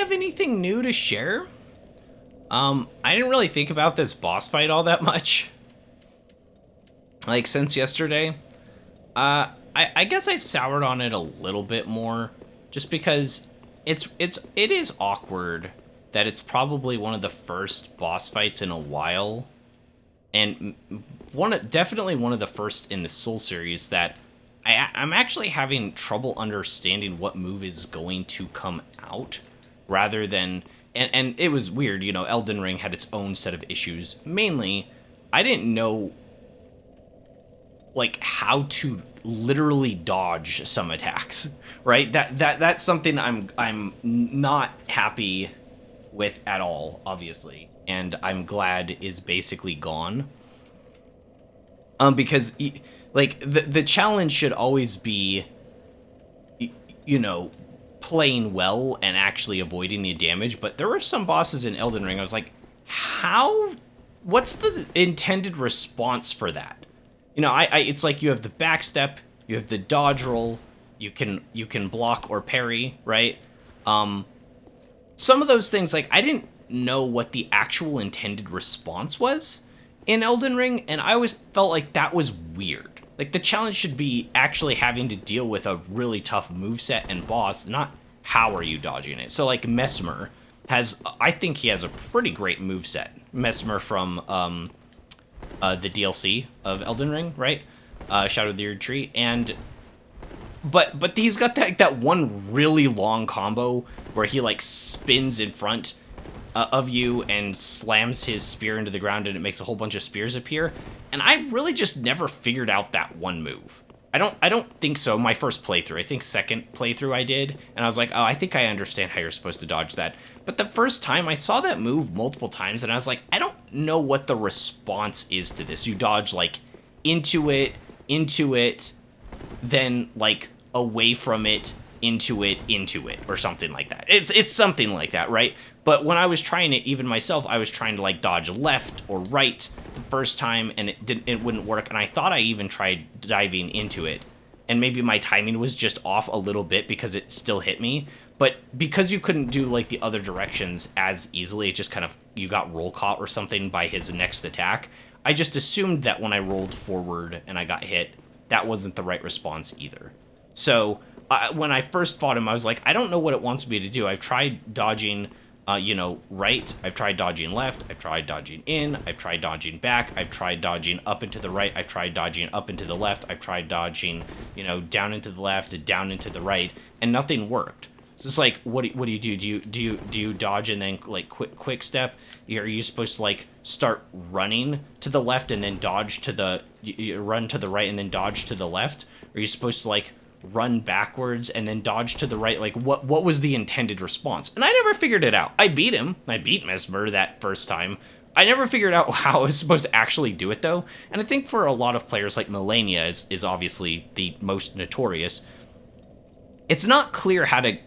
have anything new to share. I didn't really think about this boss fight all that much. Like, since yesterday. I guess I've soured on it a little bit more. Just because it is awkward that it's probably one of the first boss fights in a while. And definitely one of the first in the Soul series that I'm actually having trouble understanding what move is going to come out, rather than, and it was weird, you know, Elden Ring had its own set of issues. Mainly, I didn't know, like, how to literally dodge some attacks, right? That's something I'm not happy with at all, obviously, and I'm glad is basically gone. Because like the challenge should always be, you know, playing well and actually avoiding the damage. But there were some bosses in Elden Ring I was like, how? What's the intended response for that? You know, it's like you have the backstep, you have the dodge roll, you can block or parry, right? Some of those things, like, I didn't know what the actual intended response was in Elden Ring, and I always felt like that was weird. Like, the challenge should be actually having to deal with a really tough moveset and boss, not how are you dodging it. So, like, Mesmer I think he has a pretty great moveset. Mesmer from the DLC of Elden Ring, right? Shadow of the Erd Tree, and but he's got that one really long combo where he, like, spins in front of you and slams his spear into the ground, and it makes a whole bunch of spears appear. And I really just never figured out that one move. I don't think so. My first playthrough, I think second playthrough I did, and I was like, oh, I think I understand how you're supposed to dodge that. But the first time I saw that move multiple times, and I was like, I don't know what the response is to this. You dodge, like, into it, then, like, away from it, into it, or something like that. It's something like that, right? But when I was trying it, even myself, I was trying to, like, dodge left or right the first time, and it wouldn't work. And I thought I even tried diving into it, and maybe my timing was just off a little bit because it still hit me. But because you couldn't do, like, the other directions as easily, it just kind of, you got roll caught or something by his next attack. I just assumed that when I rolled forward and I got hit, that wasn't the right response either. So when I first fought him, I was like, I don't know what it wants me to do. I've tried dodging, you know, right. I've tried dodging left. I've tried dodging in. I've tried dodging back. I've tried dodging up and to the right. I've tried dodging up and to the left. I've tried dodging, you know, down into the left, down into the right, and nothing worked. So it's like, what do you do? Do you dodge and then, like, quick step? Are you supposed to, like, start running to the left and then dodge to the you run to the right and then dodge to the left? Are you supposed to, like, run backwards and then dodge to the right? Like, what was the intended response? And I never figured it out. I beat him. I beat Mesmer that first time. I never figured out how I was supposed to actually do it, though. And I think for a lot of players, like Melania is obviously the most notorious, it's not clear how to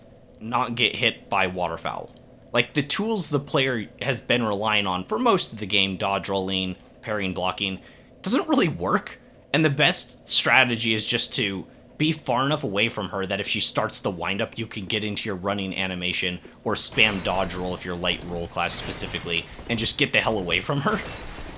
not get hit by waterfowl. Like, the tools the player has been relying on for most of the game, dodge rolling, parrying, blocking, doesn't really work. And the best strategy is just to be far enough away from her that if she starts the windup, you can get into your running animation, or spam dodge roll if you're light roll class specifically, and just get the hell away from her.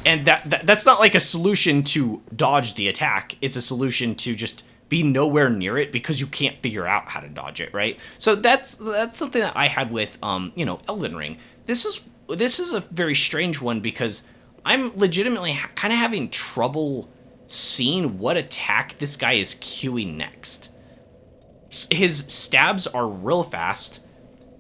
And that's not like a solution to dodge the attack. It's a solution to just be nowhere near it because you can't figure out how to dodge it, right? So that's something that I had with you know, Elden Ring. This is a very strange one because I'm legitimately kind of having trouble seeing what attack this guy is queuing next. His stabs are real fast,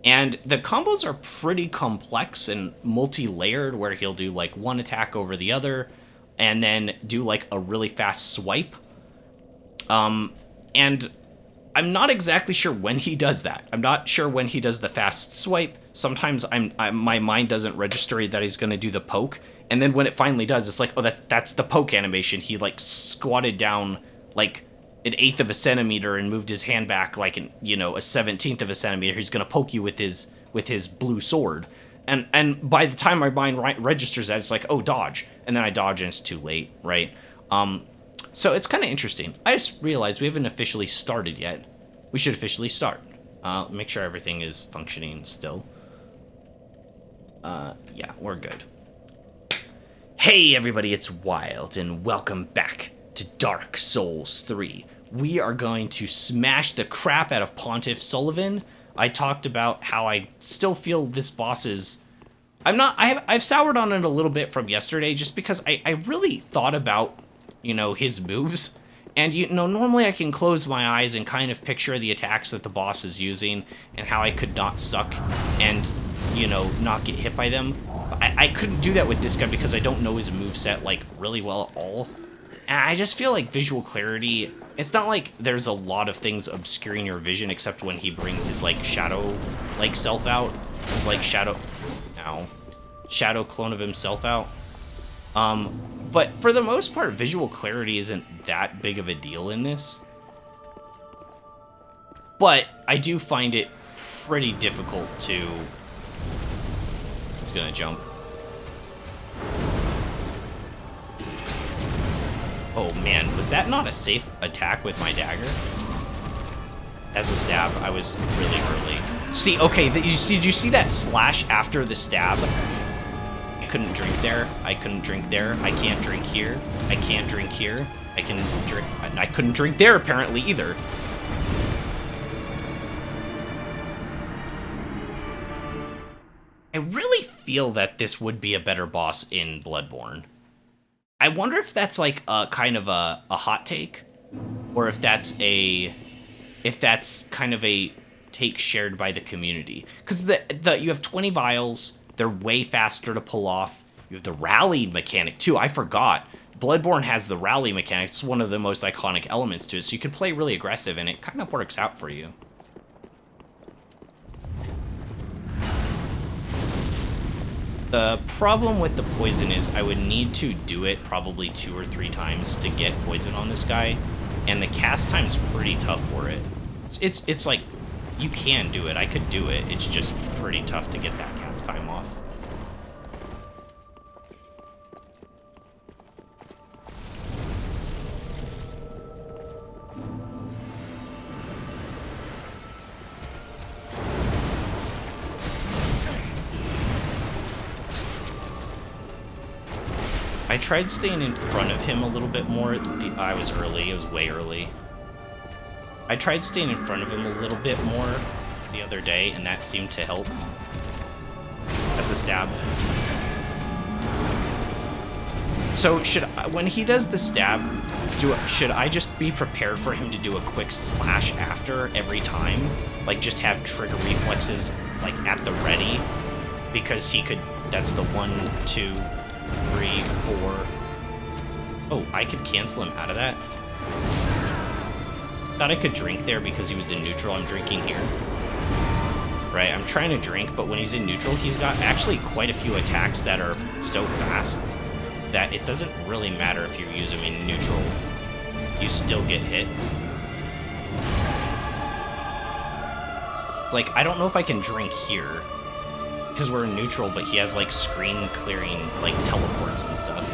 and the combos are pretty complex and multi-layered, where he'll do, like, one attack over the other and then do, like, a really fast swipe. And I'm not exactly sure when he does that. I'm not sure when he does the fast swipe. Sometimes my mind doesn't register that he's going to do the poke. And then when it finally does, it's like, oh, that's the poke animation. He, like, squatted down, like, an eighth of a centimeter and moved his hand back, like, you know, a 17th of a centimeter. He's going to poke you with his blue sword. And by the time my mind registers that, it's like, oh, dodge. And then I dodge and it's too late, right? So it's kind of interesting. I just realized we haven't officially started yet. We should officially start. Make sure everything is functioning still. Yeah, we're good. Hey everybody, it's Wild, and welcome back to Dark Souls 3. We are going to smash the crap out of Pontiff Sulyvahn. I talked about how I still feel this boss is... I've soured on it a little bit from yesterday just because I really thought about, you know, his moves. And, you know, normally I can close my eyes and kind of picture the attacks that the boss is using and how I could not suck and, you know, not get hit by them. I couldn't do that with this guy because I don't know his moveset, like, really well at all. And I just feel like visual clarity... It's not like there's a lot of things obscuring your vision except when he brings his, like, shadow, like, self out. His, like, shadow clone of himself out. But for the most part, visual clarity isn't that big of a deal in this. But I do find it pretty difficult to... He's gonna jump. Oh man, was that not a safe attack with my dagger? As a stab, I was really early. See, okay, did you see that slash after the stab? I couldn't drink there. I couldn't drink there. I can't drink here. I can't drink here. I can drink. I couldn't drink there apparently either. I really feel that this would be a better boss in Bloodborne. I wonder if that's like a kind of a hot take, or if that's kind of a take shared by the community. Because you have 20 vials, they're way faster to pull off. You have the rally mechanic too. I forgot. Bloodborne has the rally mechanic. It's one of the most iconic elements to it, so you can play really aggressive, and it kind of works out for you. The problem with the poison is I would need to do it probably 2 or 3 times to get poison on this guy, and the cast time's pretty tough for it. It's like, you can do it, I could do it, it's just pretty tough to get that cast time off. I tried staying in front of him a little bit more. I was early. It was way early. I tried staying in front of him a little bit more the other day, and that seemed to help. That's a stab. So when he does the stab, should I just be prepared for him to do a quick slash after every time? Like just have trigger reflexes like at the ready? Because he could, that's the 1, 2, 3, 4. Oh, I could cancel him out of that. Thought I could drink there because he was in neutral. I'm drinking here. Right, I'm trying to drink, but when he's in neutral, he's got actually quite a few attacks that are so fast that it doesn't really matter if you use them in neutral. You still get hit. Like, I don't know if I can drink here because we're in neutral, but he has like screen clearing like teleports and stuff.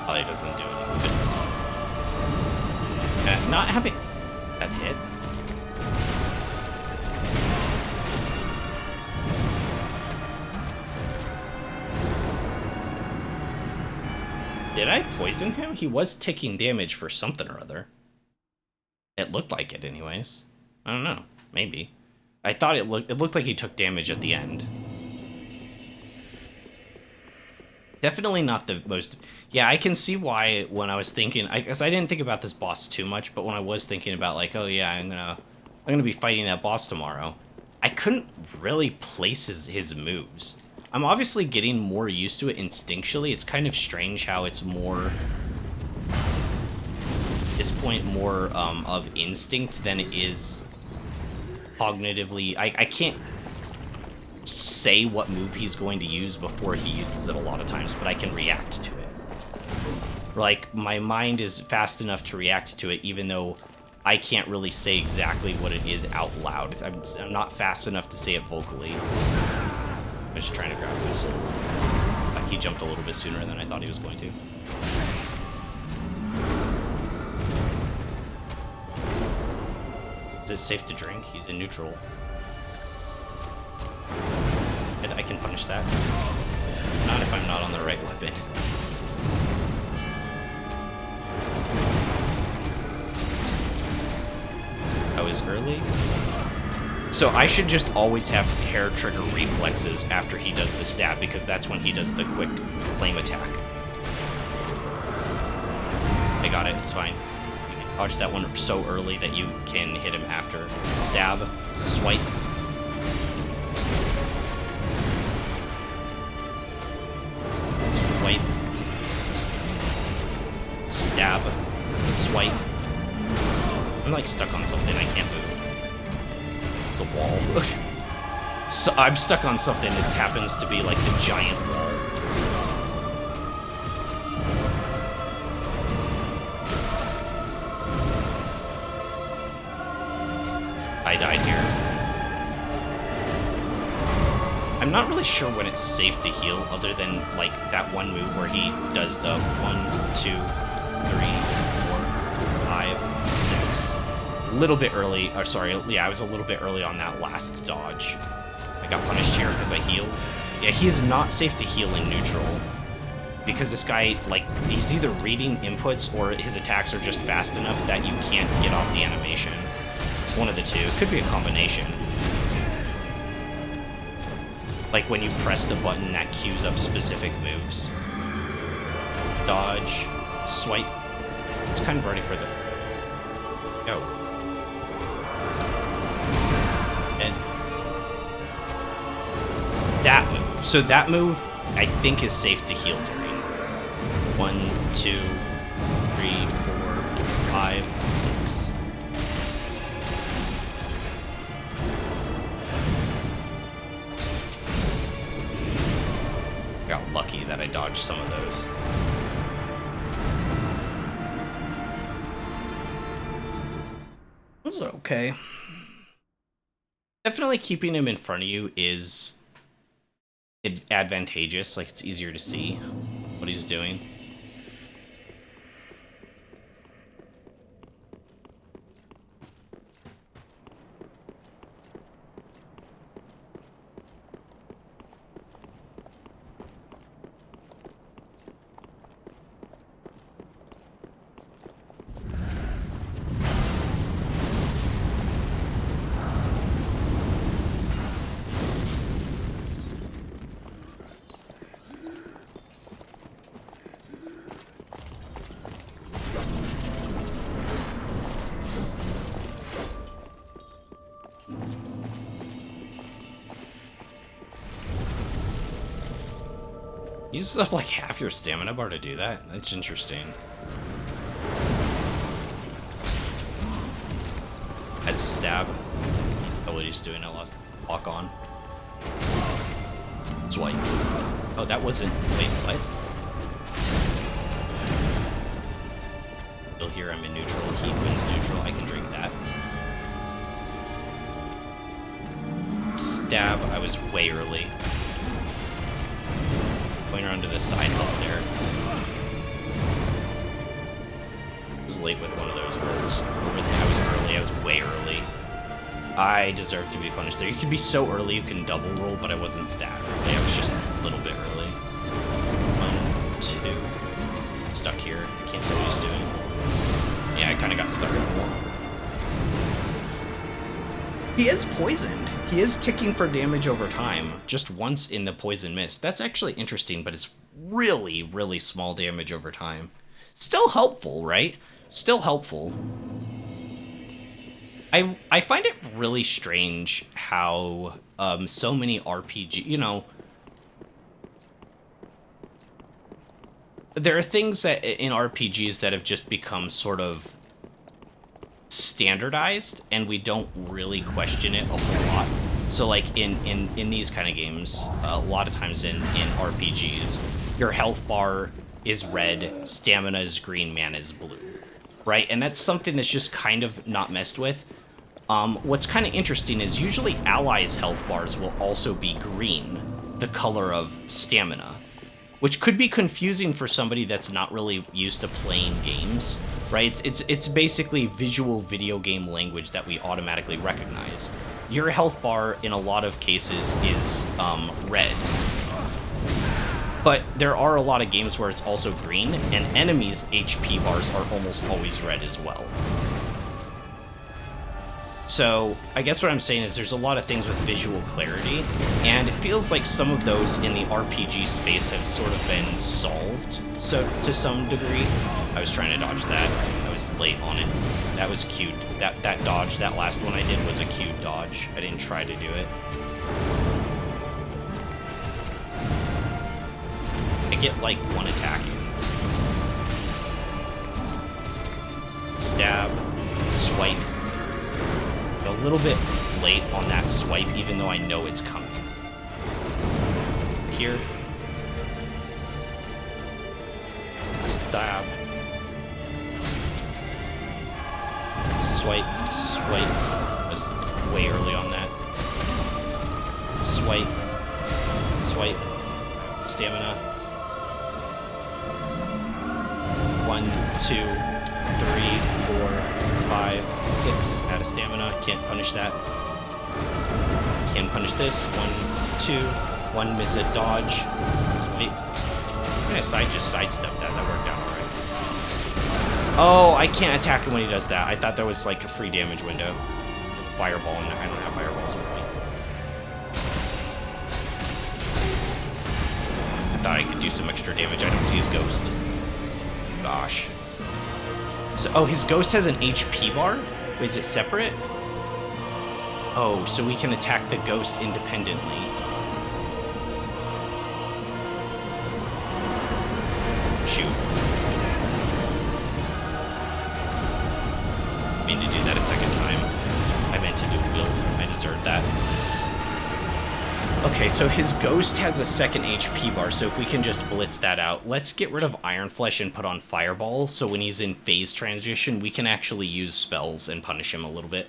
Probably doesn't do anything. Not having that hit. Did I poison him? He was taking damage for something or other. It looked like it anyways. I don't know. Maybe. I thought it looked like he took damage at the end. Definitely not the most... Yeah, I can see why when I was thinking... I guess I didn't think about this boss too much, but when I was thinking about like, oh yeah, I'm gonna be fighting that boss tomorrow, I couldn't really place his moves. I'm obviously getting more used to it instinctually. It's kind of strange how it's more... At this point, more of instinct than it is cognitively... I can't say what move he's going to use before he uses it a lot of times, but I can react to it. Like, my mind is fast enough to react to it, even though I can't really say exactly what it is out loud. I'm not fast enough to say it vocally. I was just trying to grab missiles. Like, he jumped a little bit sooner than I thought he was going to. Is it safe to drink? He's in neutral. And I can punish that. Not if I'm not on the right weapon. I was early. So I should just always have hair trigger reflexes after he does the stab, because that's when he does the quick flame attack. I got it, it's fine. You can dodge that one so early that you can hit him after. Stab, swipe. Swipe. Stab, swipe. I'm like stuck on something, I can't move. It's a wall. So I'm stuck on something that happens to be like the giant wall. I died here. I'm not really sure when it's safe to heal, other than like that one move where he does the 1, 2, 3, 4, 5, 6. A little bit early, or sorry, yeah, I was a little bit early on that last dodge. I got punished here because I healed. Yeah, he is not safe to heal in neutral, because this guy, like, he's either reading inputs or his attacks are just fast enough that you can't get off the animation. One of the two. It could be a combination. Like when you press the button that queues up specific moves. Dodge, swipe. It's kind of ready for the... Go. And that move. So that move, I think, is safe to heal during. 1, 2, 3, 4, 5, 6. Got lucky that I dodged some of those. Those are okay. Definitely keeping him in front of you is advantageous. Like, it's easier to see what he's doing. You just have like half your stamina bar to do that? That's interesting. That's a stab. Oh, what he's doing, I lost lock on. Swipe. Oh, that wasn't... Wait, what? Still here, I'm in neutral. He wins neutral. I can drink that. Stab, I was way early. Going around to the side help there. I was late with one of those rolls. Over there, I was early. I was way early. I deserve to be punished there. You can be so early you can double roll, but I wasn't that early. I was just a little bit early. 1, 2. Stuck here. I can't see what he's doing. Yeah, I kind of got stuck in the wall. He is poisoned. He is ticking for damage over time, just once in the poison mist. That's actually interesting, but it's really, really small damage over time. Still helpful, right? Still helpful. I find it really strange how so many RPG, you know, there are things that in RPGs that have just become sort of standardized, and we don't really question it a whole lot. So like in these kind of games, a lot of times in RPGs, your health bar is red, stamina is green, mana is blue, right? And that's something that's just kind of not messed with. What's kind of interesting is usually allies' health bars will also be green, the color of stamina, which could be confusing for somebody that's not really used to playing games, right? It's basically visual video game language that we automatically recognize. Your health bar, in a lot of cases, is red. But there are a lot of games where it's also green, and enemies' HP bars are almost always red as well. So, I guess what I'm saying is there's a lot of things with visual clarity, and it feels like some of those in the RPG space have sort of been solved, so to some degree. I was trying to dodge that. I was late on it. That was cute. That dodge, that last one I did was a cute dodge. I didn't try to do it. I get, like, one attack in. Stab. Swipe. A little bit late on that swipe, even though I know it's coming. Here. Stab. Swipe. Swipe. I was way early on that. Swipe. Swipe. Stamina. 1, 2, 3, 4, 5, 6 out of stamina. Can't punish that. Can punish this. 1, 2, 1 miss a dodge. Sweet. I'm gonna just sidestep that. That worked out alright. Oh, I can't attack him when he does that. I thought there was like a free damage window. Fireball, and I don't have fireballs with me. I thought I could do some extra damage. I don't see his ghost. Gosh. So, oh, his ghost has an HP bar? Wait, is it separate? Oh, so we can attack the ghost independently. Shoot. I mean to do that a second time. I meant to do build. I deserved that. Okay, so his ghost has a second HP bar, so if we can just blitz that out. Let's get rid of Iron Flesh and put on Fireball, so when he's in phase transition, we can actually use spells and punish him a little bit.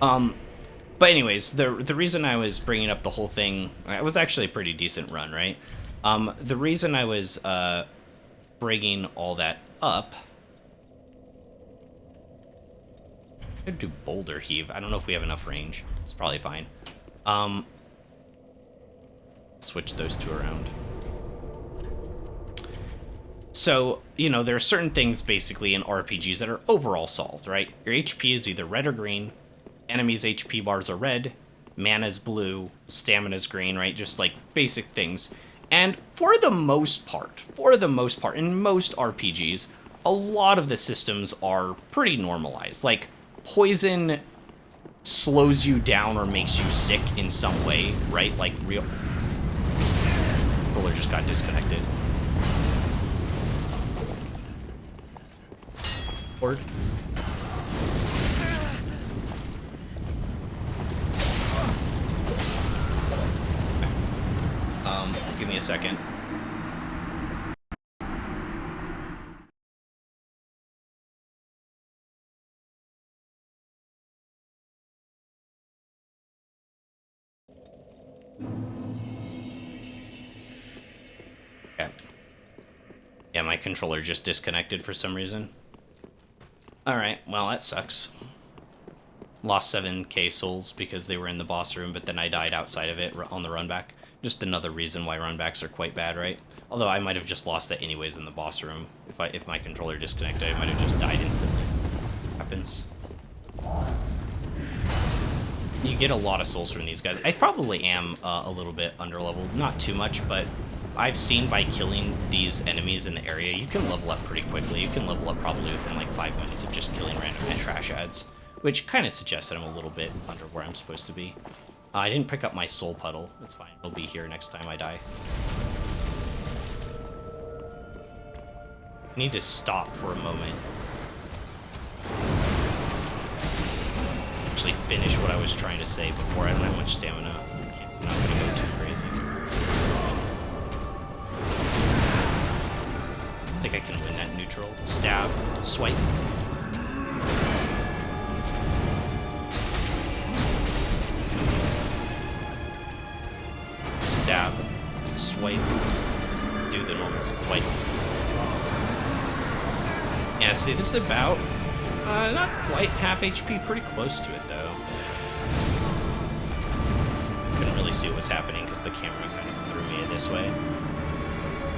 But anyways, the reason I was bringing up the whole thing, it was actually a pretty decent run, right? The reason I was bringing all that up... I could do Boulder Heave. I don't know if we have enough range. It's probably fine. Switch those two around. So, you know, there are certain things basically in RPGs that are overall solved, right? Your HP is either red or green. Enemies' HP bars are red. Mana's blue. Stamina's green, right? Just like basic things. And for the most part, in most RPGs, a lot of the systems are pretty normalized. Like, poison slows you down or makes you sick in some way, right? Like real... Controller just got disconnected. Forward. Give me a second. Okay. Yeah, my controller just disconnected for some reason. Alright, well, that sucks. Lost 7k souls because they were in the boss room, but then I died outside of it on the run back. Just another reason why runbacks are quite bad, right? Although I might have just lost that anyways in the boss room. If my controller disconnected, I might have just died instantly. Happens. You get a lot of souls from these guys. I probably am a little bit underleveled. Not too much, but I've seen by killing these enemies in the area, you can level up pretty quickly. You can level up probably within like 5 minutes of just killing random trash ads, which kind of suggests that I'm a little bit under where I'm supposed to be. I didn't pick up my soul puddle. It's fine. It'll be here next time I die. I need to stop for a moment. Actually finish what I was trying to say before. I don't have much stamina. I'm not going to go too crazy. I think I can win that neutral. Stab. Swipe. swipe. Do the normal swipe. Yeah, see, this is about, not quite half HP, pretty close to it, though. Couldn't really see what was happening because the camera kind of threw me this way.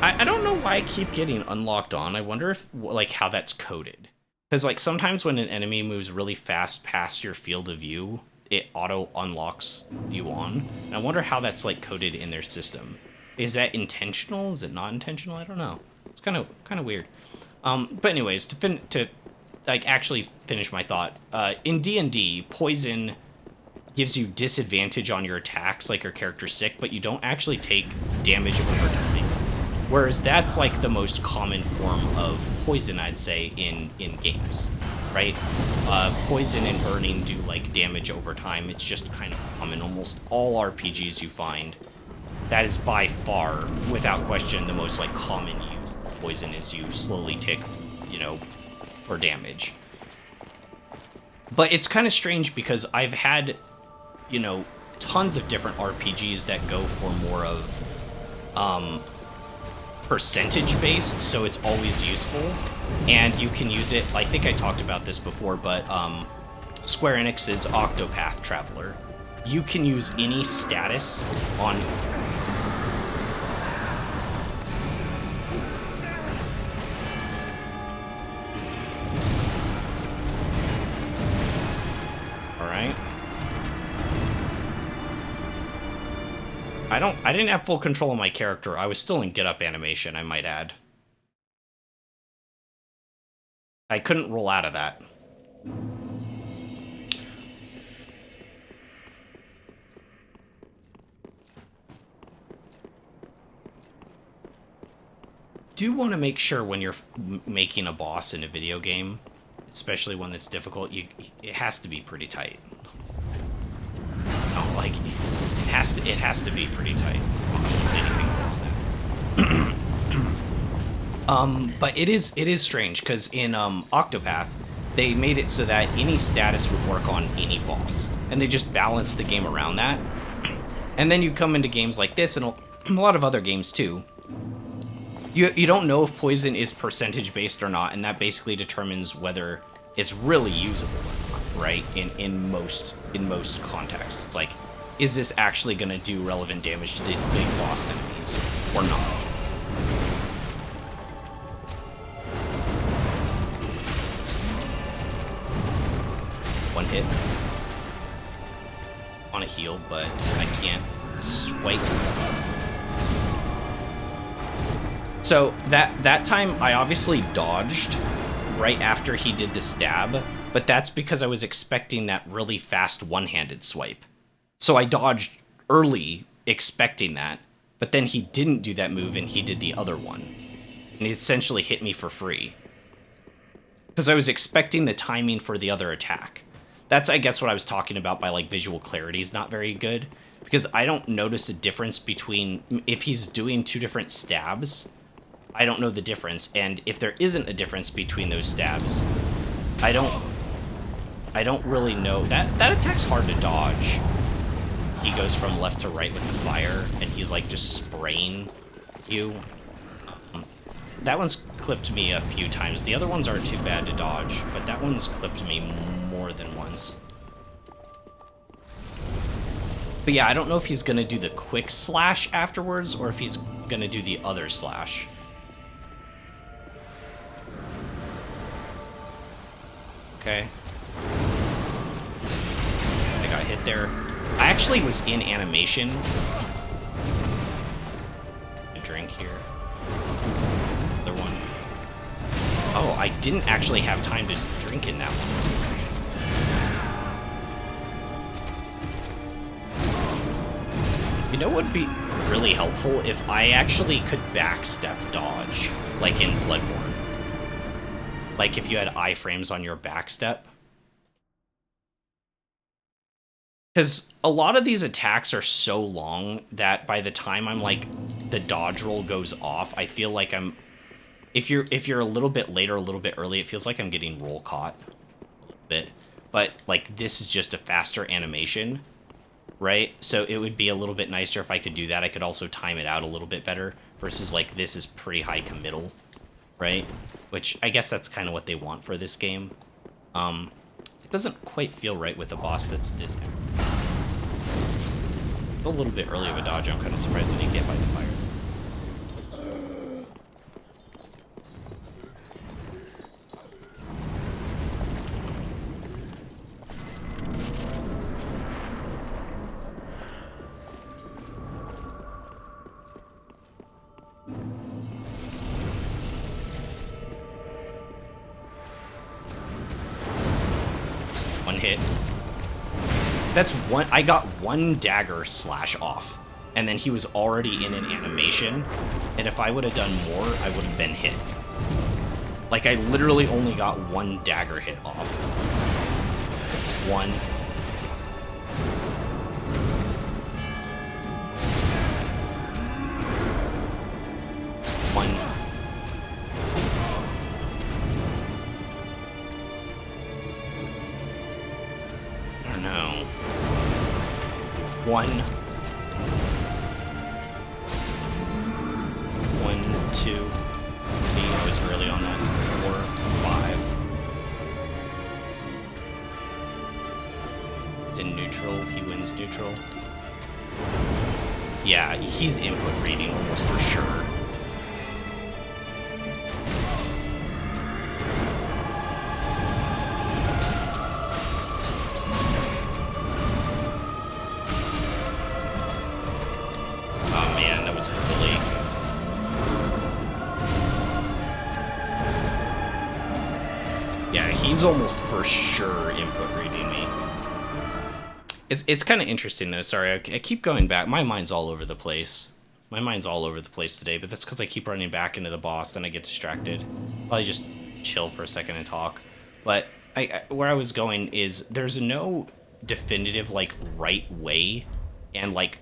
I don't know why I keep getting unlocked on. I wonder if, like, how that's coded. Because, like, sometimes when an enemy moves really fast past your field of view, it auto-unlocks you on. And I wonder how that's, like, coded in their system. Is that intentional? Is it not intentional? I don't know. It's kind of weird. But anyways, to like, actually finish my thought, in D&D, poison gives you disadvantage on your attacks, like your character's sick, but you don't actually take damage over time. Whereas that's, like, the most common form of poison, I'd say, in games, right? Poison and burning do, like, damage over time. It's just kind of common. Almost all RPGs you find, that is by far, without question, the most, like, common use of poison is you slowly tick, you know, for damage. But it's kind of strange because I've had, you know, tons of different RPGs that go for more of, percentage based, so it's always useful, and you can use it. I think I talked about this before, but Square Enix's Octopath Traveler, you can use any status on I didn't have full control of my character. I was still in get up animation, I might add. I couldn't roll out of that. Do want to make sure when you're making a boss in a video game, especially one that's difficult, it has to be pretty tight. Oh, like, it has to be pretty tight. I don't say anything more on that. But it is strange because in Octopath, they made it so that any status would work on any boss, and they just balanced the game around that. And then you come into games like this, and a lot of other games too. You don't know if poison is percentage based or not, and that basically determines whether it's really usable or not, right? In most contexts, it's like, is this actually going to do relevant damage to these big boss enemies or not? One hit. On a heal, but I can't swipe. So that time I obviously dodged right after he did the stab, but that's because I was expecting that really fast one-handed swipe. So I dodged early expecting that, but then he didn't do that move and he did the other one. And he essentially hit me for free. Because I was expecting the timing for the other attack. That's, I guess, what I was talking about by, like, visual clarity is not very good. Because I don't notice a difference between, if he's doing two different stabs, I don't know the difference. And if there isn't a difference between those stabs, I don't really know. That attack's hard to dodge. He goes from left to right with the fire, and he's, like, just spraying you. That one's clipped me a few times. The other ones aren't too bad to dodge, but that one's clipped me more than once. But yeah, I don't know if he's gonna do the quick slash afterwards, or if he's gonna do the other slash. Okay. I got hit there. I actually was in animation. A drink here. Another one. Oh, I didn't actually have time to drink in that one. You know what would be really helpful? If I actually could backstep dodge, like in Bloodborne. Like if you had iframes on your backstep. Because a lot of these attacks are so long that by the time I'm like, the dodge roll goes off, I feel like I'm... If you're a little bit late or a little bit early, it feels like I'm getting roll caught a little bit. But like this is just a faster animation. right? So it would be a little bit nicer if I could do that. I could also time it out a little bit better versus like this is pretty high committal, right? Which I guess that's kind of what they want for this game. It doesn't quite feel right with a boss that's this. A little bit early of a dodge. I'm kind of surprised I didn't get by the fire. One hit. That's one. I got one dagger slash off, and then he was already in an animation. And if I would have done more, I would have been hit. Like I literally only got one dagger hit off. One. One. I don't know. One, 2, 3. I was early on that. 4, 5. It's in neutral. He wins neutral. Yeah, he's input reading almost for sure. He's almost for sure input reading me. It's kind of interesting though. Sorry, I keep going back. My mind's all over the place. My mind's all over the place today, but that's because I keep running back into the boss, then I get distracted. Probably just chill for a second and talk. But where I was going is there's no definitive like right way and like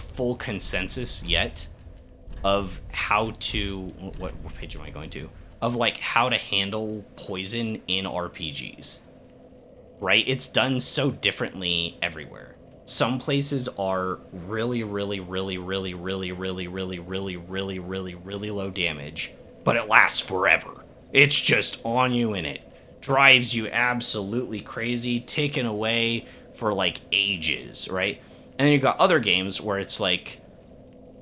full consensus yet of how to what page am I going to? Of like how to handle poison in RPGs, right? It's done so differently everywhere. Some places are really low damage, but it lasts forever. It's just on you and it drives you absolutely crazy, taken away for like ages, right? And then you've got other games where it's like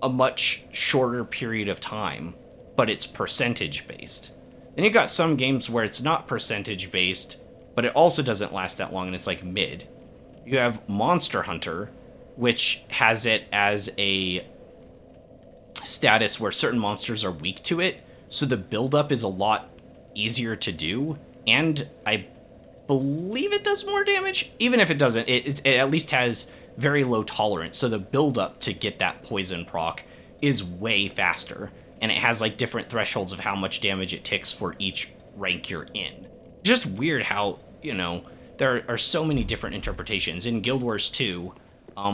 a much shorter period of time, but it's percentage based. Then you got some games where it's not percentage based, but it also doesn't last that long and it's like mid. You have Monster Hunter, which has it as a status where certain monsters are weak to it, so the buildup is a lot easier to do, and I believe it does more damage. Even if it doesn't, it at least has very low tolerance, so the buildup to get that poison proc is way faster. And it has like different thresholds of how much damage it takes for each rank you're in. Just weird how, you know, there are so many different interpretations. In Guild Wars 2,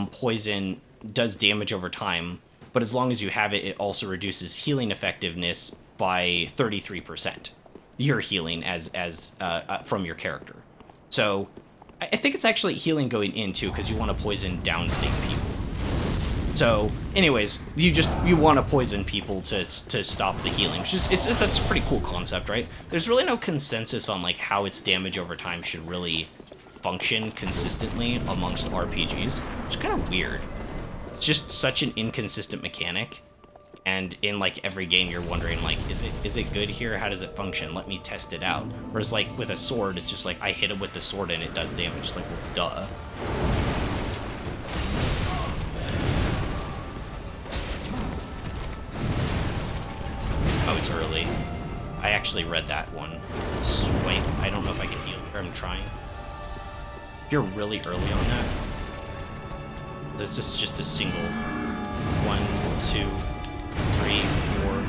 poison does damage over time, but as long as you have it, it also reduces healing effectiveness by 33%. Your healing as from your character. So I think it's actually healing going in too, because you want to poison downstate people. So, anyways, you want to poison people to stop the healing, which is that's a pretty cool concept, right? There's really no consensus on like how its damage over time should really function consistently amongst RPGs. It's kind of weird. It's just such an inconsistent mechanic, and in like every game you're wondering like, is it good here? How does it function? Let me test it out. Whereas like with a sword, it's just like I hit it with the sword and it does damage. It's like, well, duh. Oh, it's early. I actually read that one. Swipe. I don't know if I can heal here. I'm trying. If you're really early on that, this is just a single 1, 2, 3, 4,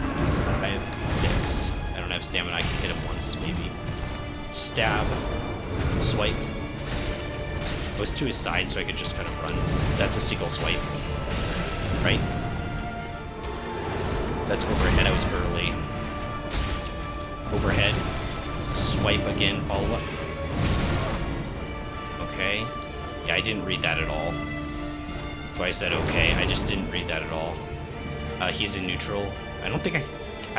5, 6. I don't have stamina. I can hit him once, maybe. Stab. Swipe. I was to his side, so I could just kind of run. That's a single swipe. Right? That's overhead. I was early. Overhead. Swipe again. Follow up. okay. Yeah, I didn't read that at all. So I said okay, I just didn't read that at all. He's in neutral. I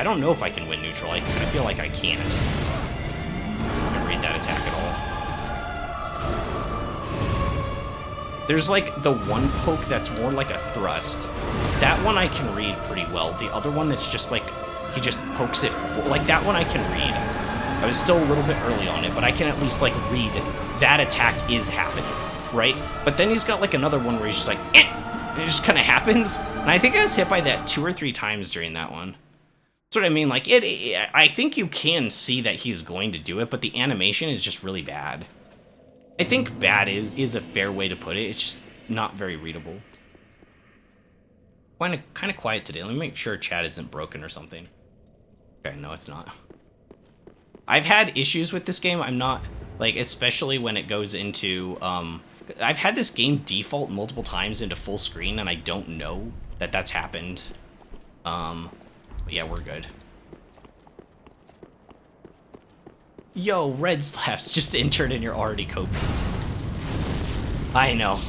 don't know if I can win neutral. I feel like I can't. I didn't read that attack at all. There's like the one poke that's more like a thrust. That one I can read pretty well. The other one that's just like, he just pokes it, like that one I can read. I was still a little bit early on it, but I can at least like read that attack is happening, right? But then he's got like another one where he's just like, eh! And it just kind of happens. And I think I was hit by that 2 or 3 times during that one. That's what I mean. Like I think you can see that he's going to do it, but the animation is just really bad. I think bad is a fair way to put it. It's just not very readable. Kind of quiet today. Let me make sure chat isn't broken or something. Okay, no, it's not. I've had issues with this game. I'm not, like, especially when it goes into, I've had this game default multiple times into full screen, and I don't know that that's happened. But yeah, we're good. Yo, Red Slaps just entered and you're already coping. I know.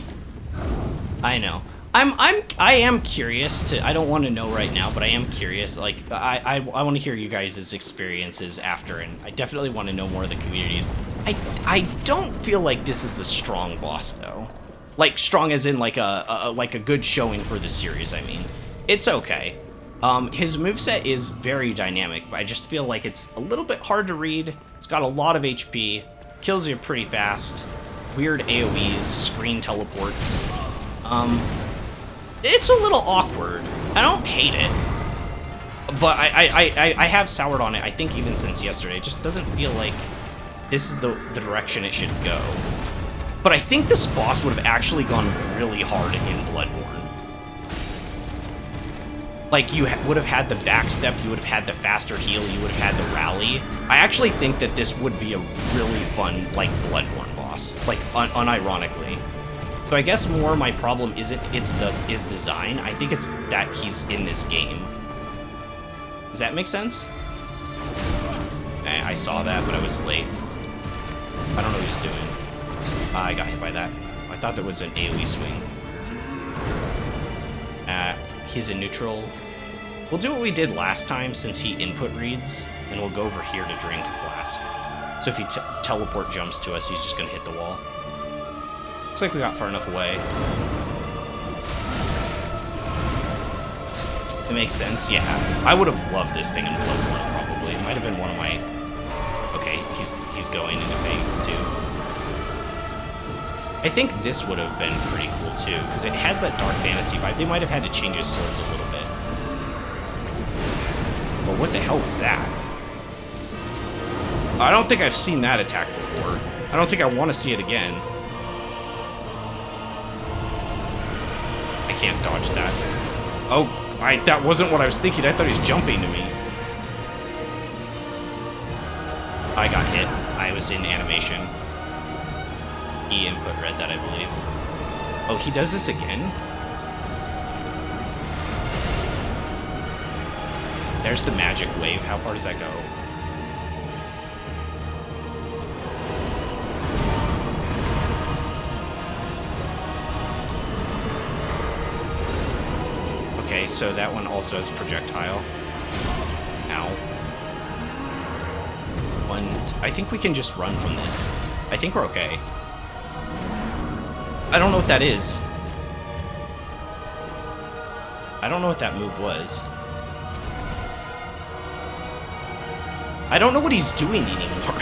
I know. I am curious to, I don't want to know right now, but I am curious. Like, I want to hear you guys' experiences after, and I definitely want to know more of the communities. I don't feel like this is a strong boss, though. Like, strong as in, like, a good showing for the series, I mean. It's okay. His moveset is very dynamic, but I just feel like it's a little bit hard to read. It's got a lot of HP, kills you pretty fast, weird AoEs, screen teleports. It's a little awkward. I don't hate it, but I have soured on it, I think, even since yesterday. It just doesn't feel like this is the direction it should go. But I think this boss would have actually gone really hard in Bloodborne. Like, you would have had the backstep, you would have had the faster heal, you would have had the rally. I actually think that this would be a really fun, like, Bloodborne boss. Like, unironically. So I guess more my problem isn't his design. I think it's that he's in this game. Does that make sense? I saw that, but I was late. I don't know what he's doing. I got hit by that. I thought that was an AoE swing. He's in neutral. We'll do what we did last time since he input reads, and we'll go over here to drink a flask. So if he teleport jumps to us, he's just gonna hit the wall. Looks like we got far enough away. It makes sense, yeah. I would have loved this thing in Bloodborne, probably. It might have been one of my... Okay, he's going into phase 2. I think this would have been pretty cool, too, because it has that dark fantasy vibe. They might have had to change his swords a little bit. But what the hell is that? I don't think I've seen that attack before. I don't think I want to see it again. I can't dodge that. Oh, that wasn't what I was thinking. I thought he was jumping to me. I got hit. I was in animation. He input read that, I believe. Oh, he does this again? There's the magic wave. How far does that go? Okay, so that one also has projectile. Ow. I think we can just run from this. I think we're okay. I don't know what that is. I don't know what that move was. I don't know what he's doing anymore.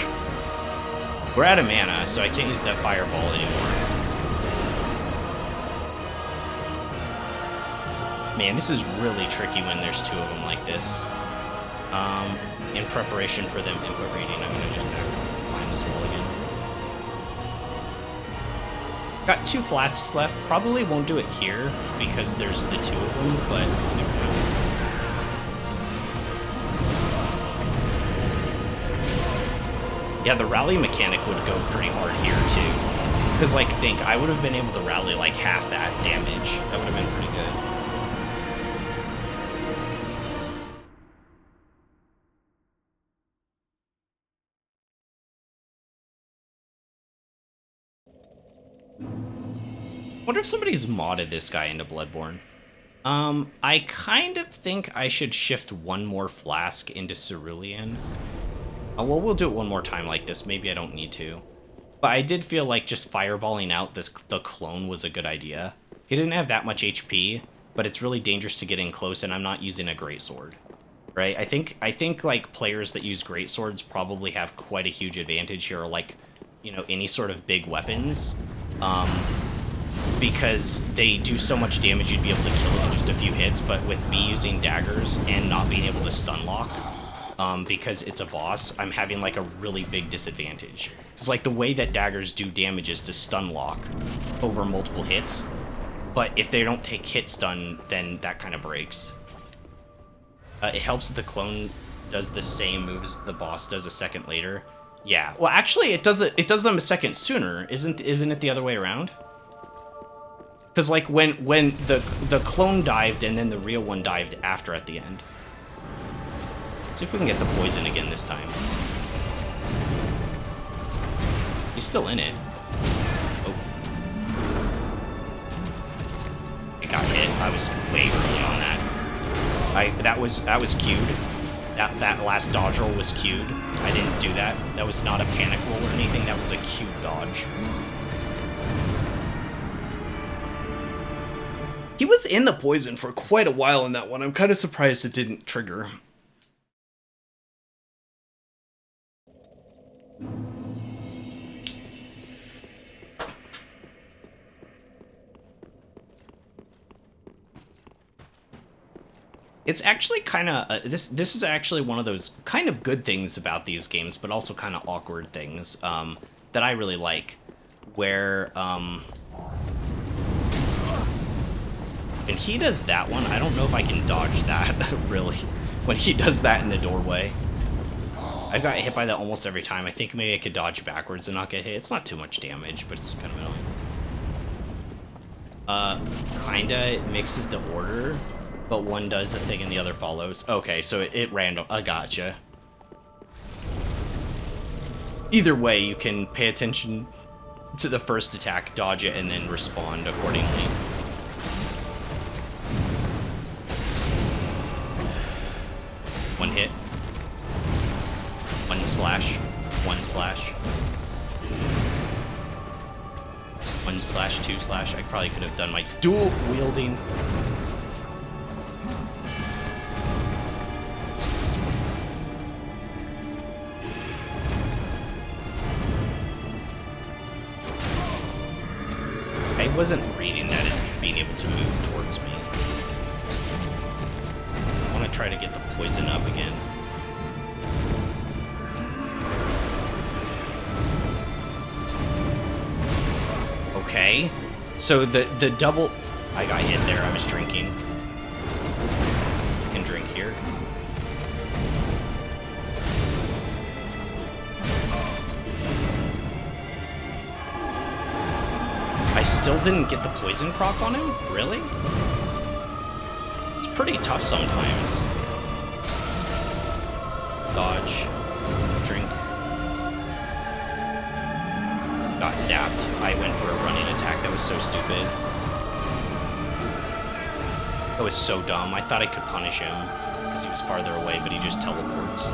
We're out of mana, so I can't use that fireball anymore. Man, this is really tricky when there's 2 of them like this. In preparation for them input reading, I'm gonna just climb this wall again. Got 2 flasks left. Probably won't do it here because there's the 2 of them, but you never know. Yeah, the rally mechanic would go pretty hard here too. Because, like, think, I would have been able to rally like half that damage. That would have been pretty good. Wonder if somebody's modded this guy into Bloodborne. I kind of think I should shift one more flask into Sulyvahn. Well, we'll do it one more time like this. Maybe I don't need to. But I did feel like just fireballing out the clone was a good idea. He didn't have that much HP, but it's really dangerous to get in close, and I'm not using a greatsword. Right? I think like players that use greatswords probably have quite a huge advantage here, or like, you know, any sort of big weapons. Because they do so much damage, you'd be able to kill it in just a few hits, but with me using daggers and not being able to stun lock, because it's a boss, I'm having like a really big disadvantage. It's like the way that daggers do damage is to stun lock over multiple hits, but if they don't take hit stun, then that kind of breaks. It helps that the clone does the same moves the boss does a second later. Yeah, well actually it does them a second sooner, isn't it the other way around? Because like when the clone dived and then the real one dived after at the end. See if we can get the poison again this time. He's still in it. Oh. I got hit. I was way early on that. That was queued. That last dodge roll was queued. I didn't do that. That was not a panic roll or anything. That was a queued dodge. He was in the poison for quite a while in that one. I'm kind of surprised it didn't trigger. It's actually kind of this is actually one of those kind of good things about these games, but also kind of awkward things that I really like, where when he does that one, I don't know if I can dodge that really. When he does that in the doorway, I've got hit by that almost every time. I think maybe I could dodge backwards and not get hit. It's not too much damage, but it's kind of annoying. Kinda it mixes the order. But one does a thing and the other follows. Okay, so it random. I gotcha. Either way, you can pay attention to the first attack, dodge it, and then respond accordingly. One hit. One slash. One slash. One slash, two slash. I probably could have done my dual wielding. I wasn't reading that as being able to move towards me. I want to try to get the poison up again. Okay. So the double... I got hit there. I was drinking. I can drink here. I still didn't get the poison proc on him? Really? It's pretty tough sometimes. Dodge. Drink. Got stabbed. I went for a running attack. That was so stupid. That was so dumb. I thought I could punish him because he was farther away, but he just teleports.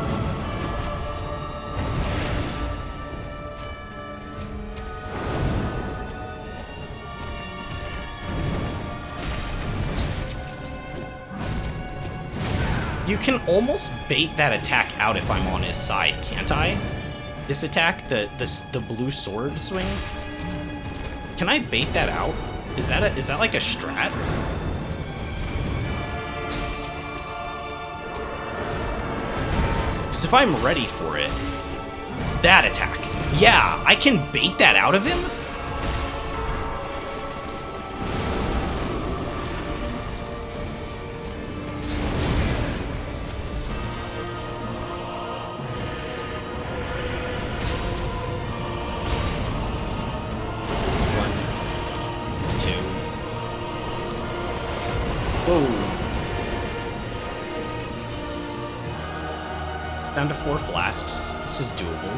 You can almost bait that attack out if I'm on his side, can't I? This attack, the blue sword swing. Can I bait that out? Is that like a strat? Because if I'm ready for it, that attack. Yeah, I can bait that out of him? Down to 4 flasks. This is doable.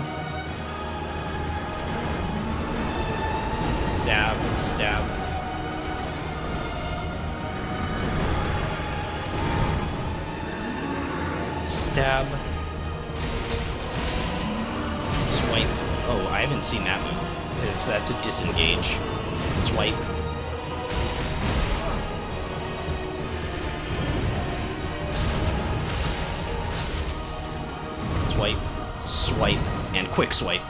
Stab, stab. stab. Swipe. Oh, I haven't seen that move. That's a disengage. Swipe. Swipe. Swipe. And quick swipe.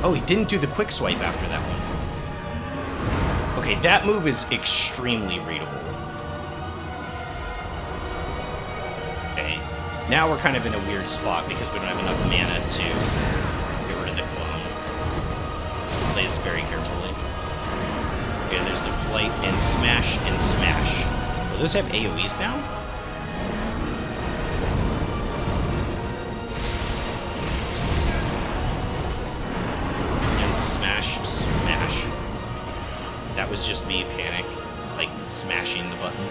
Oh, he didn't do the quick swipe after that one. Okay, that move is extremely readable. Okay, now we're kind of in a weird spot because we don't have enough mana to get rid of the clone. Play this very carefully. Okay, there's the flight and smash and smash. Do those have AoEs now? And smash, smash. That was just me panic, like smashing the button.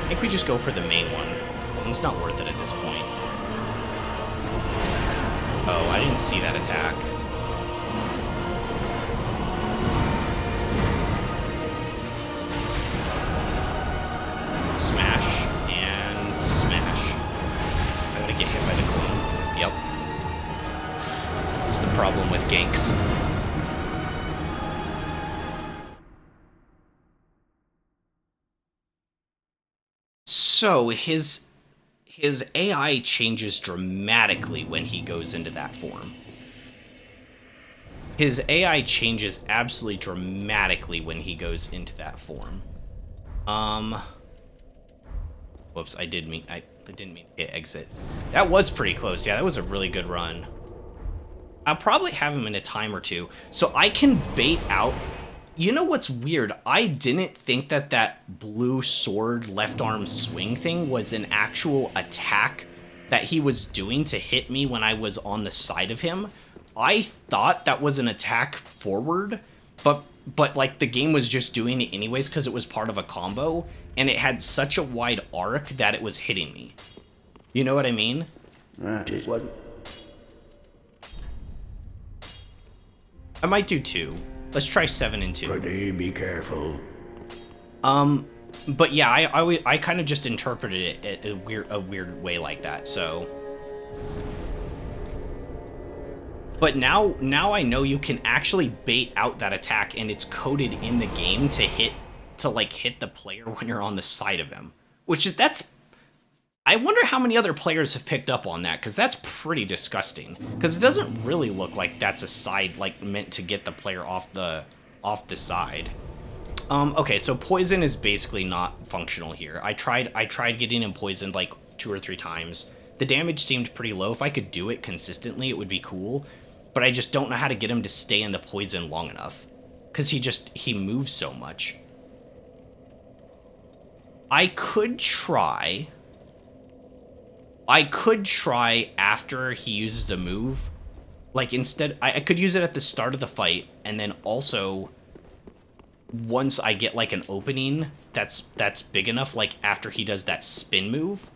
I think we just go for the main one. It's not worth it at this point. Oh, I didn't see that attack. Smash and smash. I'm gonna get hit by the clone. Yep. That's the problem with ganks. So his AI changes dramatically when he goes into that form. His AI changes absolutely dramatically when he goes into that form. Whoops, I didn't mean to hit exit. That was pretty close. Yeah, that was a really good run. I'll probably have him in a time or two, so I can bait out. You know what's weird? I didn't think that that blue sword left arm swing thing was an actual attack that he was doing to hit me when I was on the side of him. I thought that was an attack forward, but like the game was just doing it anyways because it was part of a combo, and it had such a wide arc that it was hitting me. You know what I mean? What? I might do 2. Let's try 7 and 2. Pretty be careful. But yeah, I kind of just interpreted it a weird way like that. So, but now I know you can actually bait out that attack, and it's coded in the game to hit the player when you're on the side of him. I wonder how many other players have picked up on that, because that's pretty disgusting. Because it doesn't really look like that's a side, like, meant to get the player off the side. Okay, so poison is basically not functional here. I tried getting him poisoned like 2 or 3 times. The damage seemed pretty low. If I could do it consistently, it would be cool. But I just don't know how to get him to stay in the poison long enough. Because he moves so much. I could try after he uses a move. Like, instead, I could use it at the start of the fight, and then also, once I get, like, an opening that's big enough, like, after he does that spin move,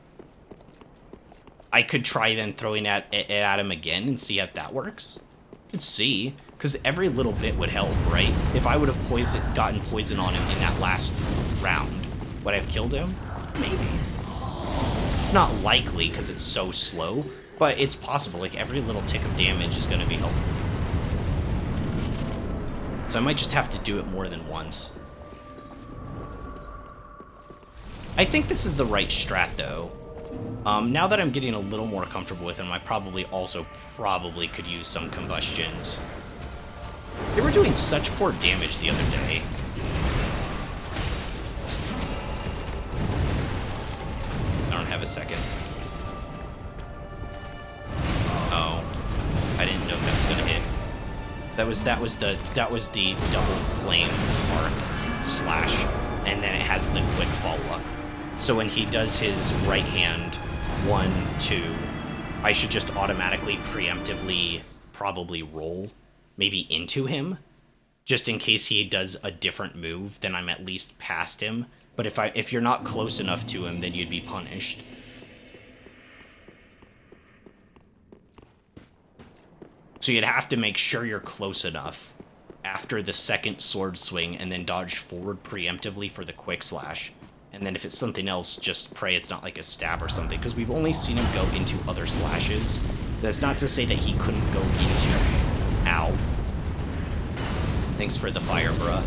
I could try then throwing it at him again and see if that works. You could see, because every little bit would help, right? If I would have gotten poison on him in that last round, would I have killed him? Maybe. Not likely, because it's so slow, but it's possible. Like, every little tick of damage is going to be helpful. So I might just have to do it more than once. I think this is the right strat, though. Now that I'm getting a little more comfortable with him, I probably could use some combustions. They were doing such poor damage the other day. I don't have a second. Oh, I didn't know that was gonna hit. That was the double flame arc slash, and then it has the quick follow up. So when he does his right hand 1, 2, I should just automatically preemptively probably roll maybe into him, just in case he does a different move. Then I'm at least past him. But if you're not close enough to him, then you'd be punished. So you'd have to make sure you're close enough after the second sword swing and then dodge forward preemptively for the quick slash. And then if it's something else, just pray it's not like a stab or something, because we've only seen him go into other slashes. That's not to say that he couldn't go into... Ow. Thanks for the fire, bruh.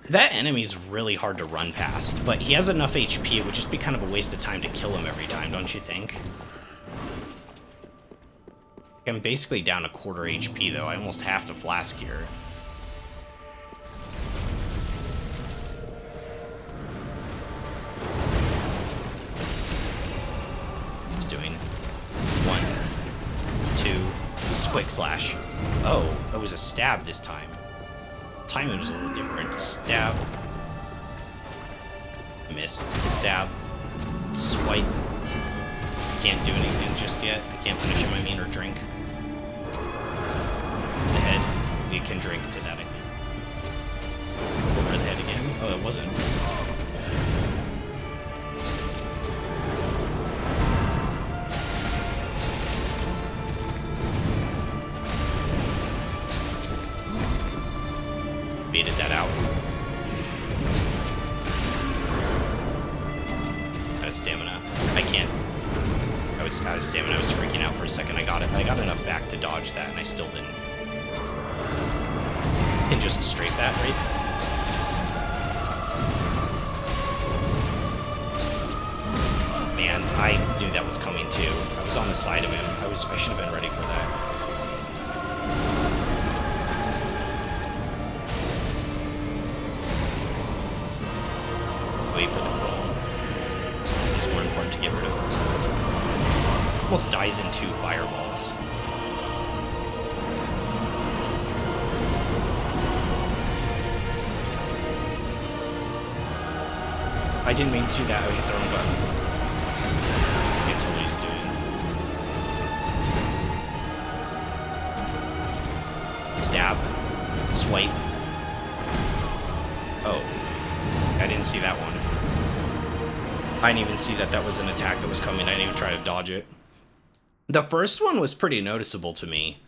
That enemy's really hard to run past, but he has enough HP, it would just be kind of a waste of time to kill him every time, don't you think? I'm basically down a quarter HP, though. I almost have to flask here. Just doing 1, 2, quick slash. Oh, it was a stab this time. Timing was a little different. Stab. Missed. Stab. Swipe. Can't do anything just yet. I can't finish him, I mean, or drink. The head. We can drink to that, I think. Over the head again? Oh, it wasn't. Baited that out. Out of stamina. I can't. I was out of stamina. I was freaking out for a second. I got it. I got enough back to dodge that, and I still didn't. And just strafe that, right? Man, I knew that was coming too. I was on the side of him. I should have been ready for that. Wait for the crawl. It's more important to get rid of. Almost dies in 2 fireballs. I didn't mean to do that. I hit the wrong button. I can't tell what he's doing. Stab. Swipe. Oh. I didn't see that one. I didn't even see that that was an attack that was coming. I didn't even try to dodge it. The first one was pretty noticeable to me.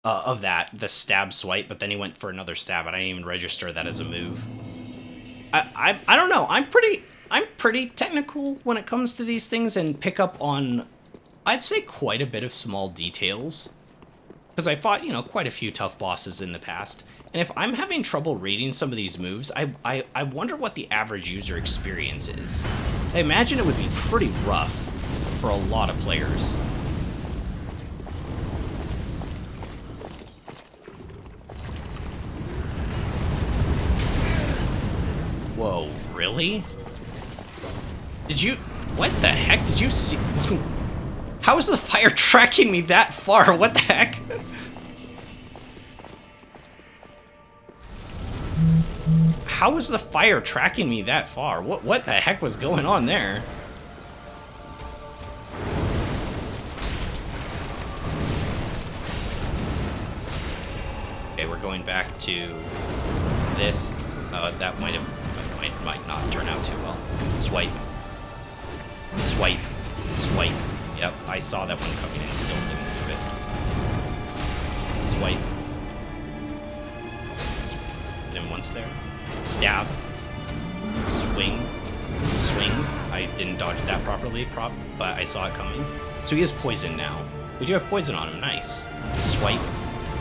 Of that, the stab swipe, but then he went for another stab, and I didn't even register that as a move. I don't know. I'm pretty technical when it comes to these things and pick up on, I'd say, quite a bit of small details. Because I fought, you know, quite a few tough bosses in the past. And if I'm having trouble reading some of these moves, I wonder what the average user experience is. I imagine it would be pretty rough for a lot of players. Whoa, really? Did you... What the heck? Did you see... How is the fire tracking me that far? What the heck? How was the fire tracking me that far? What the heck was going on there? Okay, we're going back to this. That might not turn out too well. Swipe. Swipe. Swipe. Yep, I saw that one coming and still didn't do it. Swipe. Hit him once there. Stab. Swing. Swing. I didn't dodge that properly, but I saw it coming. So he has poison now. We do have poison on him. Nice. Swipe.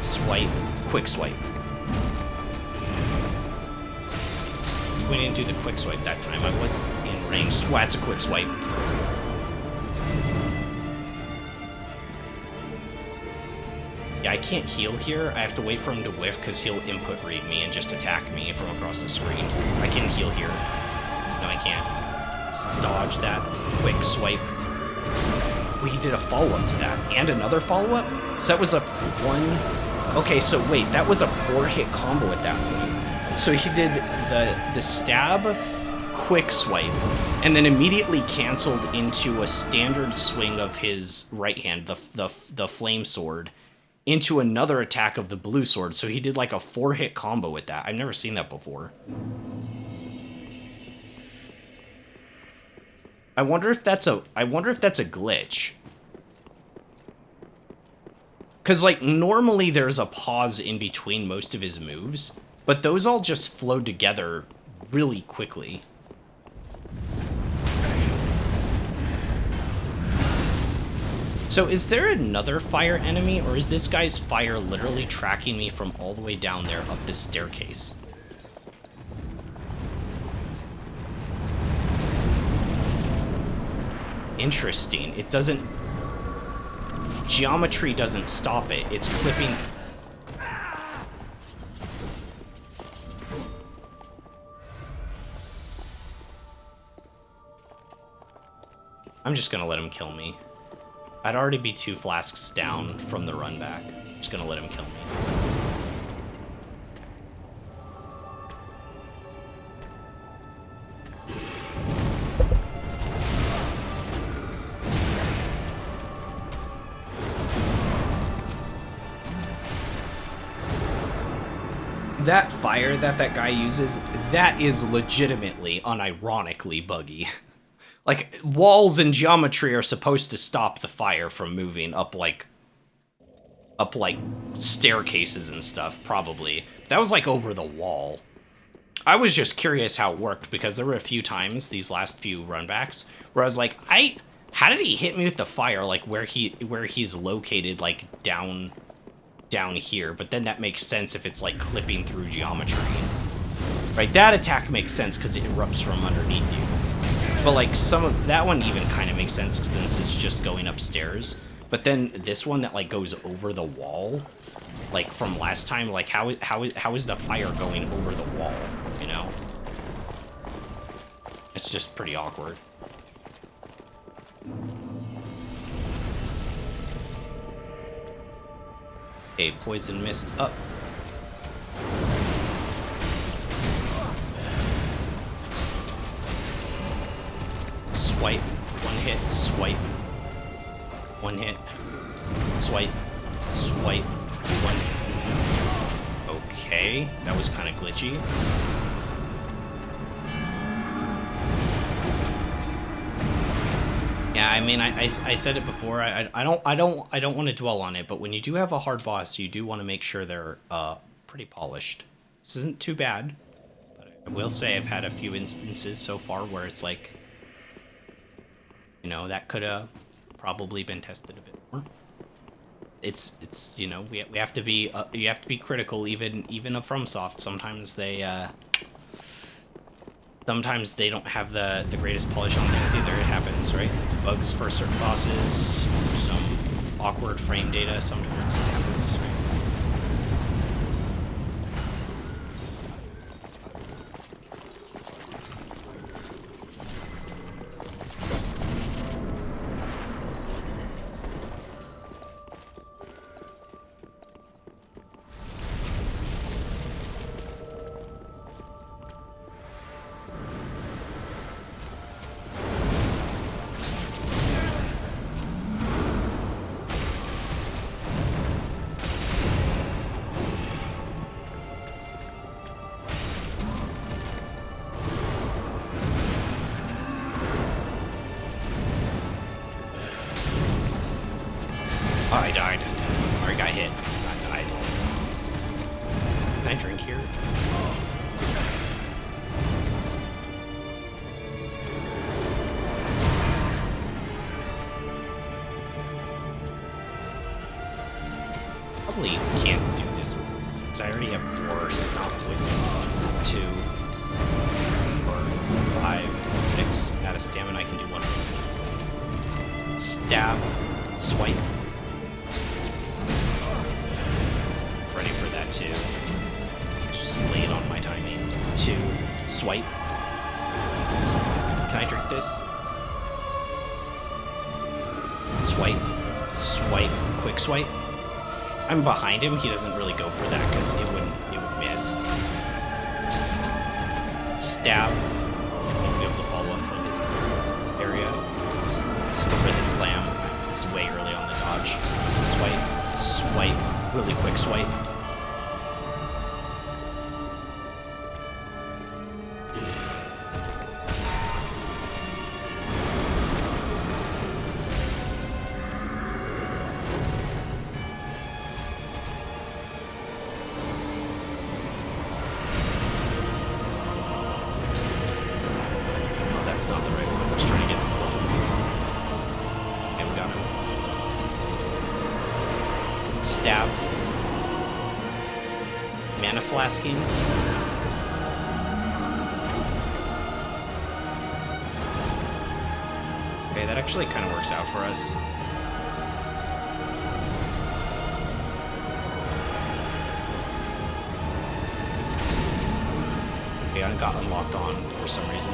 Swipe. Quick swipe. We didn't do the quick swipe that time. I was in range. Wow, it's a quick swipe. Yeah, I can't heal here. I have to wait for him to whiff because he'll input read me and just attack me from across the screen. I can heal here. No, I can't. Let's dodge that quick swipe. Oh, he did a follow-up to that. And another follow-up? So that was a one... Okay, so wait, that was a 4-hit combo at that point. So he did the stab, quick swipe, and then immediately canceled into a standard swing of his right hand, the flame sword, into another attack of the blue sword. So he did like a 4-hit combo with that. I've never seen that before. I wonder if that's a glitch. Cause like normally there's a pause in between most of his moves. But those all just flowed together really quickly. So is there another fire enemy, or is this guy's fire literally tracking me from all the way down there up this staircase? Interesting. It doesn't... Geometry doesn't stop it. It's flipping... I'm just gonna let him kill me. I'd already be 2 flasks down from the run back. I'm just gonna let him kill me. That fire that guy uses, that is legitimately, unironically buggy. Like, walls and geometry are supposed to stop the fire from moving up, like, staircases and stuff, probably. That was, like, over the wall. I was just curious how it worked, because there were a few times, these last few runbacks, where I was like, how did he hit me with the fire, like, where he's located, like, down here? But then that makes sense if it's, like, clipping through geometry. Right, that attack makes sense, because it erupts from underneath you. But, like, some of that one even kind of makes sense since it's just going upstairs. But then this one that, like, goes over the wall, like, from last time, like, how is the fire going over the wall, you know? It's just pretty awkward. Okay, poison mist up. Swipe, 1 hit, swipe, 1 hit, swipe, swipe, 1 hit. Okay, that was kind of glitchy. Yeah, I mean, I said it before. I don't want to dwell on it, but when you do have a hard boss, you do want to make sure they're pretty polished. This isn't too bad, but I will say I've had a few instances so far where it's like, you know, that could have probably been tested a bit more. It's you know, we have to be you have to be critical even of FromSoft. Sometimes they don't have the greatest polish on things either. It happens, right? Bugs for certain bosses, some awkward frame data. Sometimes it happens. Right? Oh, I died. Or I got hit. I died. Can I drink here? Probably can't do this because I already have 4. He's not poisoned. 2, 4, 5, 6. Out of stamina, I can do 1. Stab. Swipe. Ready for that too. Just lay it on my timing. 2, swipe. Can I drink this? Swipe. Swipe. Quick swipe. I'm behind him. He doesn't really go for that because it would miss. Stab. Won't be able to follow up from his area. Overhead slam. It's way early on the dodge. Swipe. Swipe. Really quick swipe. Stab. Mana flasking. Okay, that actually kind of works out for us. Okay, I got unlocked on for some reason.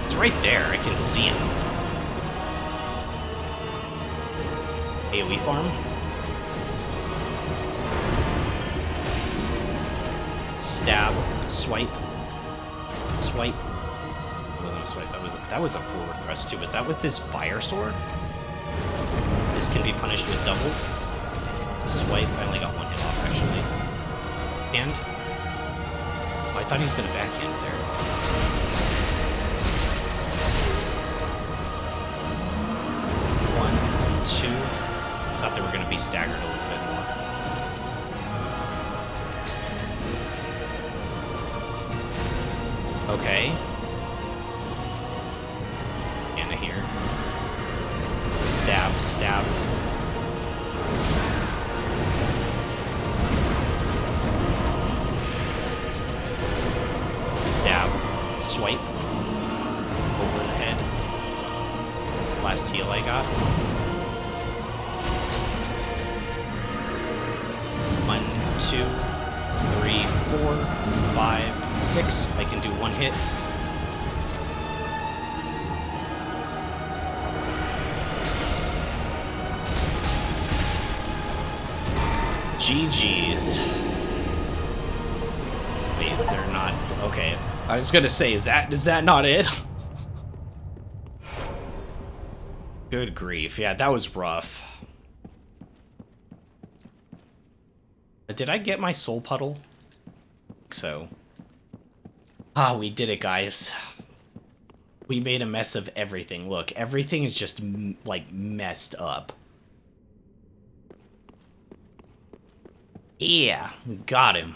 It's right there. I can see him. AoE farm. Stab. Swipe. Swipe. Oh, that was swipe. That was a forward thrust too. Was that with this fire sword? This can be punished with double. Swipe. I only got one hit off actually. And oh, I thought he was gonna backhand there. One, two. Thought they were gonna be staggered a little bit more. Okay. Anna here. Stab, stab. Stab. Swipe. Over the head. That's the last heal I got. 1, 2, 3, 4, 5, 6. I can do one hit. GG's. Wait, is there not? Okay. I was gonna say, is that not it? Good grief. Yeah, that was rough. Did I get my soul puddle? So. Ah, we did it, guys. We made a mess of everything. Look, everything is just, like, messed up. Yeah, got him.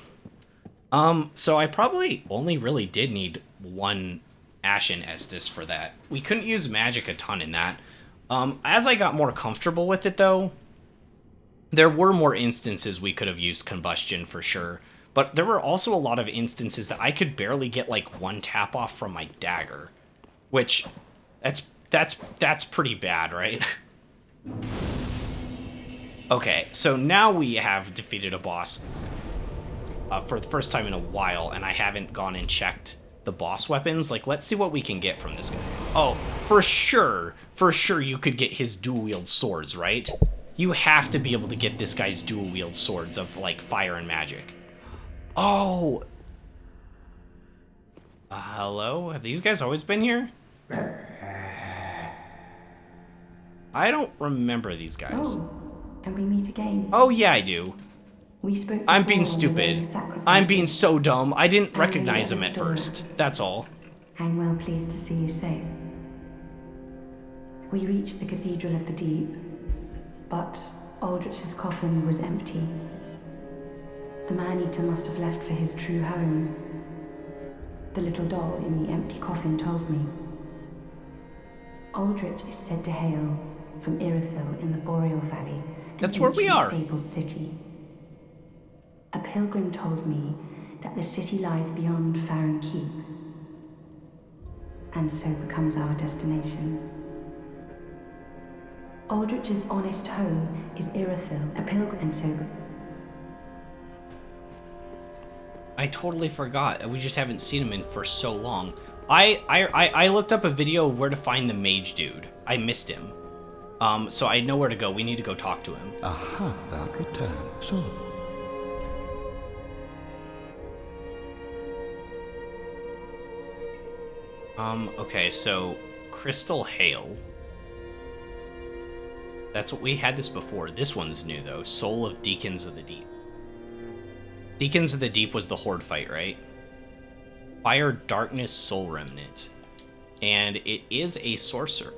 So I probably only really did need one Ashen Estus for that. We couldn't use magic a ton in that. As I got more comfortable with it, though, there were more instances we could have used combustion for sure, but there were also a lot of instances that I could barely get like one tap off from my dagger, which that's pretty bad, right? Okay, so now we have defeated a boss for the first time in a while, and I haven't gone and checked the boss weapons. Like, let's see what we can get from this guy. Oh, for sure you could get his dual wield swords, right? You have to be able to get this guy's dual wield swords of, like, fire and magic. Oh! Hello? Have these guys always been here? I don't remember these guys. Oh, and we meet again. Oh, yeah, I do. We spoke I'm being before on the road of stupid. sacrifice. I'm being so dumb. I didn't recognize him at first. That's all. I'm well pleased to see you safe. We reached the Cathedral of the Deep, but Aldrich's coffin was empty. The man-eater must have left for his true home. The little doll in the empty coffin told me. Aldrich is said to hail from Irithyll in the Boreal Valley. That's where we are. Fabled city. A pilgrim told me that the city lies beyond Farron Keep, and so becomes our destination. Aldrich's honest home is Irithyll, a pilgrim, and so... I totally forgot. We just haven't seen him in for so long. I looked up a video of where to find the mage dude. I missed him. So I know where to go. We need to go talk to him. Aha, thou return. So, Okay, so Crystal Hail. That's what we had this before. This one's new though. Soul of Deacons of the Deep. Deacons of the Deep was the Horde fight, right? Fire Darkness Soul Remnant. And it is a sorcery,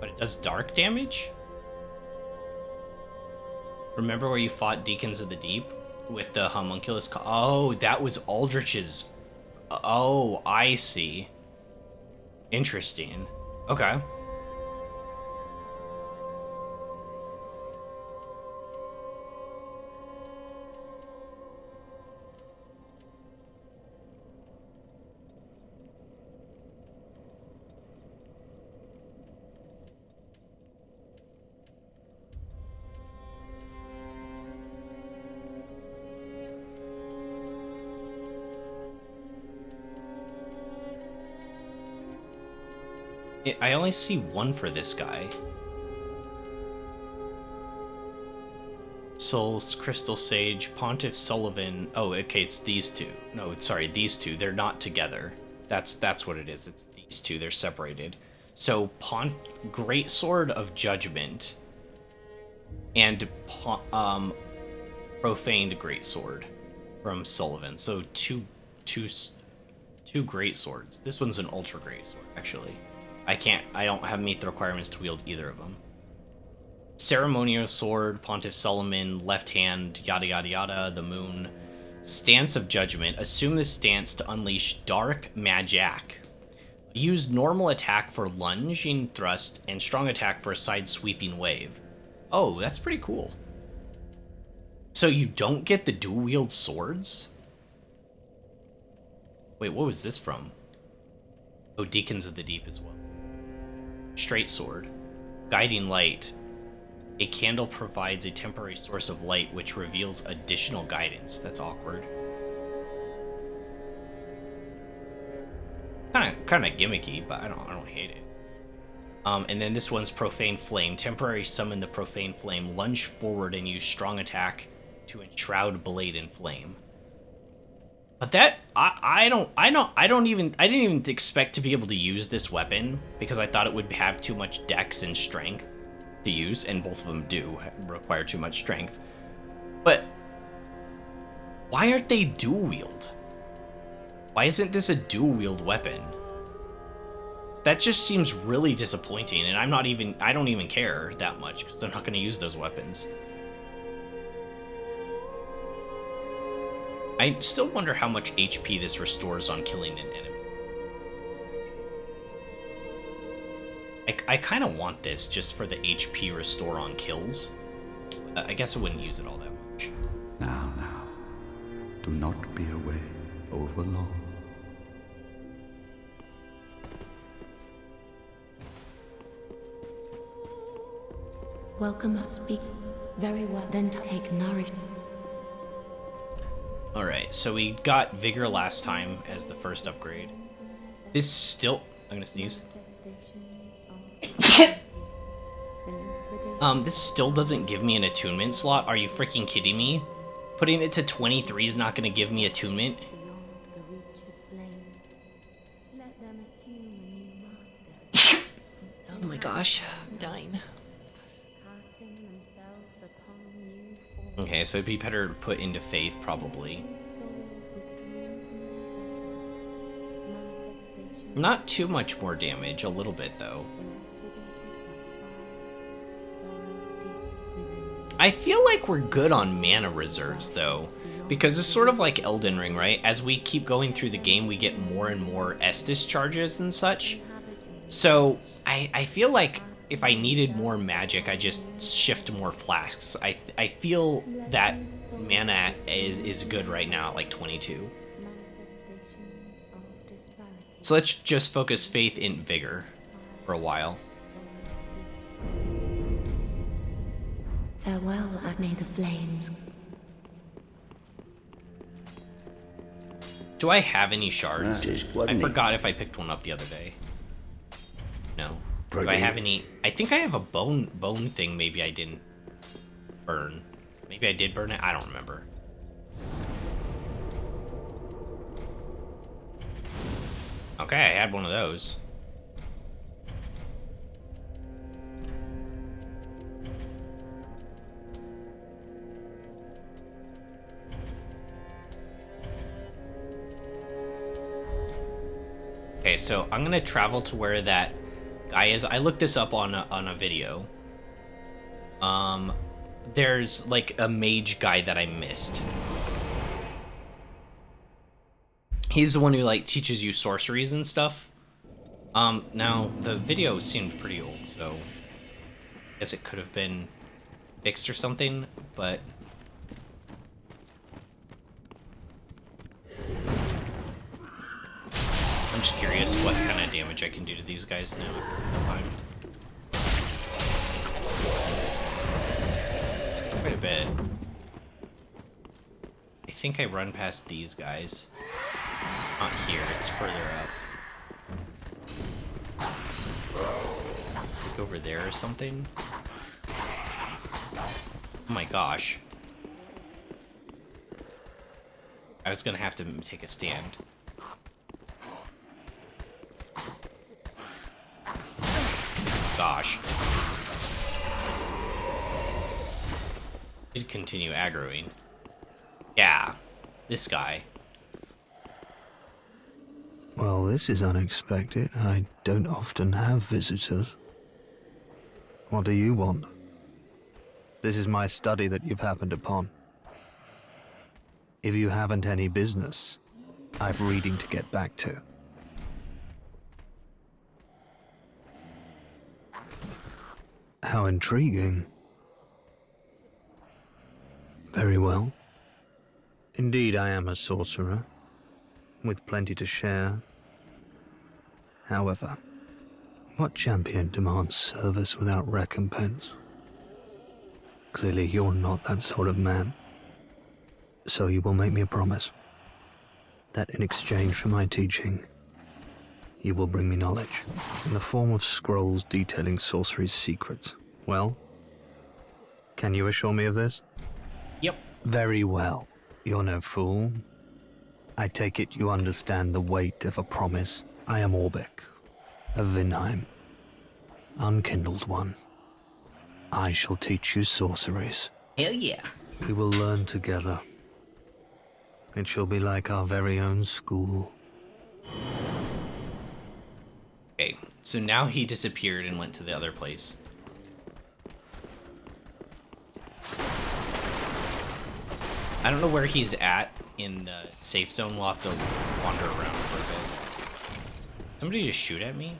but it does dark damage. Remember where you fought Deacons of the Deep with the homunculus? Oh, that was Aldrich's. Oh, I see. Interesting. Okay. I only see one for this guy. Souls, Crystal Sage, Pontiff, Sulyvahn. Oh, okay, it's these two. No, sorry, these two. They're not together. That's what it is. It's these two. They're separated. So, Greatsword of Judgment and Profaned Greatsword from Sulyvahn. So two Greatswords. This one's an Ultra Greatsword, actually. I don't have meet the requirements to wield either of them. Ceremonial Sword, Pontiff Sulyvahn, Left Hand, yada yada yada, the Moon. Stance of Judgment. Assume this stance to unleash Dark Magic. Use normal attack for lunging thrust and strong attack for a side sweeping wave. Oh, that's pretty cool. So you don't get the dual wield swords? Wait, what was this from? Oh, Deacons of the Deep as well. Straight Sword. Guiding Light. A candle provides a temporary source of light which reveals additional guidance. That's awkward. Kind of gimmicky, but I don't hate it. And then this one's Profane Flame. Temporary summon the Profane Flame. Lunge forward and use strong attack to enshroud blade in flame. But that I didn't even expect to be able to use this weapon because I thought it would have too much dex and strength to use, and both of them do require too much strength. But why aren't they dual wield? Why isn't this a dual wield weapon? That just seems really disappointing, and I don't even care that much because I'm not going to use those weapons. I still wonder how much HP this restores on killing an enemy. I kind of want this just for the HP restore on kills. I guess I wouldn't use it all that much. Now, do not be away over long. Welcome, speak very well, then take nourish. Alright, so we got Vigor last time as the first upgrade. This still... I'm gonna sneeze. This still doesn't give me an attunement slot. Are you freaking kidding me? Putting it to 23 is not gonna give me attunement. Oh my gosh, I'm dying. Okay, so it'd be better to put into Faith, probably. Not too much more damage, a little bit, though. I feel like we're good on mana reserves, though, because it's sort of like Elden Ring, right? As we keep going through the game, we get more and more Estus charges and such. So, I feel like if I needed more magic, I just shift more flasks. I feel that mana is good right now at like 22. So let's just focus Faith in Vigor for a while. Farewell, may the flames. Do I have any shards? I forgot if I picked one up the other day. No. Do I have any? I think I have a bone thing. Maybe I didn't burn. Maybe I did burn it. I don't remember. Okay, I had one of those. Okay, so I'm gonna travel to where that guy is. I looked this up on a video. There's like a mage guy that I missed. He's the one who like teaches you sorceries and stuff. Now the video seemed pretty old, so I guess it could have been fixed or something, but I'm just curious what kind of damage I can do to these guys now. Quite a bit. I think I run past these guys. Not here, it's further up. like over there or something. Oh my gosh. I was gonna have to take a stand. Gosh. It'd continue aggroing. Yeah, this guy. Well, this is unexpected. I don't often have visitors. What do you want? This is my study that you've happened upon. If you haven't any business, I've reading to get back to. How intriguing. Very well. Indeed, I am a sorcerer, with plenty to share. However, what champion demands service without recompense? Clearly, you're not that sort of man. So you will make me a promise that in exchange for my teaching, you will bring me knowledge in the form of scrolls detailing sorcery's secrets. Well, can you assure me of this? Yep. Very well. You're no fool. I take it you understand the weight of a promise. I am Orbeck, of Vinheim, unkindled one. I shall teach you sorceries. Hell yeah. We will learn together. It shall be like our very own school. Okay, so now he disappeared and went to the other place. I don't know where he's at in the safe zone. We'll have to wander around for a bit. Somebody just shoot at me?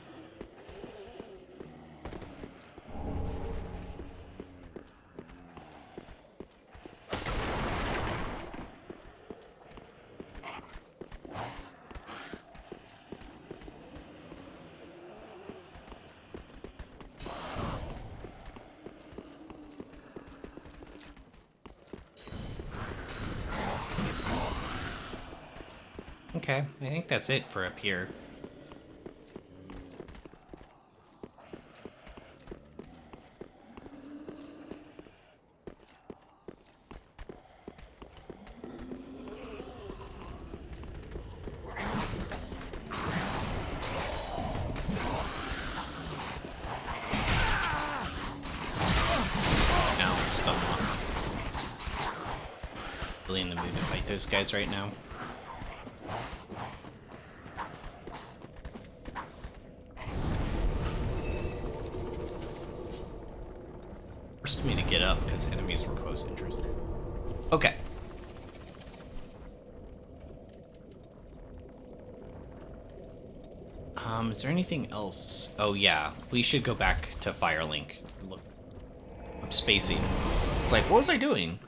Okay, I think that's it for up here. Now I'm stun locked. Really in the mood to fight those guys right now. Forced me to get up because enemies were close interest. Okay. Is there anything else? Oh yeah, we should go back to Firelink. Look, I'm spacing. It's like, what was I doing?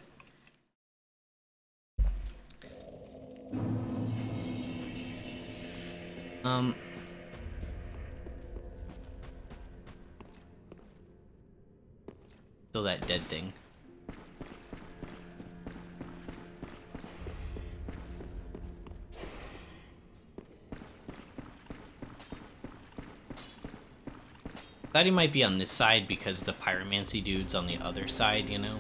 Still that dead thing. Thought he might be on this side because the pyromancy dude's on the other side, you know?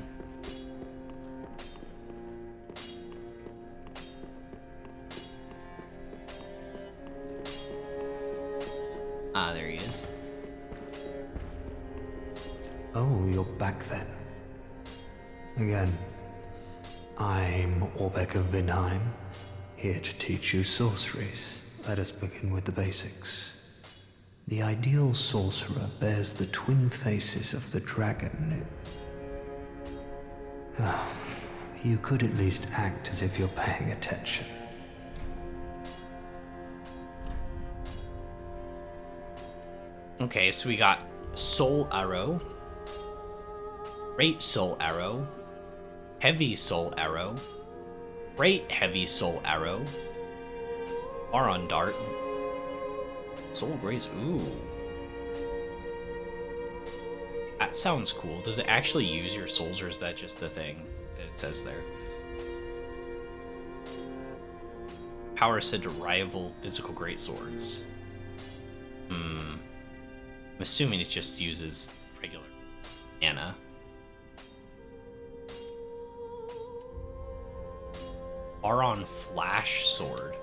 Ah, there he is. Oh, you're back then. Again, I'm Orbeck of Vinheim, here to teach you sorceries. Let us begin with the basics. The ideal sorcerer bears the twin faces of the dragon. You could at least act as if you're paying attention. Okay, so we got Soul Arrow, Great Soul Arrow, Heavy Soul Arrow, Great Heavy Soul Arrow, Auron Dart, Soul Grace. Ooh. That sounds cool. Does it actually use your souls, or is that just the thing that it says there? Power said to rival physical great swords. I'm assuming it just uses regular mana. Aron Flash Sword.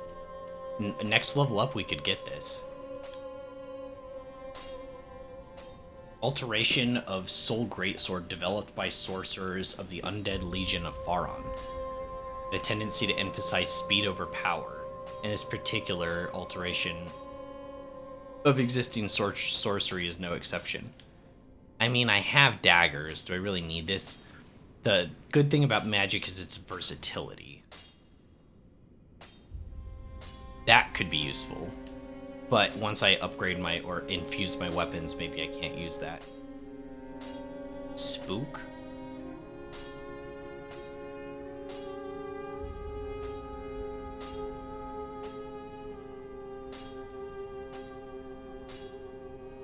Next level up, we could get this. Alteration of Soul Greatsword developed by sorcerers of the Undead Legion of Faron. A tendency to emphasize speed over power. And this particular alteration of existing sorcery is no exception. I mean, I have daggers. Do I really need this? The good thing about magic is its versatility. That could be useful. But once I upgrade my, or infuse my weapons, maybe I can't use that. Spook?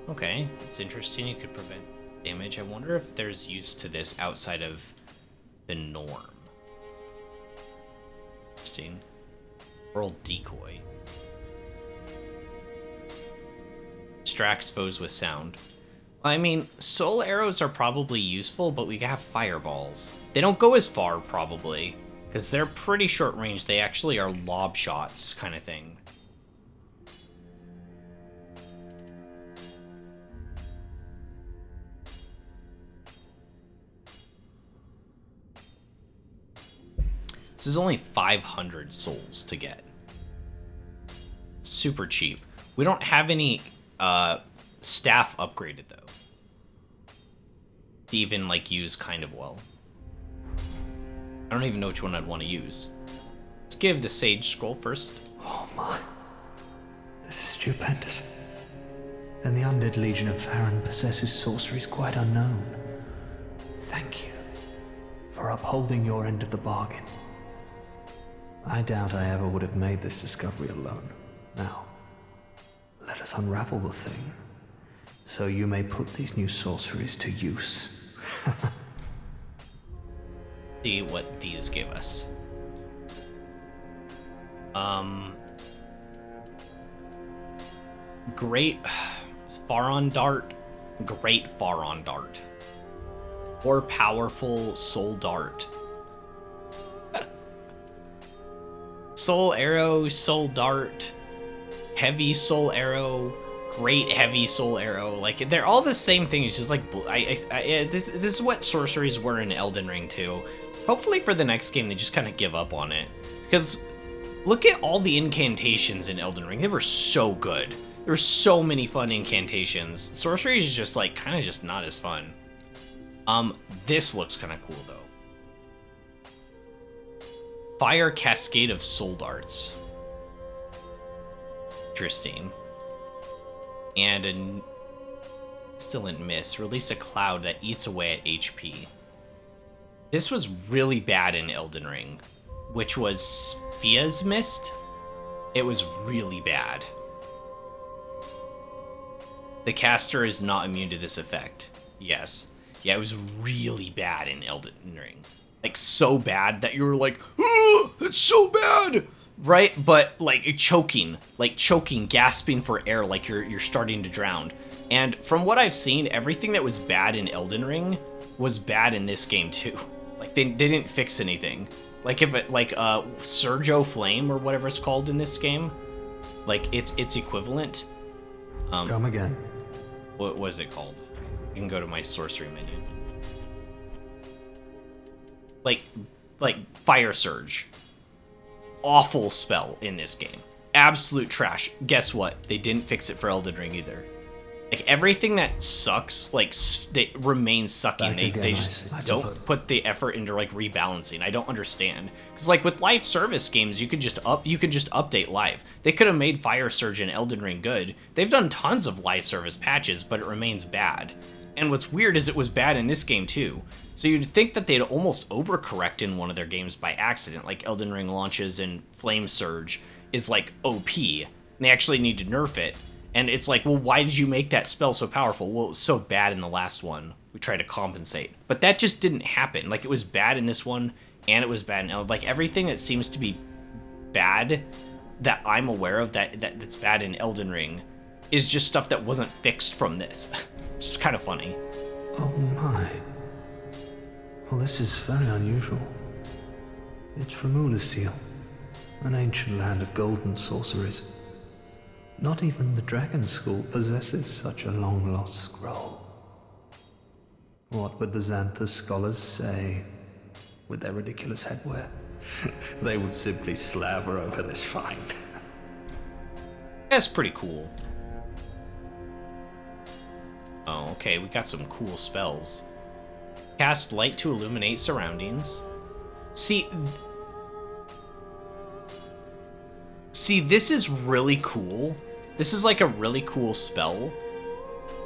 Okay, it's interesting. You could prevent damage. I wonder if there's use to this outside of the norm. Interesting. World Decoy. Distracts foes with sound. I mean, soul arrows are probably useful, but we have fireballs. They don't go as far, probably, because they're pretty short range. They actually are lob shots kind of thing. This is only 500 souls to get. Super cheap. We don't have any staff upgraded though. To even like use kind of well. I don't even know which one I'd want to use. Let's give the Sage Scroll first. Oh my. This is stupendous. Then the Undead Legion of Faron possesses sorceries quite unknown. Thank you for upholding your end of the bargain. I doubt I ever would have made this discovery alone. Now, let us unravel the thing, so you may put these new sorceries to use. See what these give us. Great Faron Dart, Great Faron Dart, or Powerful Soul Dart. Soul Arrow, Soul Dart, Heavy Soul Arrow, Great Heavy Soul Arrow. Like, they're all the same thing. It's just like, this is what sorceries were in Elden Ring too. Hopefully for the next game, they just kind of give up on it. Because look at all the incantations in Elden Ring. They were so good. There were so many fun incantations. Sorcery is just like, kind of just not as fun. This looks kind of cool though. Fire Cascade of Soul Darts. Interesting. And a Pestilent Mist. Release a cloud that eats away at HP. This was really bad in Elden Ring, which was Fia's Mist. It was really bad. The caster is not immune to this effect. Yes. Yeah, it was really bad in Elden Ring. Like, so bad that you were like, oh, it's so bad, right? But like choking, gasping for air, like you're starting to drown. And from what I've seen, everything that was bad in Elden Ring was bad in this game too. Like they didn't fix anything. Like if it Surgo Flame or whatever it's called in this game, like it's equivalent. Come again. What was it called? You can go to my sorcery menu. Like Fire Surge. Awful spell in this game. Absolute trash. Guess what? They didn't fix it for Elden Ring either. Like everything that sucks, like they remain sucking. They just don't put the effort into like rebalancing. I don't understand. Because like with live service games, you could just update live. They could have made Fire Surge and Elden Ring good. They've done tons of live service patches, but it remains bad. And what's weird is it was bad in this game too. So you'd think that they'd almost overcorrect in one of their games by accident, like Elden Ring launches and Flame Surge is like OP, and they actually need to nerf it. And it's like, well, why did you make that spell so powerful? Well, it was so bad in the last one. We tried to compensate. But that just didn't happen. Like, it was bad in this one, and it was bad in... Like, everything that seems to be bad that I'm aware of that's bad in Elden Ring is just stuff that wasn't fixed from this. It's kind of funny. Oh my. Well, this is very unusual. It's from Sulyvahn, an ancient land of golden sorceries. Not even the Dragon School possesses such a long-lost scroll. What would the Xanthus scholars say with their ridiculous headwear? They would simply slaver over this find. That's pretty cool. Oh, okay, we got some cool spells. Cast light to illuminate surroundings. See, this is really cool. This is like a really cool spell.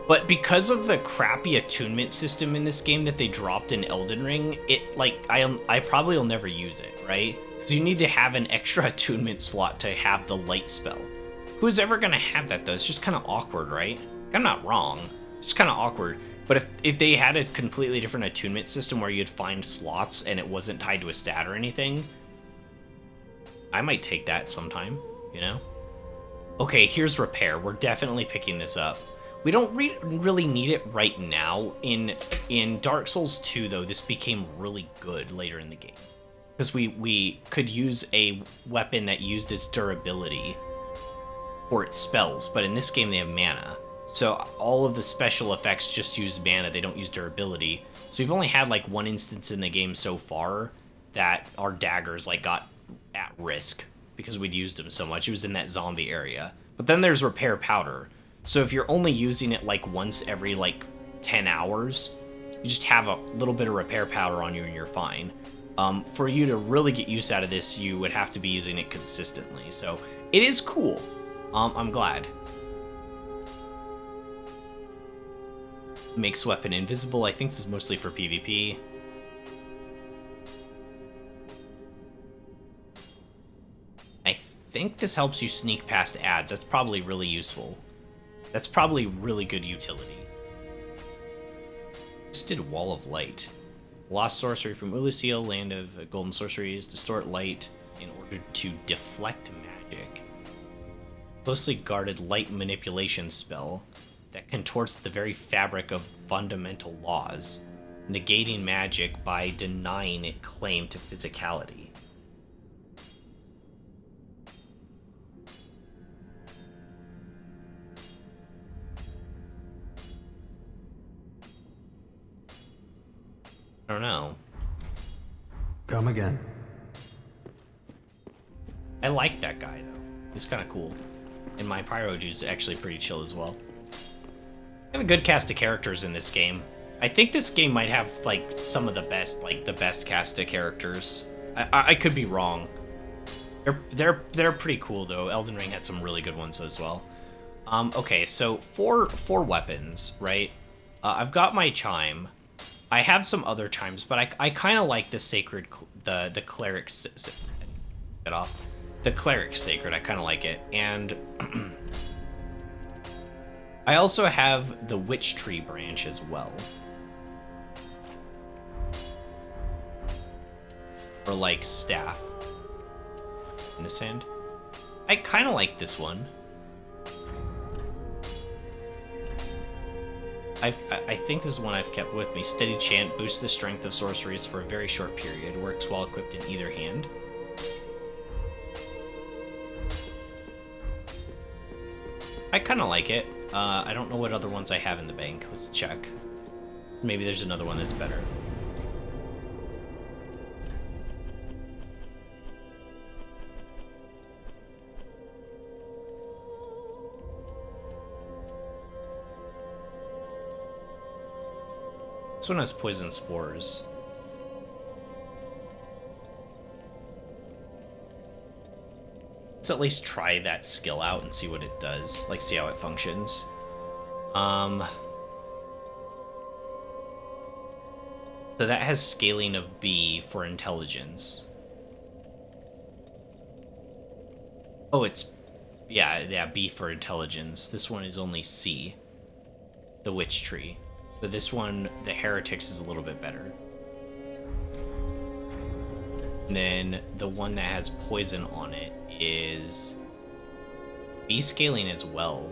But because of the crappy attunement system in this game that they dropped in Elden Ring, it, like, I probably will never use it, right? So you need to have an extra attunement slot to have the light spell. Who's ever gonna have that, though? It's just kind of awkward, right? I'm not wrong. It's kind of awkward. But if they had a completely different attunement system where you'd find slots and it wasn't tied to a stat or anything, I might take that sometime, you know? Okay, here's repair. We're definitely picking this up. We don't really need it right now. In Dark Souls 2, though, this became really good later in the game. Because we could use a weapon that used its durability for its spells, but in this game they have mana. So all of the special effects just use mana, they don't use durability. So we've only had like one instance in the game so far that our daggers like got at risk because we'd used them so much. It was in that zombie area. But then there's repair powder. So if you're only using it like once every like 10 hours, you just have a little bit of repair powder on you and you're fine. For you to really get use out of this, you would have to be using it consistently. So it is cool. I'm glad. Makes weapon invisible. I think this is mostly for PvP. I think this helps you sneak past ads. That's probably really useful. That's probably really good utility. Just did Wall of Light. Lost sorcery from Sulyvahn, land of golden sorceries. Distort light in order to deflect magic. Closely guarded light manipulation spell that contorts the very fabric of fundamental laws, negating magic by denying it claim to physicality. I don't know. Come again. I like that guy, though. He's kind of cool. And my Pyro dude's actually pretty chill as well. I have a good cast of characters in this game. I think this game might have, like, some of the best, like, the best cast of characters. I could be wrong. They're pretty cool, though. Elden Ring had some really good ones as well. Okay, so for weapons, right? I've got my chime. I have some other chimes, but I kind of like the sacred, the cleric, get off. The cleric sacred, I kind of like it. And I also have the witch tree branch as well. Or like staff in this hand. I kind of like this one. I think this is one I've kept with me. Steady Chant boosts the strength of sorceries for a very short period. Works while equipped in either hand. I kind of like it. I don't know what other ones I have in the bank. Let's check. Maybe there's another one that's better. This one has poison spores. Let's at least try that skill out and see what it does. Like, see how it functions. So that has scaling of B for intelligence. Oh, it's... Yeah, B for intelligence. This one is only C. The Witch Tree. So this one, the Heretics, is a little bit better. And then the one that has poison on it is B scaling as well.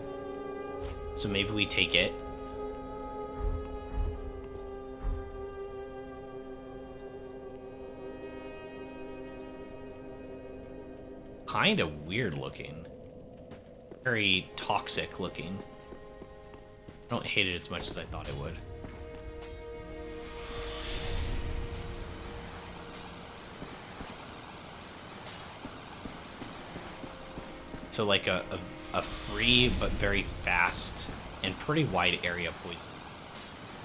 So maybe we take it. Kind of weird looking. Very toxic looking. I don't hate it as much as I thought it would. So like a free but very fast and pretty wide area poison.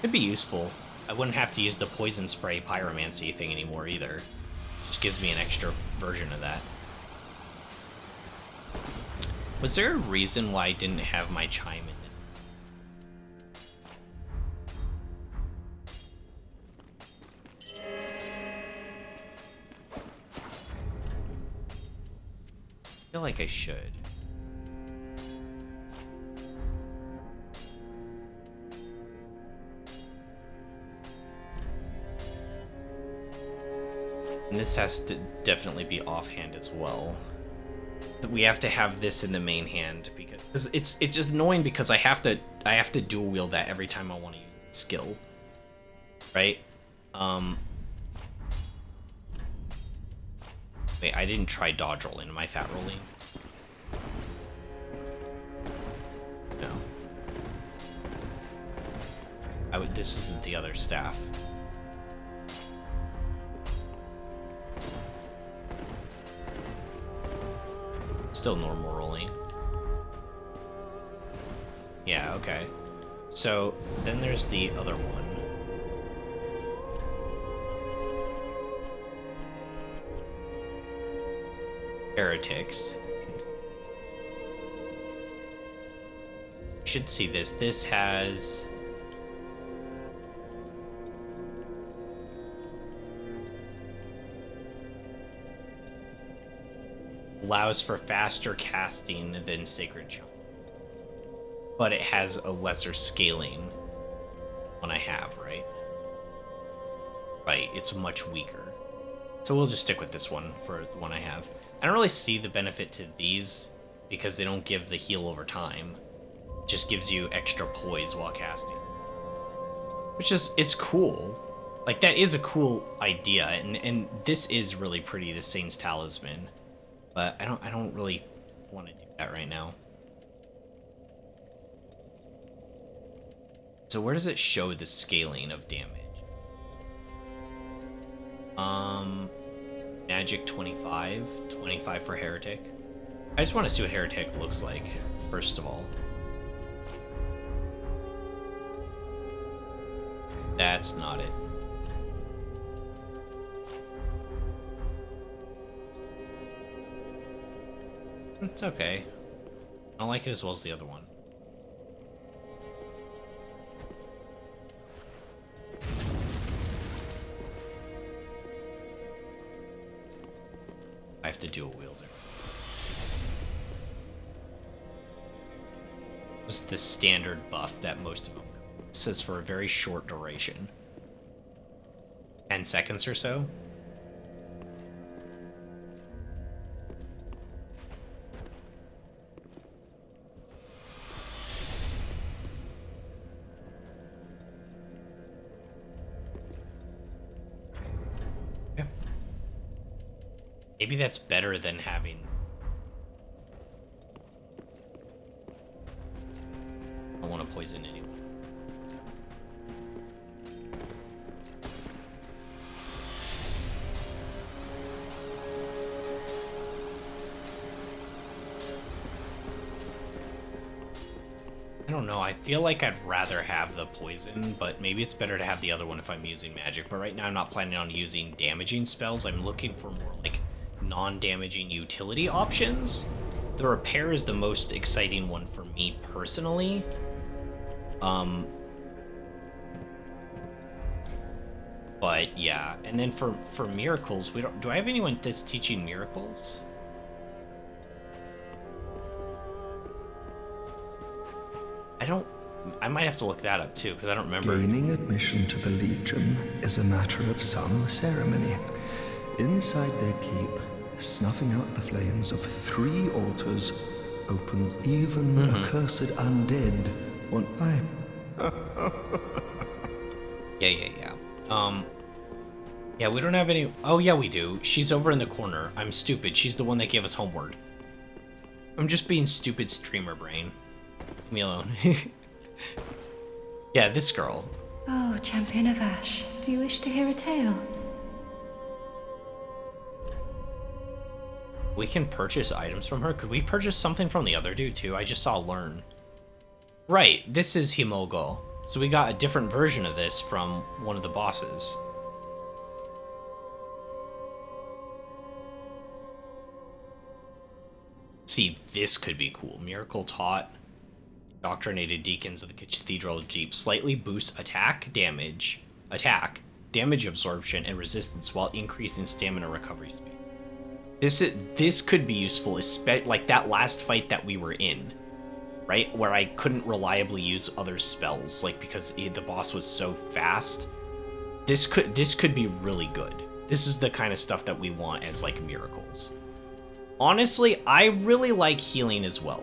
Could be useful. I wouldn't have to use the poison spray pyromancy thing anymore either. Just gives me an extra version of that. Was there a reason why I didn't have my chime in this? I feel like I should. And this has to definitely be offhand as well. We have to have this in the main hand because it's just annoying because I have to dual wield that every time I want to use skill. Right? Wait, I didn't try dodge rolling. Am I fat rolling? No. This isn't the other staff. Still normal rolling. Yeah, okay. So then there's the other one. Heretics. You should see this. This has allows for faster casting than Sacred Chunk, but it has a lesser scaling one I have, right? Right, it's much weaker. So we'll just stick with this one for the one I have. I don't really see the benefit to these because they don't give the heal over time. It just gives you extra poise while casting. Which is, it's cool. Like, that is a cool idea, and this is really pretty, the Saint's Talisman. But I don't really want to do that right now. So where does it show the scaling of damage? Magic 25, 25 for Heretic. I just want to see what Heretic looks like, first of all. That's not it. It's okay. I don't like it as well as the other one. I have to do a wielder. This is the standard buff that most of them go. It says for a very short duration. 10 seconds or so. Maybe that's better than having... I want to poison anyway. I don't know, I feel like I'd rather have the poison, but maybe it's better to have the other one if I'm using magic. But right now I'm not planning on using damaging spells. I'm looking for more, like, non-damaging utility options. The repair is the most exciting one for me personally. But yeah, and then for miracles, do I have anyone that's teaching miracles? I might have to look that up too, because I don't remember. Gaining admission to the Legion is a matter of some ceremony. Inside their keep, snuffing out the flames of 3 altars opens even accursed undead won't I? Yeah. Yeah, we don't have any... Oh, yeah, we do. She's over in the corner. I'm stupid. She's the one that gave us Homeward. I'm just being stupid streamer brain. Leave me alone. Yeah, this girl. Oh, Champion of Ash, do you wish to hear a tale? We can purchase items from her. Could we purchase something from the other dude, too? I just saw Learn. Right, this is Himogo. So we got a different version of this from one of the bosses. See, this could be cool. Miracle taught indoctrinated deacons of the Cathedral Jeep slightly boosts attack, damage absorption, and resistance while increasing stamina recovery speed. This could be useful, especially like that last fight that we were in, right? Where I couldn't reliably use other spells, like because the boss was so fast. This could be really good. This is the kind of stuff that we want as like miracles. Honestly, I really like healing as well.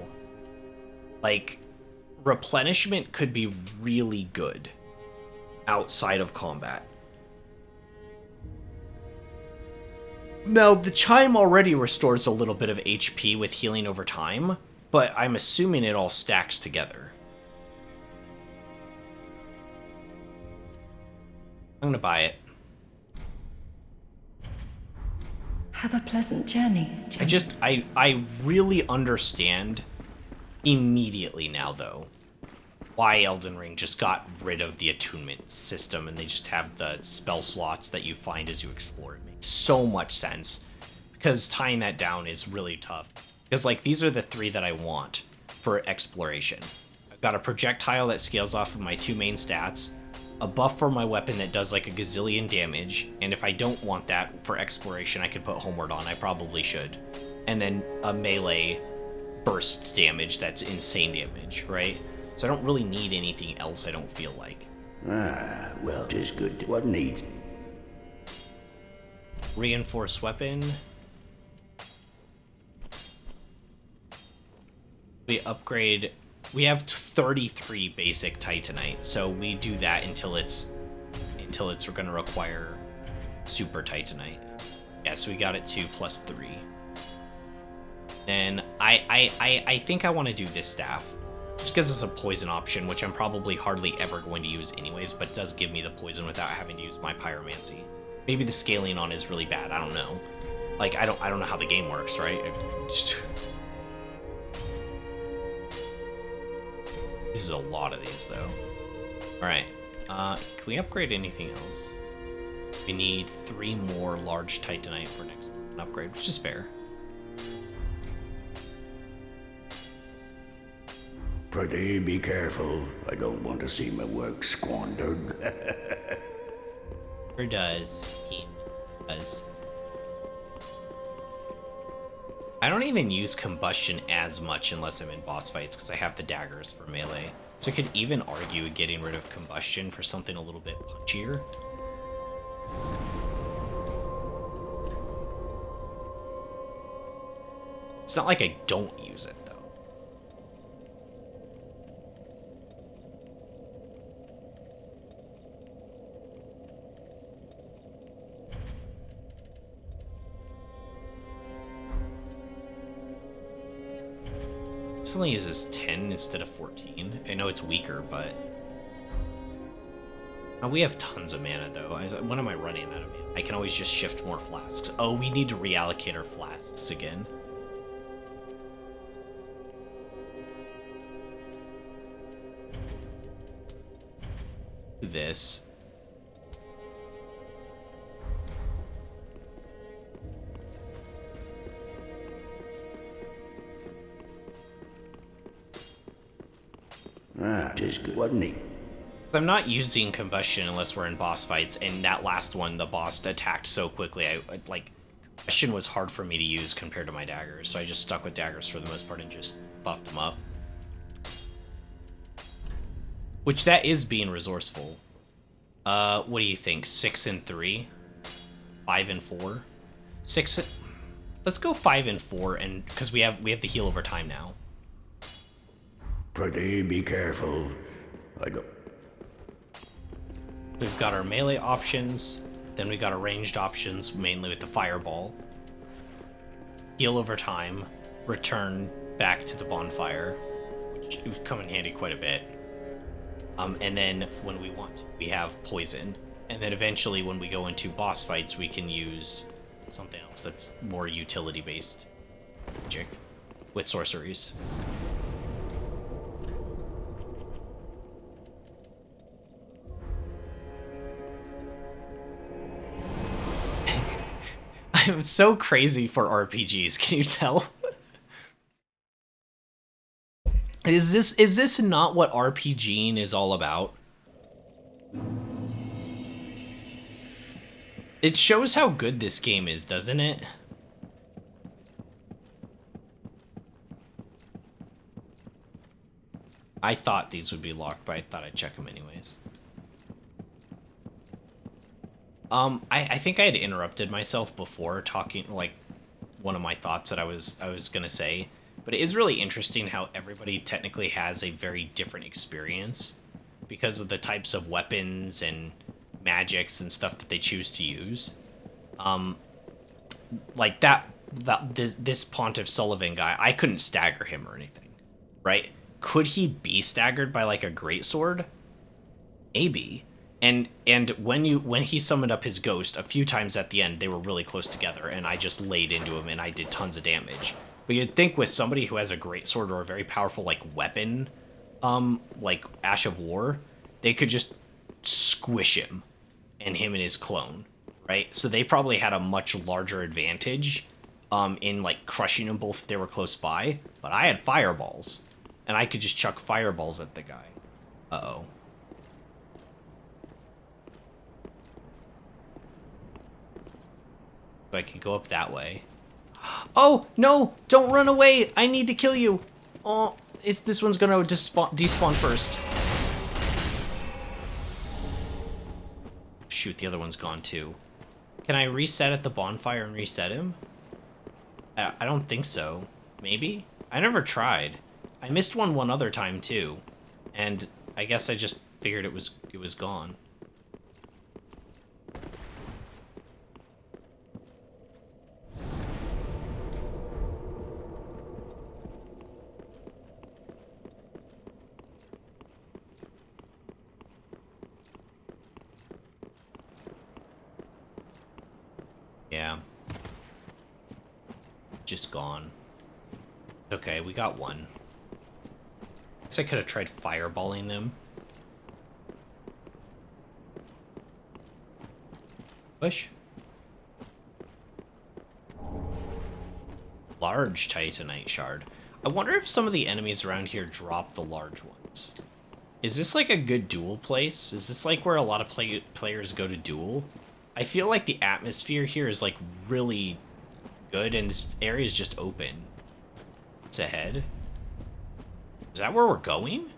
Like, replenishment could be really good outside of combat. Now, the chime already restores a little bit of HP with healing over time, but I'm assuming it all stacks together. I'm gonna buy it. Have a pleasant journey. I really understand immediately now, though, why Elden Ring just got rid of the attunement system and they just have the spell slots that you find as you explore. It makes so much sense, because tying that down is really tough. Because, like, these are the 3 that I want for exploration. I've got a projectile that scales off of my 2 main stats, a buff for my weapon that does like a gazillion damage, and if I don't want that for exploration, I could put Homeward on. I probably should. And then a melee burst damage that's insane damage, right? So I don't really need anything else, I don't feel like. Ah, well, 'tis good. What needs? Reinforced weapon. We upgrade... We have 33 basic Titanite, so we do that until it's going to require Super Titanite. Yeah, so we got it to +3. Then I think I want to do this staff, just because it's a poison option, which I'm probably hardly ever going to use anyways, but it does give me the poison without having to use my pyromancy. Maybe the scaling on is really bad. I don't know. Like, I don't know how the game works, right? This is a lot of these, though. Alright. Can we upgrade anything else? We need 3 more large Titanite for next upgrade, which is fair. Prithee, be careful. I don't want to see my work squandered. Or does. He does. I don't even use combustion as much unless I'm in boss fights, because I have the daggers for melee. So I could even argue getting rid of combustion for something a little bit punchier. It's not like I don't use it, though. This only uses 10 instead of 14. I know it's weaker, but... Oh, we have tons of mana, though. When am I running out of mana? I can always just shift more flasks. Oh, we need to reallocate our flasks again. Do this. Ah, 'tis good. What neat. I'm not using combustion unless we're in boss fights, and that last one, the boss attacked so quickly, like, combustion was hard for me to use compared to my daggers, so I just stuck with daggers for the most part and just buffed them up. Which, that is being resourceful. What do you think? 6 and 3? 5 and 4? 6... Let's go 5 and 4, and because we have the heal over time now. Prithee, be careful. I don't... We've got our melee options, then we got our ranged options, mainly with the fireball. Heal over time, return back to the bonfire, which would come in handy quite a bit. And then when we want, we have poison. And then eventually when we go into boss fights, we can use something else that's more utility-based magic with sorceries. I'm so crazy for RPGs, can you tell? Is this not what RPGing is all about? It shows how good this game is, doesn't it? I thought these would be locked, but I thought I'd check them anyways. I think I had interrupted myself before talking, like, one of my thoughts that I was gonna say, but it is really interesting how everybody technically has a very different experience because of the types of weapons and magics and stuff that they choose to use. Like this Pontiff Sulyvahn guy, I couldn't stagger him or anything, right? Could he be staggered by like a greatsword? Maybe. And when he summoned up his ghost a few times at the end, they were really close together, and I just laid into him and I did tons of damage. But you'd think with somebody who has a greatsword or a very powerful like weapon, like Ash of War, they could just squish him and his clone, right? So they probably had a much larger advantage in like crushing them both if they were close by. But I had fireballs, and I could just chuck fireballs at the guy. Uh-oh. So I can go up that way. Oh, no! Don't run away! I need to kill you! Oh, this one's gonna despawn first. Shoot, the other one's gone too. Can I reset at the bonfire and reset him? I don't think so. Maybe? I never tried. I missed one other time too. And I guess I just figured it was gone. Yeah. Just gone. Okay, we got one. Guess I could have tried fireballing them. Push. Large Titanite shard. I wonder if some of the enemies around here drop the large ones. Is this like a good duel place? Is this like where a lot of players go to duel? I feel like the atmosphere here is like really good and this area is just open. It's ahead. Is that where we're going?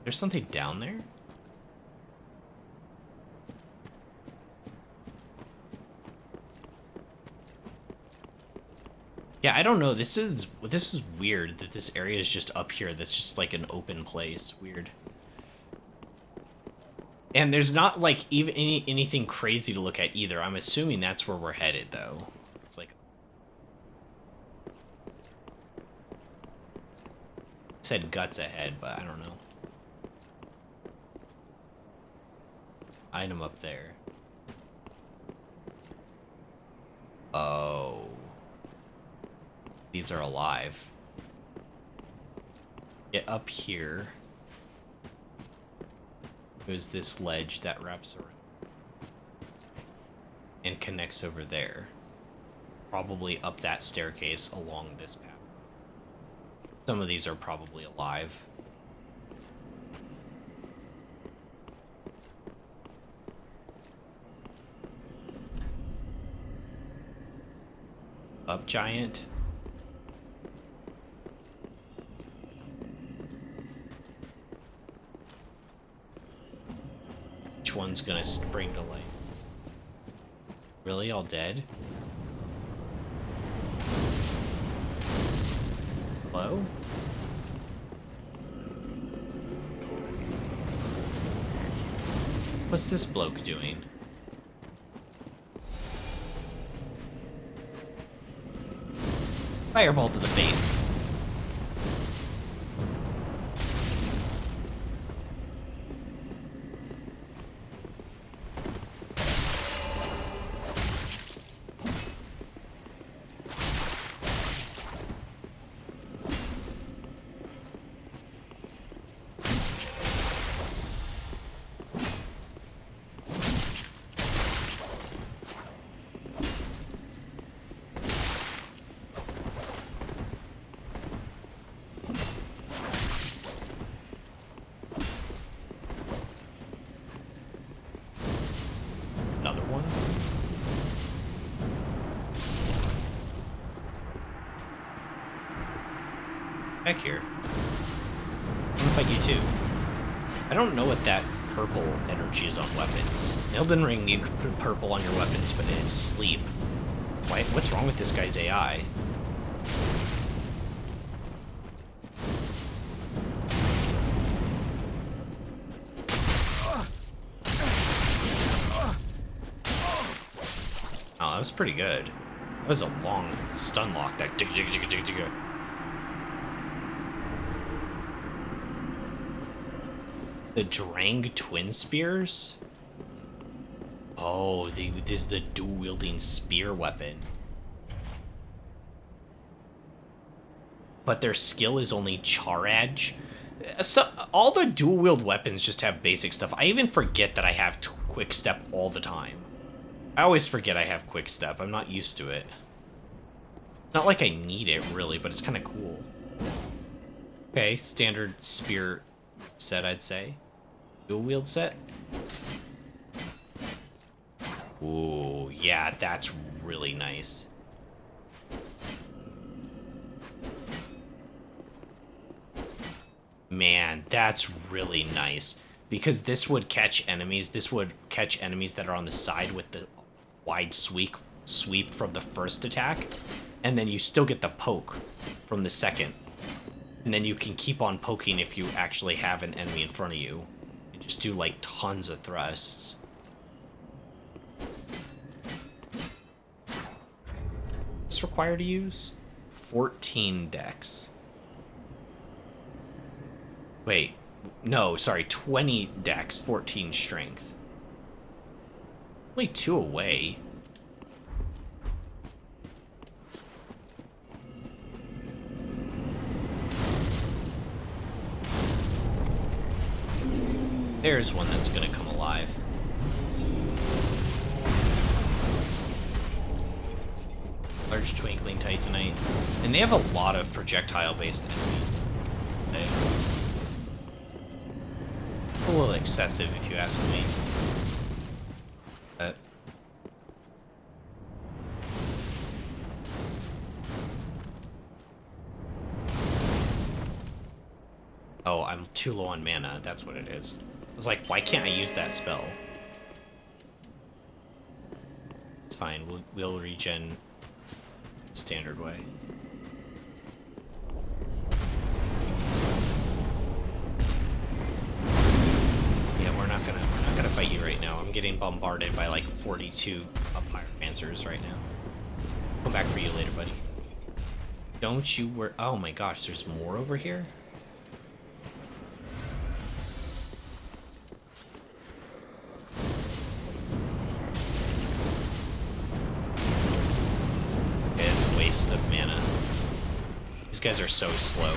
There's something down there? Yeah, I don't know. This is weird that this area is just up here. That's just like an open place. Weird. And there's not like even anything crazy to look at either. I'm assuming that's where we're headed though. It's like it said guts ahead, but I don't know. Item up there. Oh. These are alive. Get up here. There's this ledge that wraps around and connects over there. Probably up that staircase along this path. Some of these are probably alive. Up, giant. Which one's gonna spring to life? Really? All dead? Hello? What's this bloke doing? Fireball to the face. Another one. Back here. I'm gonna fight you too. I don't know what that purple energy is on weapons. Elden Ring, you can put purple on your weapons, but it's sleep. Why? What's wrong with this guy's AI? Oh, that was pretty good. That was a long stun lock. That digga digga digga digga digga. The Drang Twin Spears? Oh, this is the dual-wielding spear weapon. But their skill is only Charge. So, all the dual-wield weapons just have basic stuff. I even forget that I have Quick Step all the time. I always forget I have Quick Step. I'm not used to it. Not like I need it, really, but it's kind of cool. Okay, standard spear set, I'd say. Dual wield set. Ooh, yeah, that's really nice. Man, that's really nice. Because this would catch enemies. This would catch enemies that are on the side with the wide sweep from the first attack. And then you still get the poke from the second. And then you can keep on poking if you actually have an enemy in front of you. And just do like tons of thrusts. What's required to use? 14 dex. Wait, no, sorry, 20 dex, 14 strength. Only 2 away. There's one that's gonna come alive. Large Twinkling Titanite. And they have a lot of projectile-based enemies. A little excessive, if you ask me. Oh, I'm too low on mana, that's what it is. I was like, why can't I use that spell? It's fine, we'll regen standard way. Yeah, we're not gonna fight you right now. I'm getting bombarded by like 42 pyromancers right now. Come back for you later, buddy. Don't you worry. Oh my gosh, there's more over here? Of mana. These guys are so slow.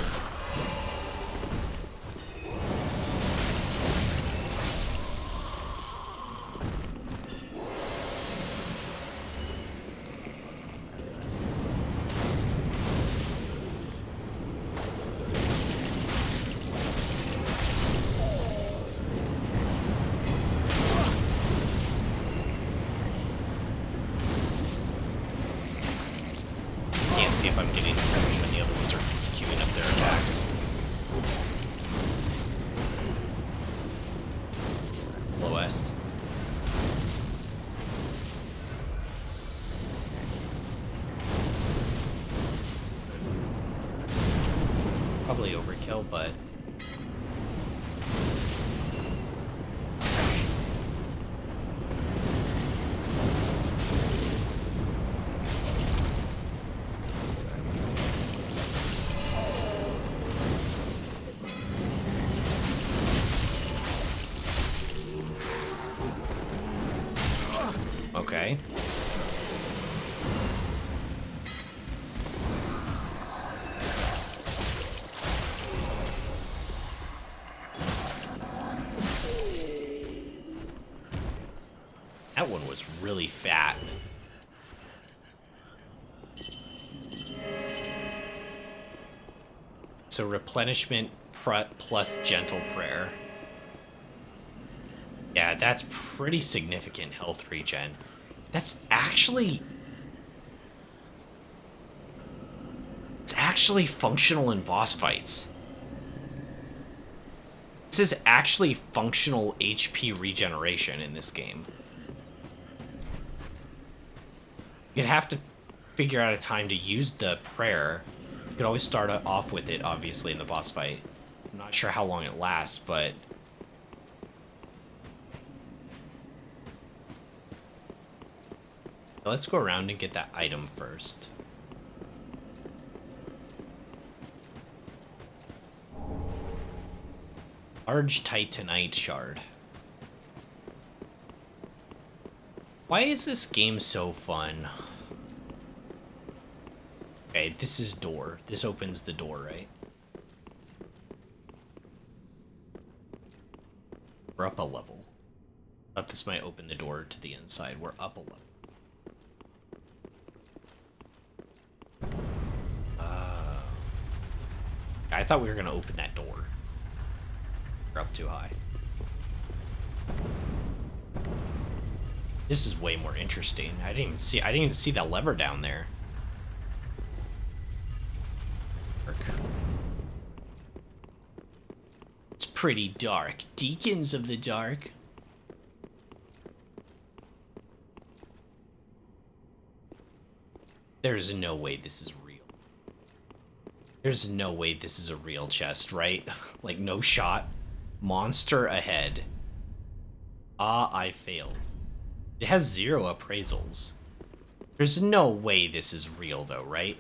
See if I'm getting them when the other ones are queuing up their attacks. Lowest. Probably overkill, but Okay. That one was really fat. So replenishment plus gentle prayer. Yeah, that's pretty significant health regen. That's actually... It's actually functional in boss fights. This is actually functional HP regeneration in this game. You'd have to figure out a time to use the prayer. You could always start off with it, obviously, in the boss fight. I'm not sure how long it lasts, but... Let's go around and get that item first. Large Titanite shard. Why is this game so fun? Okay, this is door. This opens the door, right? We're up a level. I thought this might open the door to the inside. We're up a level. I thought we were gonna open that door. We're up too high. This is way more interesting. I didn't even see that lever down there. It's pretty dark. Deacons of the Dark. There's no way this is real. There's no way this is a real chest, right? Like, no shot. Monster ahead. Ah, I failed. It has 0 appraisals. There's no way this is real, though, right?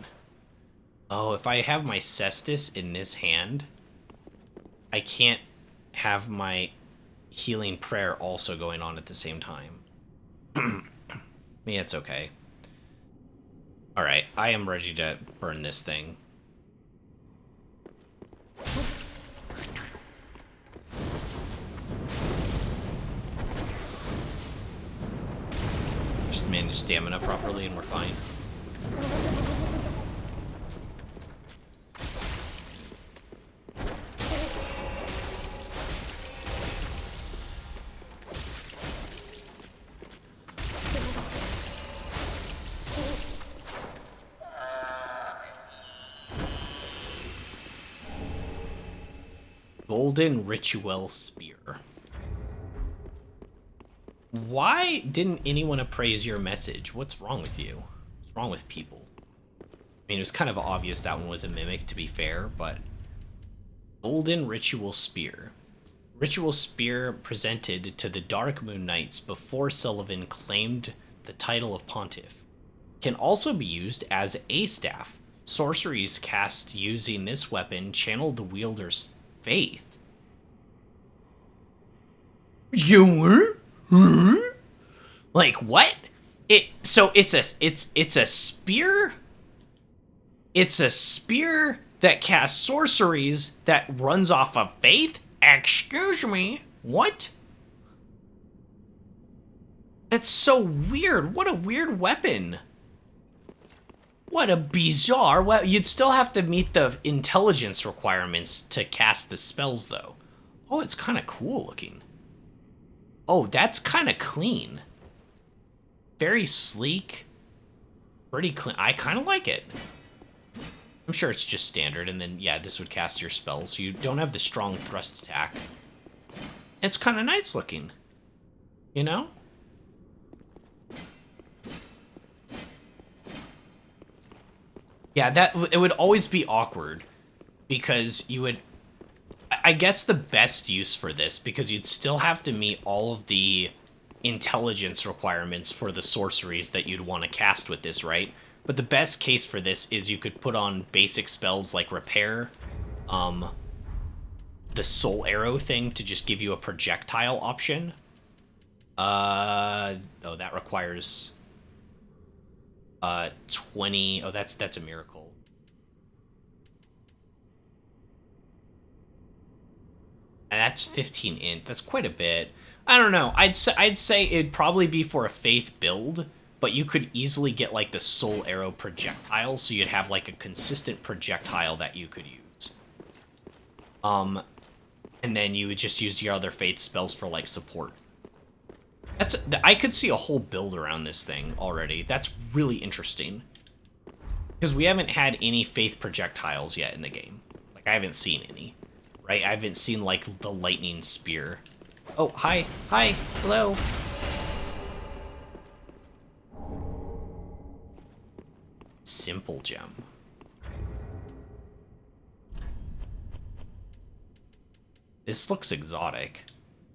Oh, if I have my cestus in this hand, I can't have my healing prayer also going on at the same time. Yeah, it's okay. Alright, I am ready to burn this thing. Just manage stamina properly and we're fine. Golden Ritual Spear. Why didn't anyone appraise your message? What's wrong with you? What's wrong with people? I mean, it was kind of obvious that one was a mimic, to be fair, but... Golden Ritual Spear. Ritual Spear presented to the Dark Moon Knights before Sulyvahn claimed the title of Pontiff. Can also be used as a staff. Sorceries cast using this weapon channel the wielder's faith. Like what? So it's a spear? It's a spear that casts sorceries that runs off of faith? Excuse me. What? That's so weird. What a weird weapon. What a bizarre weapon. You'd still have to meet the intelligence requirements to cast the spells, though. Oh, it's kind of cool looking. Oh, that's kind of clean. Very sleek. Pretty clean. I kind of like it. I'm sure it's just standard, and then, yeah, this would cast your spells, so you don't have the strong thrust attack. It's kind of nice looking. You know? Yeah, it would always be awkward, because you would... I guess the best use for this, because you'd still have to meet all of the intelligence requirements for the sorceries that you'd want to cast with this, right? But the best case for this is you could put on basic spells like Repair, the Soul Arrow thing to just give you a projectile option, Oh, that requires 20. Oh, that's a miracle. And that's 15 int. That's quite a bit. I don't know. I'd say it'd probably be for a faith build, but you could easily get like the soul arrow projectile, so you'd have like a consistent projectile that you could use. And then you would just use your other faith spells for like support. I could see a whole build around this thing already. That's really interesting. Because we haven't had any faith projectiles yet in the game. Like, I haven't seen any. Right? I haven't seen, like, the lightning spear. Oh, hi. Hi. Hello. Simple gem. This looks exotic.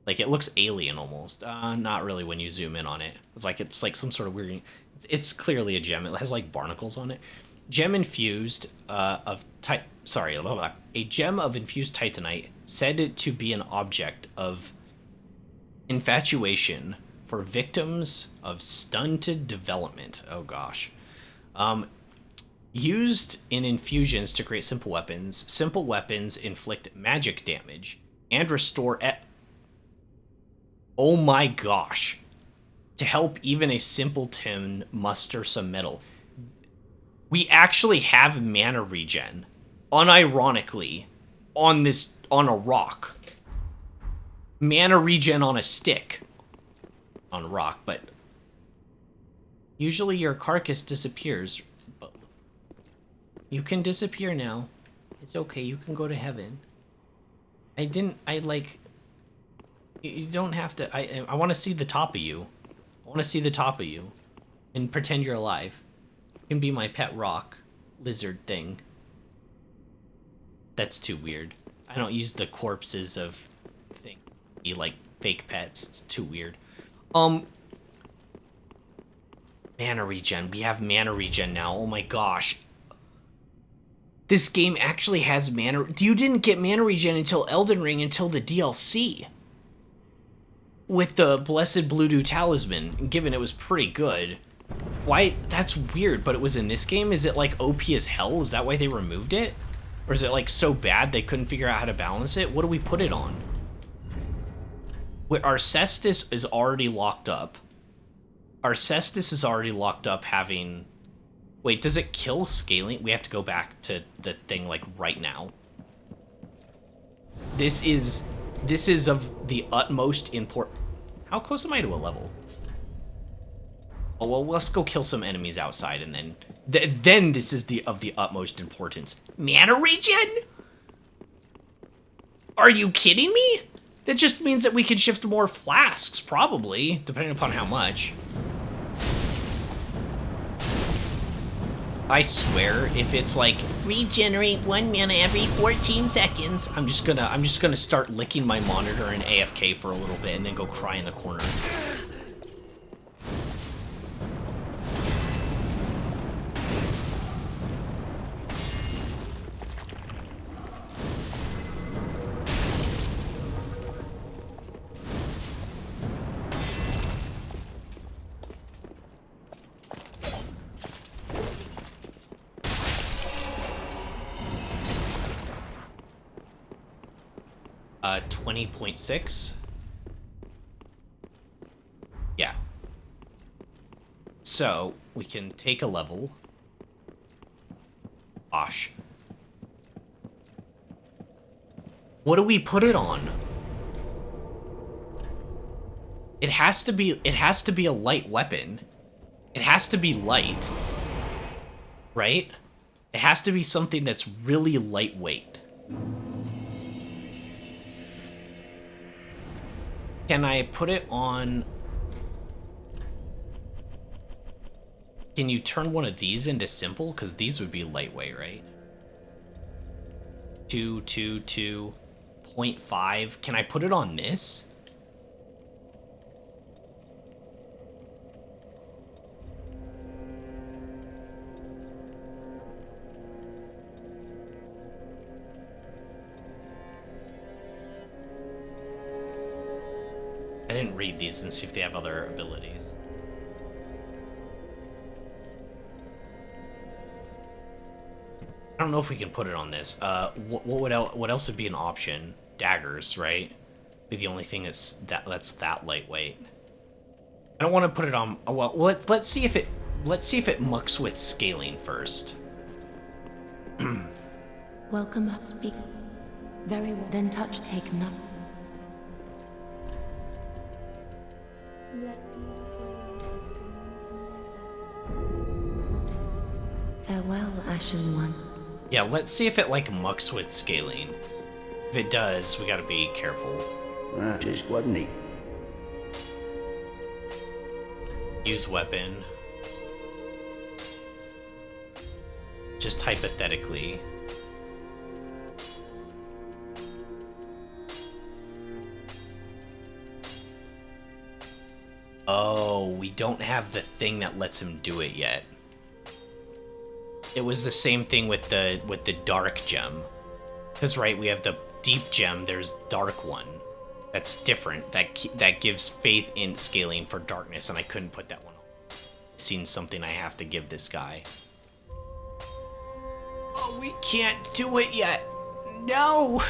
Like, it looks alien almost. Not really when you zoom in on it. It's like some sort of weird... It's clearly a gem. It has, like, barnacles on it. Gem infused a gem of infused titanite, said to be an object of infatuation for victims of stunted development. Oh, gosh. Used in infusions to create simple weapons. Simple weapons inflict magic damage and restore... Oh my gosh. To help even a simpleton muster some metal. We actually have mana regen, unironically, on a rock. Mana regen on a stick. On a rock, but... Usually your carcass disappears. But you can disappear now. It's okay, you can go to heaven. You don't have to... I want to see the top of you. I want to see the top of you. And pretend you're alive. You can be my pet rock lizard thing. That's too weird. I don't use the corpses of things like fake pets. It's too weird. Mana regen. We have mana regen now. Oh my gosh. This game actually has mana... You didn't get mana regen until Elden Ring, until the DLC. With the Blessed Blue Dew Talisman, given it was pretty good. Why? That's weird, but it was in this game? Is it like OP as hell? Is that why they removed it? Or is it like so bad they couldn't figure out how to balance it? What do we put it on? Wait, our Cestus is already locked up. Our Cestus is already locked up having... Wait, does it kill scaling? We have to go back to the thing like right now. This is of the utmost import. How close am I to a level? Oh, well, let's go kill some enemies outside, and then this is of the utmost importance. Mana regen? Are you kidding me? That just means that we can shift more flasks, probably, depending upon how much. I swear, if it's like regenerate 1 mana every 14 seconds, I'm just gonna start licking my monitor and AFK for a little bit and then go cry in the corner. 20.6. Yeah. So, we can take a level. Gosh. What do we put it on? It has to be a light weapon. It has to be light. Right? It has to be something that's really lightweight. Can I put it on... Can you turn one of these into simple? Because these would be lightweight, right? 2.5. Can I put it on this? didn't read these and see if they have other abilities. I don't know if we can put it on this. What else would be an option? Daggers, right? Be the only thing that's that lightweight. I don't want to put it on. Oh, well, let's see if it mucks with scaling first. Welcome, speak. Very well. Then touch, take no. Farewell, Ashen One. Yeah, let's see if it like mucks with scaling. If it does, we gotta be careful. Just wasn't he? Use weapon. Just hypothetically. Oh, we don't have the thing that lets him do it yet. It was the same thing with the dark gem. Because right, we have the deep gem, there's dark one. That's different. That gives faith in scaling for darkness, and I couldn't put that one on. Seen something I have to give this guy. Oh, we can't do it yet. No.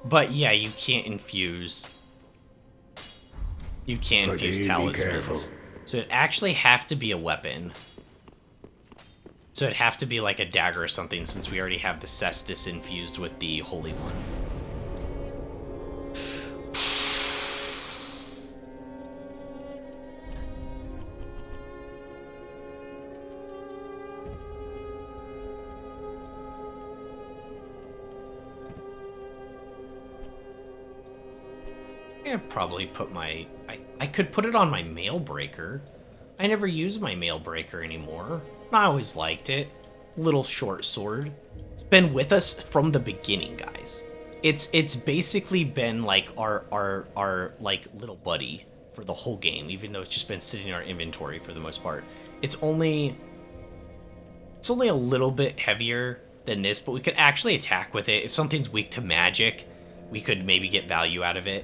But yeah, you can't infuse. You can't infuse talismans. So it'd actually have to be a weapon. So it'd have to be like a dagger or something, since we already have the cestus infused with the Holy One. I'd probably put my... I could put it on my mail breaker. I never use my mail breaker anymore. I always liked it. Little short sword. It's been with us from the beginning, guys. It's basically been like our like little buddy for the whole game, even though it's just been sitting in our inventory for the most part. It's only a little bit heavier than this, but we could actually attack with it. If something's weak to magic, we could maybe get value out of it.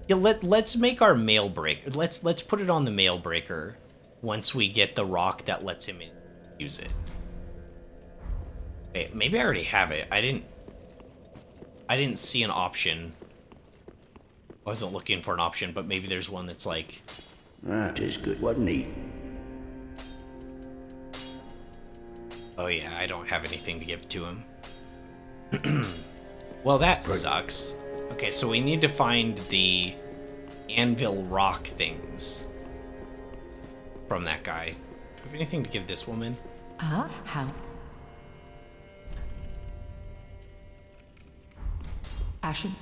Yeah, let's make our mail breaker. Let's put it on the mail breaker once we get the rock that lets him use it. Okay, maybe I already have it. I didn't see an option. I wasn't looking for an option, but maybe there's one that's like... Just good, wasn't he? Oh yeah, I don't have anything to give to him. Well, that sucks. Okay, so we need to find the anvil rock things from that guy. Do you have anything to give this woman? How? Ashen?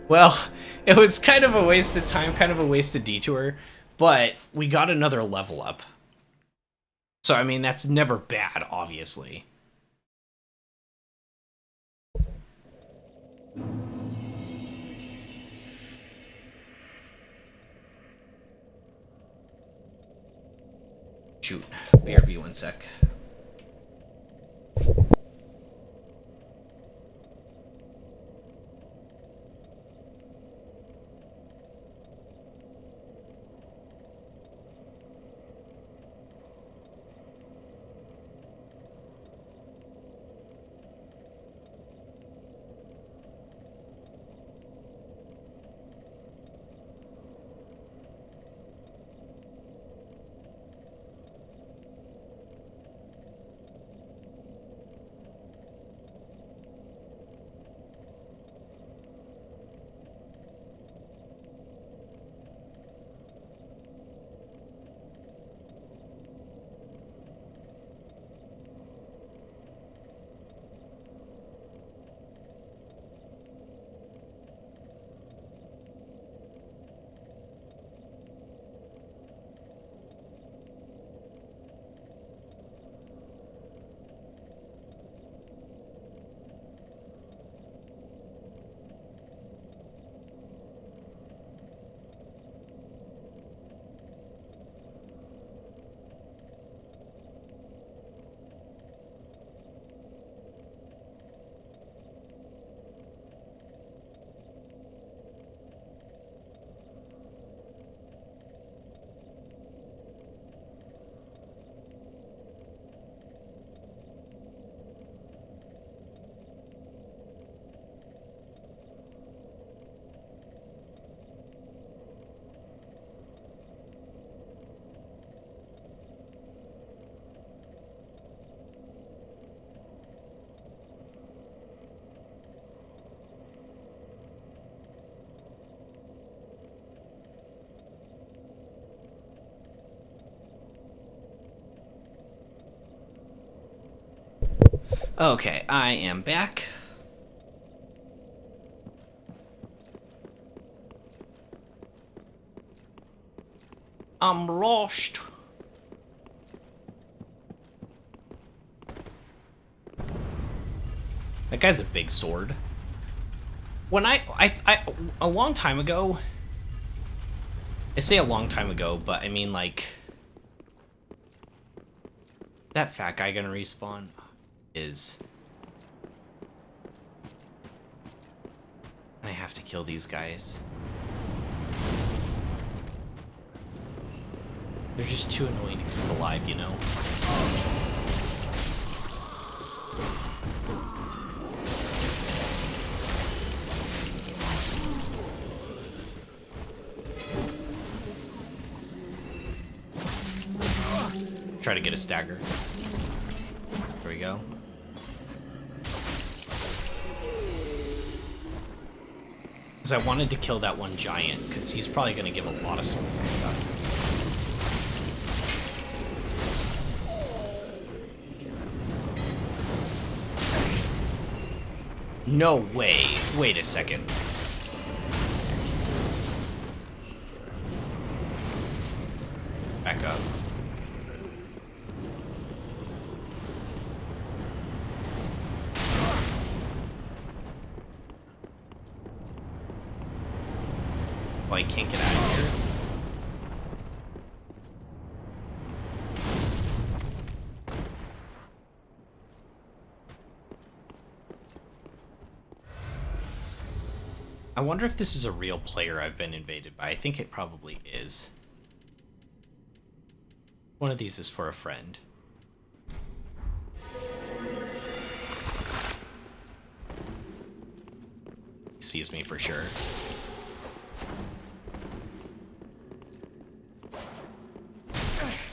Well, it was kind of a waste of time, kind of a waste of detour, but we got another level up. So, I mean, that's never bad, obviously. Shoot. BRB 1 sec. Okay, I am back. I'm lost. That guy's a big sword. When I a long time ago, I say a long time ago, but I mean like, that fat guy gonna respawn? Is. I have to kill these guys. They're just too annoying to keep alive, you know? Try to get a stagger. There we go. Because I wanted to kill that one giant, because he's probably going to give a lot of souls and stuff. No way. Wait a second. Back up. Oh, I can't get out of here. I wonder if this is a real player I've been invaded by. I think it probably is. One of these is for a friend. He sees me for sure.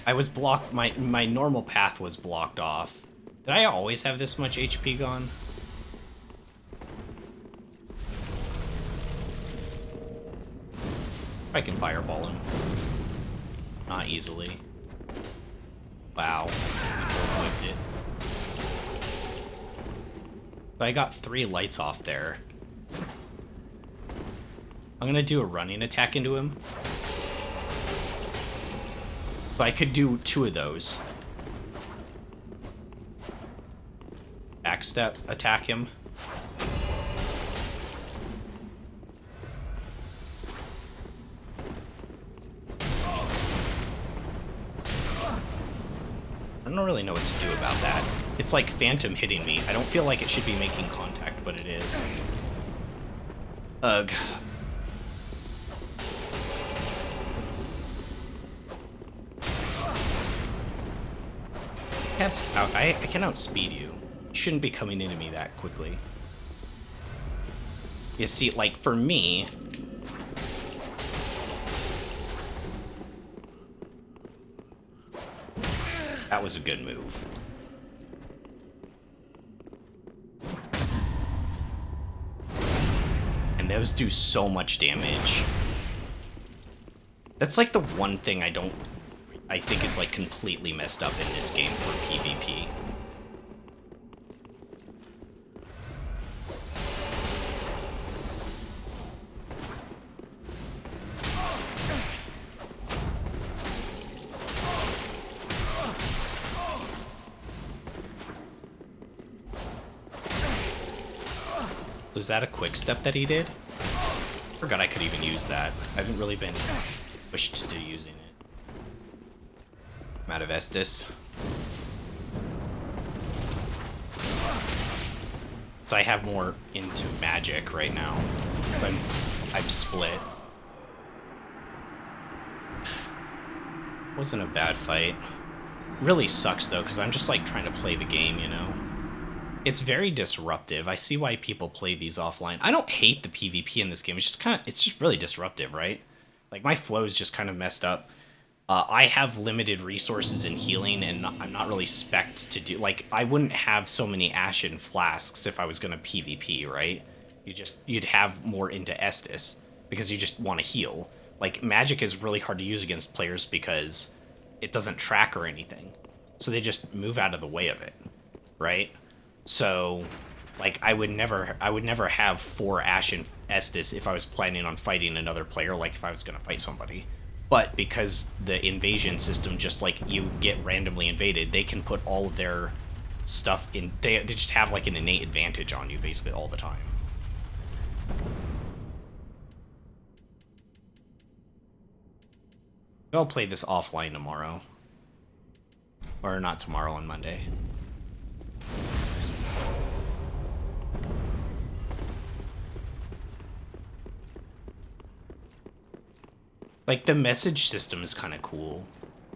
I was blocked, my normal path was blocked off. Did I always have this much HP gone? I can fireball him. Not easily. Wow. We both whipped it. So I got 3 lights off there. I'm gonna do a running attack into him. So I could do 2 of those. Backstep, attack him. I don't really know what to do about that. It's like phantom hitting me. I don't feel like it should be making contact, but it is. Ugh. I can outspeed you. You shouldn't be coming into me that quickly. You see, like, for me... That was a good move. And those do so much damage. That's like the one thing I think is like completely messed up in this game for PvP. Was that a quick step that he did? Forgot I could even use that. I haven't really been pushed to using it. I'm out of Estus. So I have more into magic right now. I'm split. Wasn't a bad fight. Really sucks though, because I'm just like trying to play the game, you know? It's very disruptive. I see why people play these offline. I don't hate the PvP in this game. It's just really disruptive, right? Like my flow is just kind of messed up. I have limited resources in healing, and I'm not really spec'd to do... Like, I wouldn't have so many Ashen Flasks if I was going to PvP, right? You'd have more into Estus, because you just want to heal. Like, magic is really hard to use against players because it doesn't track or anything. So they just move out of the way of it, right? So, like, I would never have 4 Ashen Estus if I was planning on fighting another player, like if I was going to fight somebody. But because the invasion system, just like you get randomly invaded, they can put all of their stuff in. They just have like an innate advantage on you basically all the time. I'll play this offline tomorrow. Or not tomorrow, on Monday. Like, the message system is kind of cool.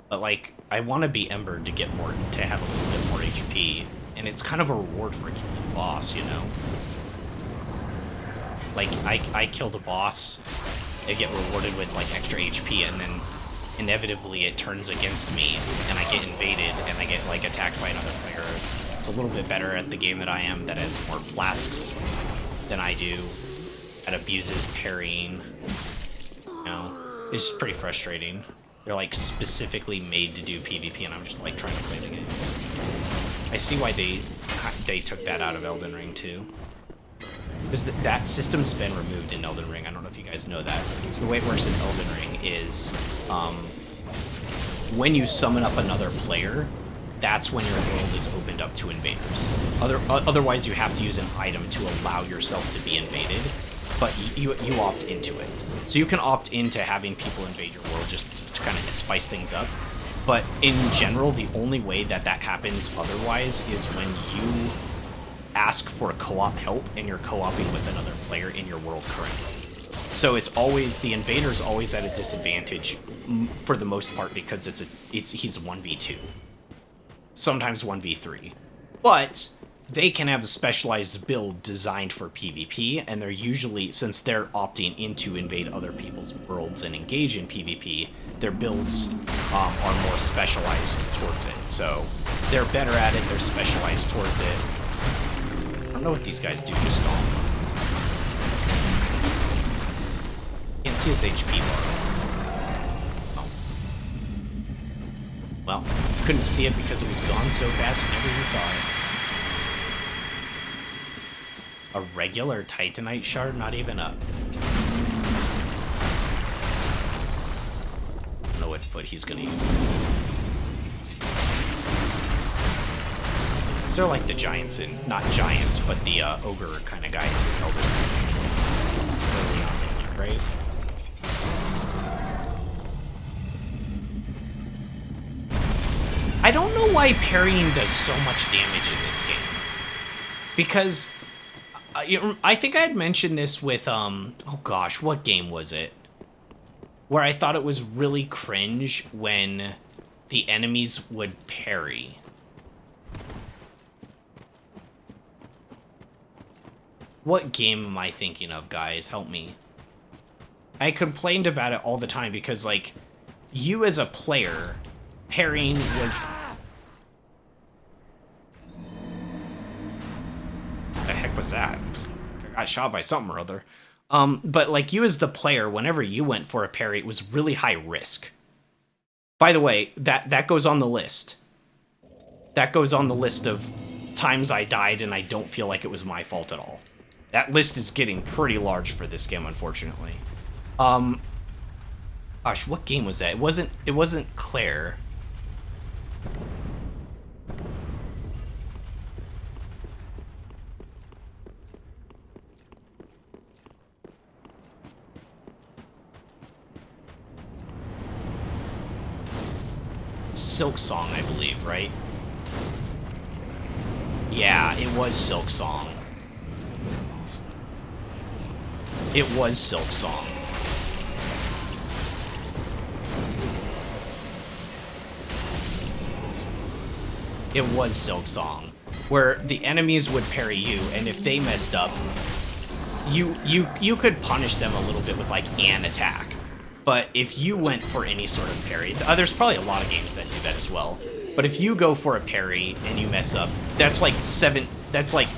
But, like, I want to be Ember to get more, to have a little bit more HP. And it's kind of a reward for killing a boss, you know? Like, I killed a boss, I get rewarded with, like, extra HP, and then inevitably it turns against me, and I get invaded, and I get, like, attacked by another player. It's a little bit better at the game that I am, that has more flasks than I do, that abuses parrying, you know? It's just pretty frustrating. They're, like, specifically made to do PvP, and I'm just, like, trying to play the game. I see why they took that out of Elden Ring, too. Because that system's been removed in Elden Ring. I don't know if you guys know that. So the way it works in Elden Ring is, when you summon up another player, that's when your world is opened up to invaders. Otherwise, you have to use an item to allow yourself to be invaded, but you opt into it. So you can opt into having people invade your world just to kind of spice things up. But in general, the only way that happens otherwise is when you ask for co-op help and you're co-oping with another player in your world currently. So it's always, the invader's always at a disadvantage for the most part because he's 1v2. Sometimes 1v3. But they can have a specialized build designed for PvP, and they're usually, since they're opting in to invade other people's worlds and engage in PvP, their builds are more specialized towards it. So they're better at it, they're specialized towards it. I don't know what these guys do, just stomp. Can't see his HP bar. Oh. Well, couldn't see it because it was gone so fast I never even saw it. A regular Titanite shard? Not even a... I don't know what foot he's gonna use. These are like the giants in... Not giants, but the ogre kind of guys in Elden Ring. Brave. I don't know why parrying does so much damage in this game. Because... I think I had mentioned this with, oh gosh, what game was it? Where I thought it was really cringe when the enemies would parry. What game am I thinking of, guys? Help me. I complained about it all the time because, like, you as a player, parrying was... The heck was that? I got shot by something or other. But like you as the player, whenever you went for a parry, it was really high risk. By the way, that goes on the list. That goes on the list of times I died and I don't feel like it was my fault at all. That list is getting pretty large for this game, unfortunately. Gosh, what game was that? It wasn't Claire. Silk Song, I believe, right? Yeah, it was Silk Song. It was Silk Song. It was Silk Song, where the enemies would parry you, and if they messed up, you could punish them a little bit with like an attack. But if you went for any sort of parry, there's probably a lot of games that do that as well. But if you go for a parry and you mess up, that's like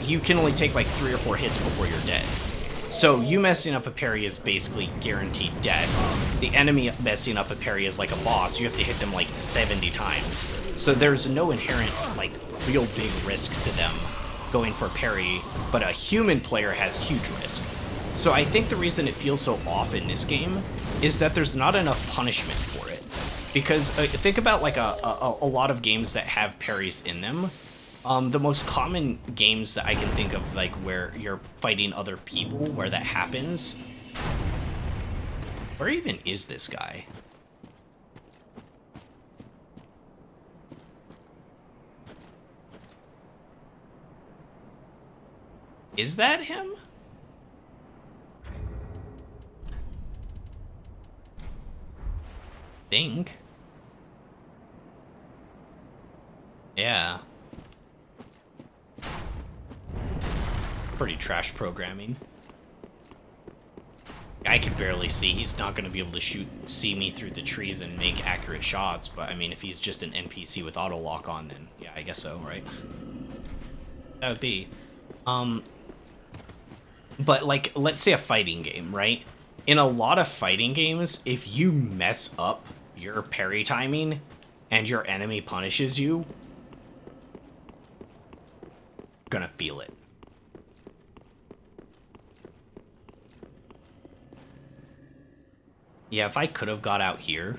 you can only take like 3 or 4 hits before you're dead. So you messing up a parry is basically guaranteed dead. The enemy messing up a parry is like a boss. You have to hit them like 70 times. So there's no inherent like real big risk to them going for parry, but a human player has huge risk. So I think the reason it feels so off in this game is that there's not enough punishment for it. Because think about like a lot of games that have parries in them. The most common games that I can think of, like where you're fighting other people, where that happens. Where even is this guy? Is that him? Think. Yeah. Pretty trash programming. I can barely see. He's not going to be able to see me through the trees and make accurate shots, but I mean, if he's just an NPC with auto lock on, then yeah, I guess so, right? That would be. But like, let's say a fighting game, right? In a lot of fighting games, if you mess up your parry timing and your enemy punishes you, you're gonna feel it. Yeah, if I could have got out here.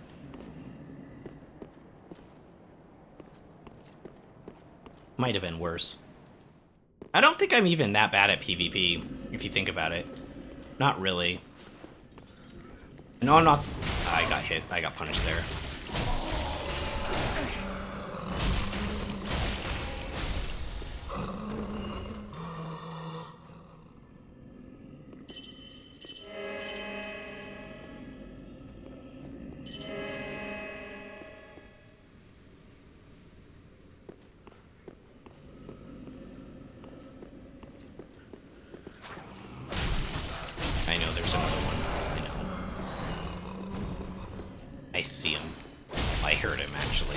Might have been worse. I don't think I'm even that bad at PvP, if you think about it. Not really. No, I'm not. I got hit. I got punished there. I know there's another one. I know. I see him. I heard him, actually.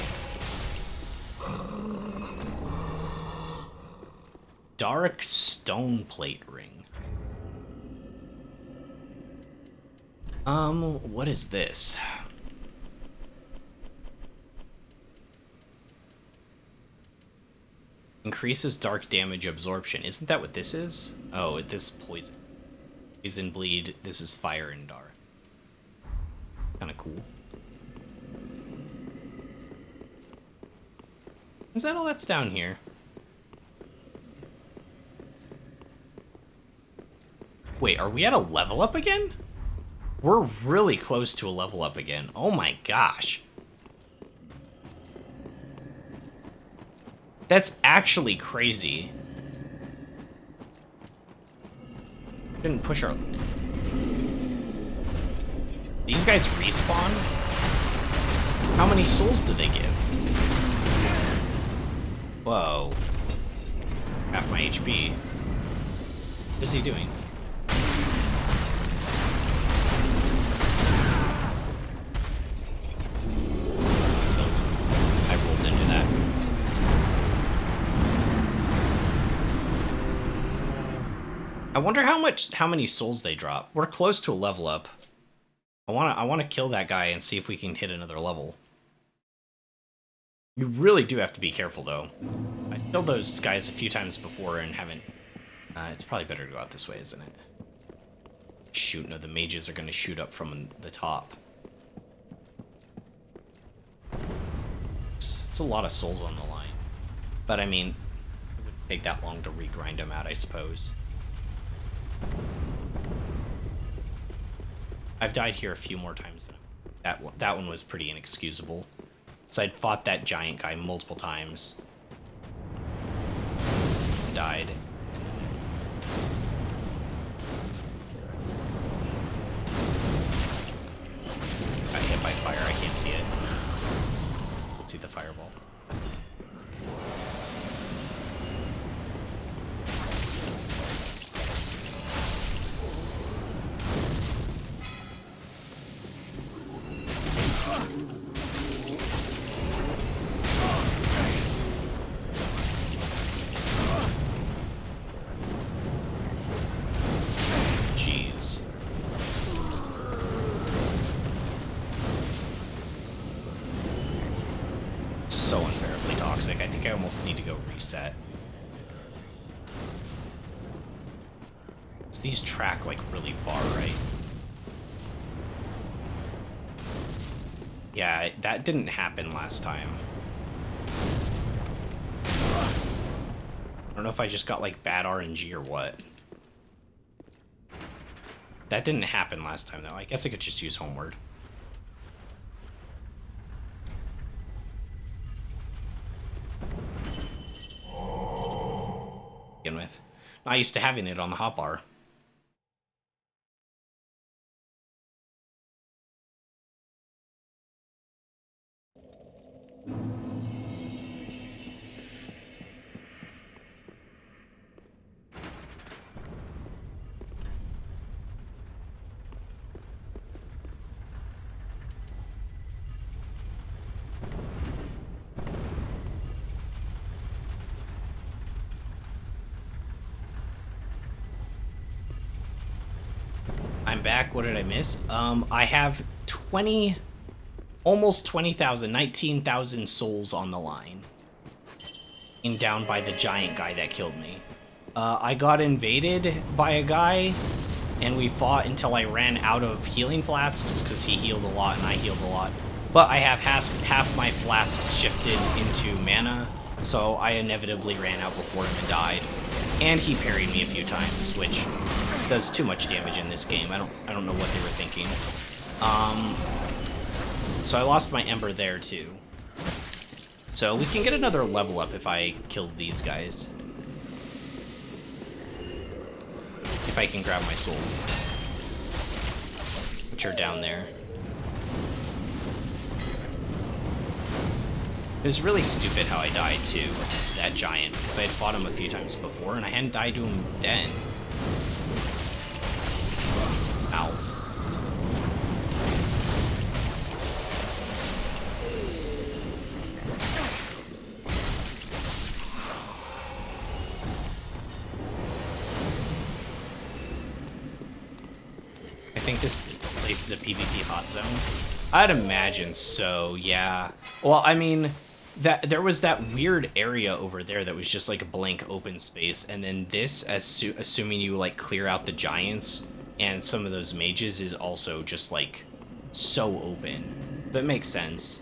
Dark stone plate ring. What is this? Increases dark damage absorption. Isn't that what this is? Oh, this poison. Poison bleed. This is fire and dark. Kind of cool. Is that all that's down here? Wait, are we at a level up again? We're really close to a level up again. Oh my gosh. That's actually crazy. Didn't push our... These guys respawn? How many souls do they give? Whoa. Half my HP. What is he doing? I rolled into that. I wonder how many souls they drop. We're close to a level up. I wanna kill that guy and see if we can hit another level. You really do have to be careful, though. I've killed those guys a few times before and haven't... it's probably better to go out this way, isn't it? Shoot, no, the mages are going to shoot up from the top. It's a lot of souls on the line. But, I mean, it wouldn't take that long to regrind them out, I suppose. I've died here a few more times than that one was pretty inexcusable. So I'd fought that giant guy multiple times. Died. Got hit by fire, I can't see it. Can't see the fireball. So unbearably toxic. I think I almost need to go reset. These track like really far, right? Yeah, that didn't happen last time. I don't know if I just got like bad RNG or what. That didn't happen last time though. I guess I could just use Homeward. Begin with. Not used to having it on the hotbar. I'm back. What did I miss? I have 20, almost 20,000, 19,000 souls on the line. And down by the giant guy that killed me. I got invaded by a guy, and we fought until I ran out of healing flasks, because he healed a lot and I healed a lot. But I have half my flasks shifted into mana, so I inevitably ran out before him and died. And he parried me a few times, which does too much damage in this game. I don't know what they were thinking. So I lost my Ember there too. So we can get another level up if I killed these guys. If I can grab my souls, which are down there. It was really stupid how I died to that giant, because I had fought him a few times before, and I hadn't died to him then. Ow. I think this place is a PvP hot zone. I'd imagine so, yeah. Well, I mean, there was that weird area over there that was just like a blank open space, and then this, assuming you like clear out the giants and some of those mages, is also just like so open. That makes sense.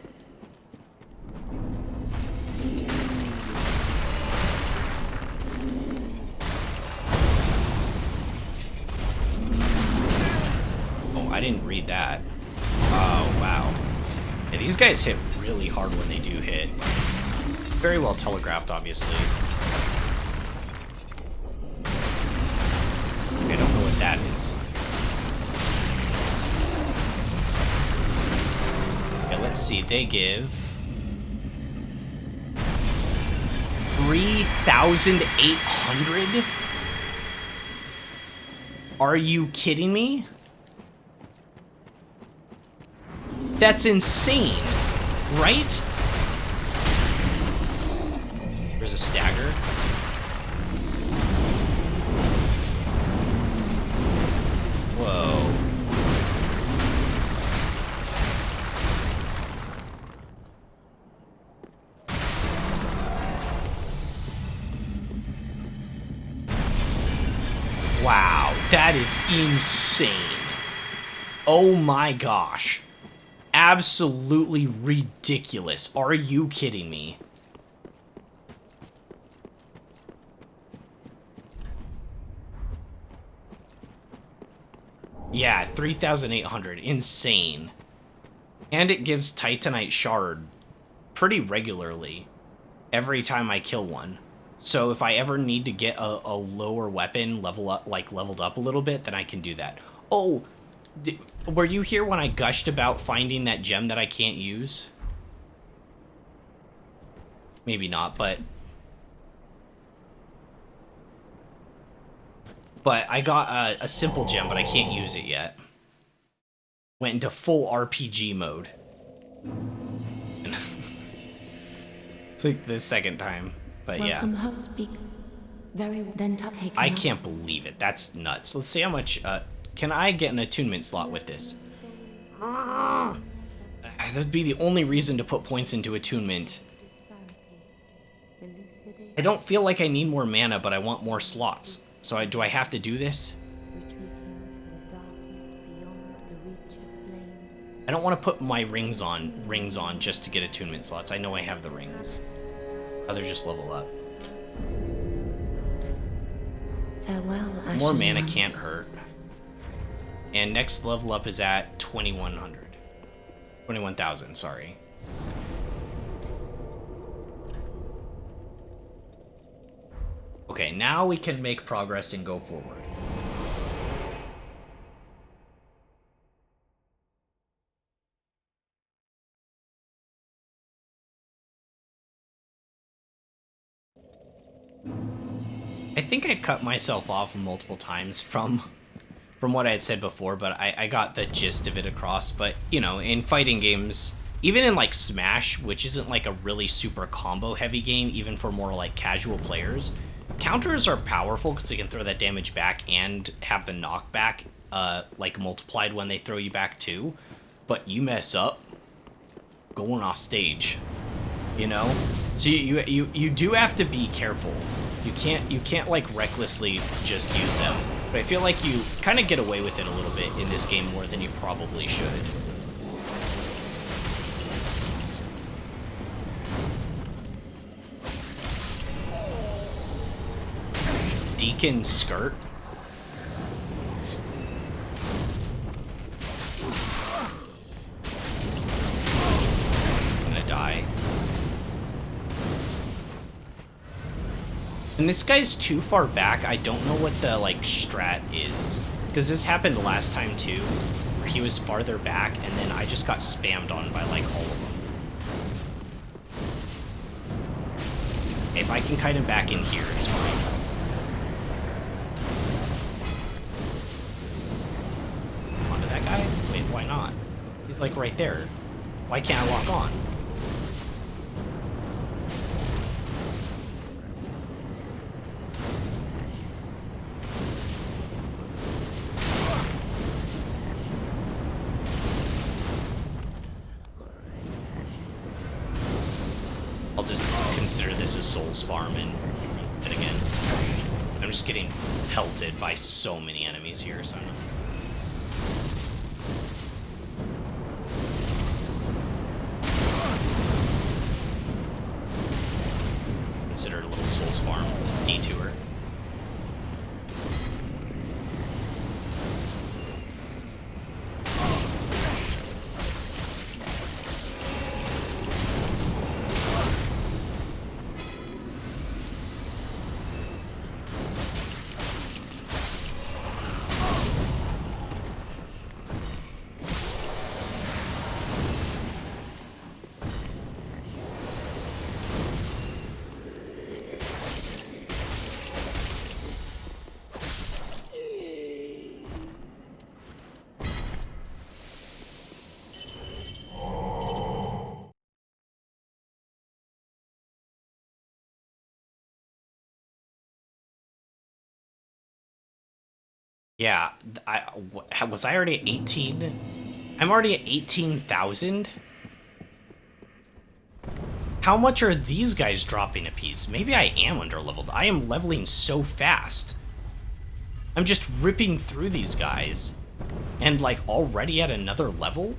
Oh, I didn't read that. Oh, wow. Yeah, these guys hit really hard when they do hit. Very well telegraphed, obviously. I don't know what that is. Okay, let's see. They give 3,800? Are you kidding me? That's insane, right? There's a stagger. Whoa. Wow, that is insane. Oh my gosh. Absolutely ridiculous. Are you kidding me? Yeah, 3,800. Insane. And it gives Titanite Shard pretty regularly every time I kill one. So if I ever need to get a lower weapon leveled up a little bit, then I can do that. Oh, were you here when I gushed about finding that gem that I can't use? Maybe not, but I got a simple gem, but I can't use it yet. Went into full RPG mode. It's like the second time, but Welcome yeah. home, speak. Very well. Then top I can't believe it. That's nuts. Let's see how much. Can I get an attunement slot with this? That'd be the only reason to put points into attunement. I don't feel like I need more mana, but I want more slots. So do I have to do this? I don't want to put my rings on just to get attunement slots. I know I have the rings. I'd rather just level up. Farewell, Ashen More mana One. can't hurt. And next level up is at 2100. 21,000, sorry. Okay, now we can make progress and go forward. I think I cut myself off multiple times from what I had said before, but I got the gist of it across. But, you know, in fighting games, even in, like, Smash, which isn't, like, a really super combo-heavy game, even for more, like, casual players, counters are powerful because they can throw that damage back and have the knockback, like, multiplied when they throw you back, too. But you mess up, going off stage, you know? So you do have to be careful. You can't like recklessly just use them. But I feel like you kind of get away with it a little bit in this game more than you probably should. Deacon skirt. I'm gonna die. And this guy's too far back. I don't know what the, like, strat is. Because this happened last time, too. Where he was farther back, and then I just got spammed on by, like, all of them. If I can kite him back in here, it's fine. Onto that guy? Wait, why not? He's, like, right there. Why can't I walk on? I'll just consider this as Soul's Farm and again. I'm just getting pelted by so many enemies here, so I'm not... Consider it a little Soul's Farm detour. Yeah, was I already at 18? I'm already at 18,000? How much are these guys dropping a piece? Maybe I am under-leveled. I am leveling so fast. I'm just ripping through these guys. And, like, already at another level?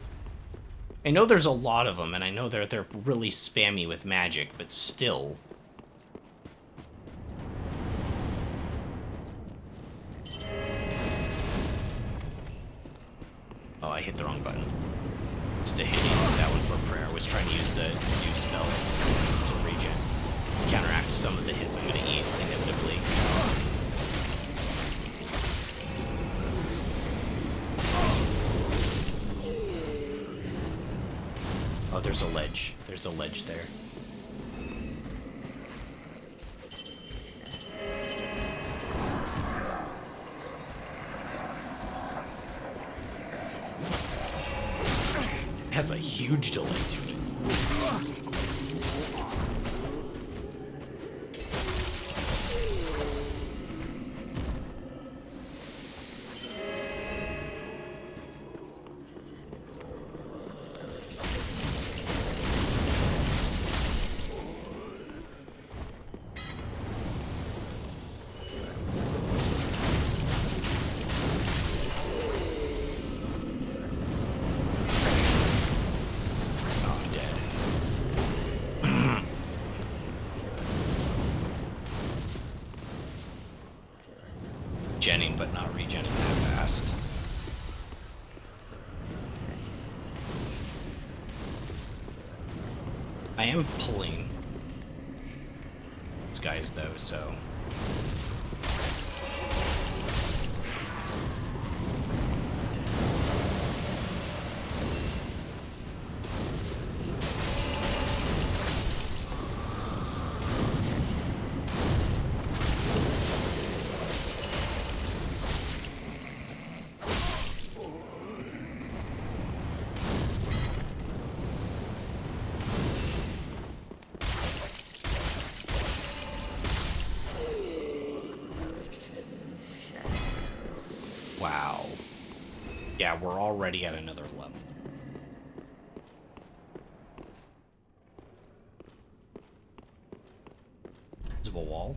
I know there's a lot of them, and I know they're really spammy with magic, but still... Oh, I hit the wrong button. Just a hitting that one for prayer. I was trying to use the new spell. It's a regen. Counteract some of the hits I'm going to eat, inevitably. Oh, there's a ledge. There's a ledge there. Has a huge delay to it. regenning, but not regenning that fast. I am pulling these guys though, so. Wow. Yeah, we're already at another level. Invisible wall.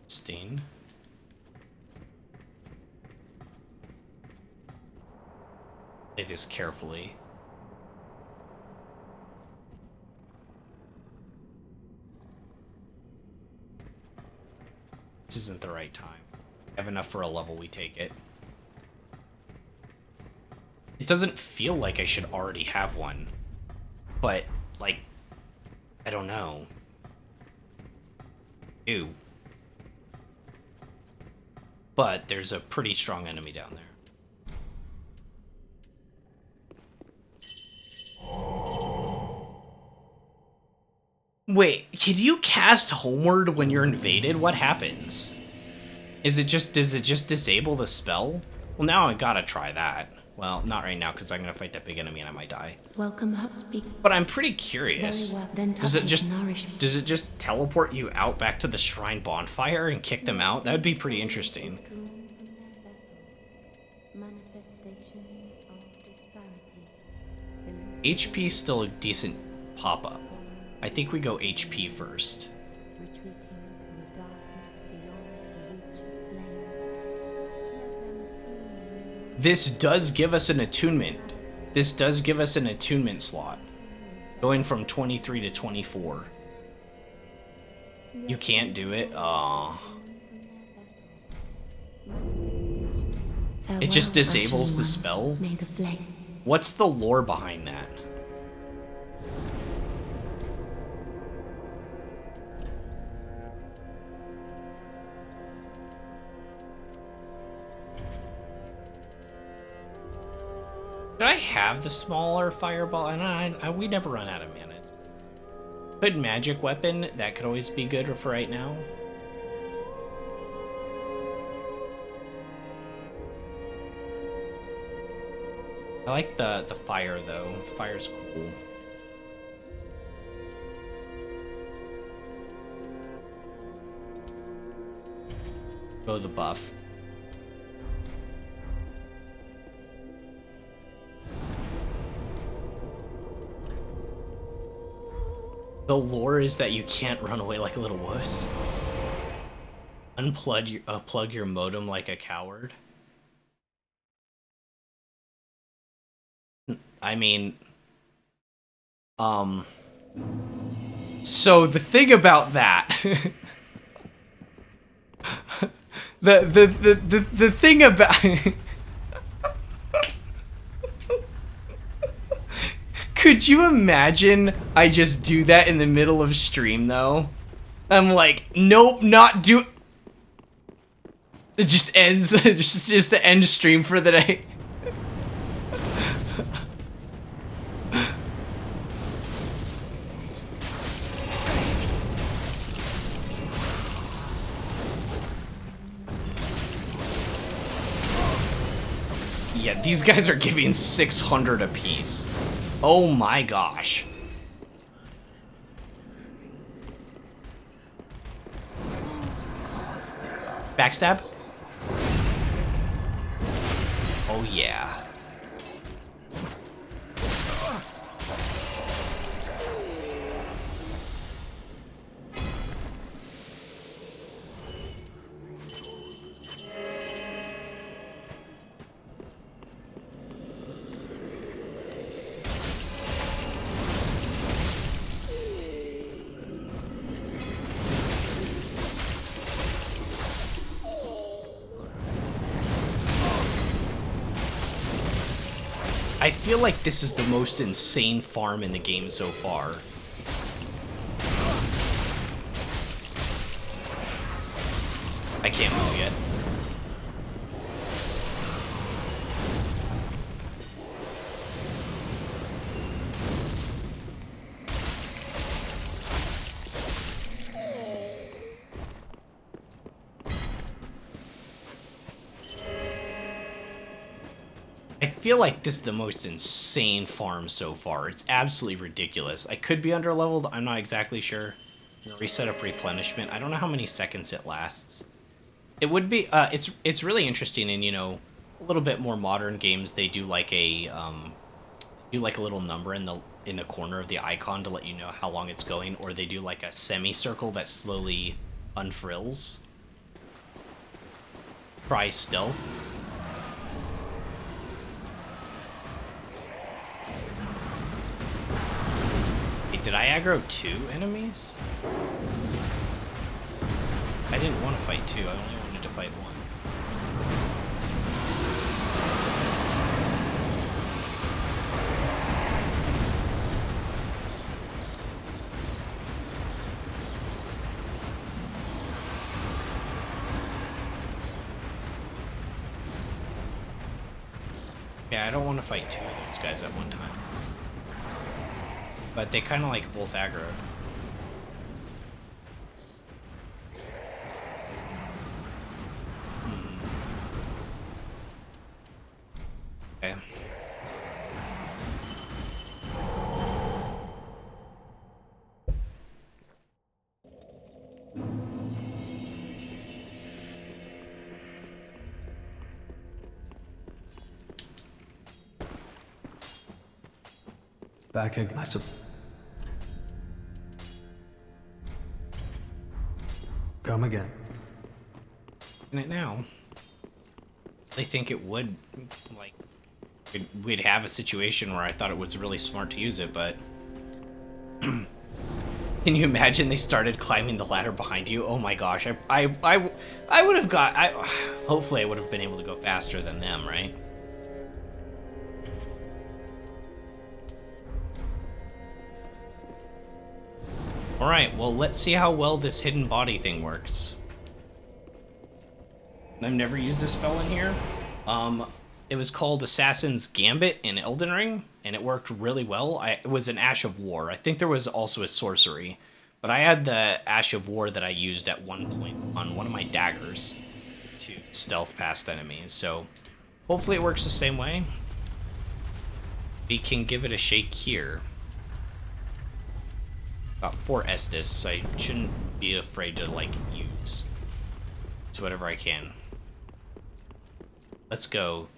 Stain. Play this carefully. This isn't the right time. I have enough for a level, we take it. It doesn't feel like I should already have one. But, like, I don't know. Ew. But there's a pretty strong enemy down there. Wait, can you cast Homeward when you're invaded? What happens? Does it just disable the spell? Well, now I gotta try that. Well, not right now, because I'm gonna fight that big enemy and I might die. Welcome, speak. But I'm pretty curious. Very well, then Does it nourish. just teleport you out back to the shrine bonfire and kick them out? That would be pretty interesting. Manifestations of disparity. HP still a decent pop-up. I think we go HP first. Retreating to the darkness beyond the reach of flame. Let them assume This does give us an attunement. This does give us an attunement slot. Going from 23 to 24. You can't do it? Aww. It just disables the spell? May the flame. What's the lore behind that? Should I have the smaller fireball? And we never run out of mana. Good magic weapon, that could always be good for right now. I like the fire though. The fire's cool. Go the buff. The lore is that you can't run away like a little wuss. Plug your modem like a coward. I mean, so the thing about that, the thing about, could you imagine I just do that in the middle of stream though? I'm like, nope, not do. It just ends, just the end stream for the day. Yeah, these guys are giving 600 apiece. Oh my gosh. Backstab? Oh yeah. I feel like this is the most insane farm in the game so far. I can't move yet. I feel like this is the most insane farm so far. It's absolutely ridiculous. I could be underleveled. I'm not exactly sure. Reset up replenishment. I don't know how many seconds it lasts. It would be. It's really interesting in, you know, a little bit more modern games. They do like a little number in the corner of the icon to let you know how long it's going, or they do like a semicircle that slowly unfrills. Try stealth. Did I aggro 2 enemies? I didn't want to fight 2, I only wanted to fight 1. Yeah, I don't want to fight 2 of those guys at one time. But they kind of like both aggroed. Okay. Back again. Come again. In it now. I think it would, like, we'd have a situation where I thought it was really smart to use it, but can you imagine they started climbing the ladder behind you? Oh my gosh, I would have hopefully I would have been able to go faster than them, right? Alright, well, let's see how well this hidden body thing works. I've never used this spell in here. It was called Assassin's Gambit in Elden Ring, and it worked really well. It was an Ash of War. I think there was also a sorcery, but I had the Ash of War that I used at one point on one of my daggers to stealth past enemies, so hopefully it works the same way. We can give it a shake here. Got 4 Estus, so I shouldn't be afraid to, like, use. It's whatever I can. Let's go.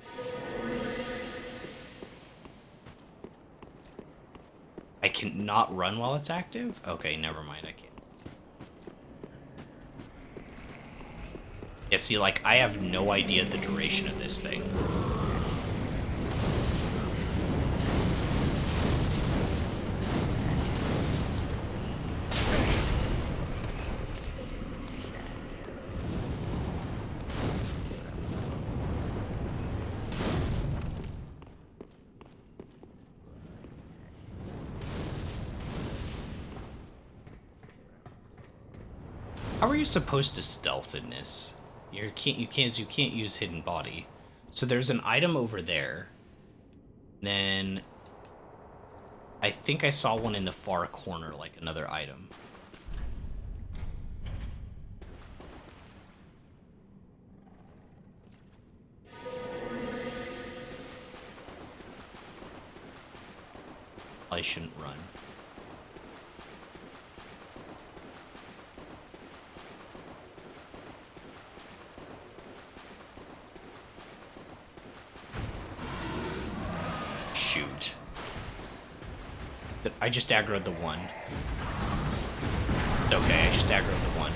I can not run while it's active? Okay, never mind, I can't. Yeah, see, like, I have no idea the duration of this thing. How are you supposed to stealth in this? You can't use hidden body. So there's an item over there. Then I think I saw one in the far corner, like another item. I shouldn't run. Shoot. I just aggroed the one. Okay, I just aggroed the one.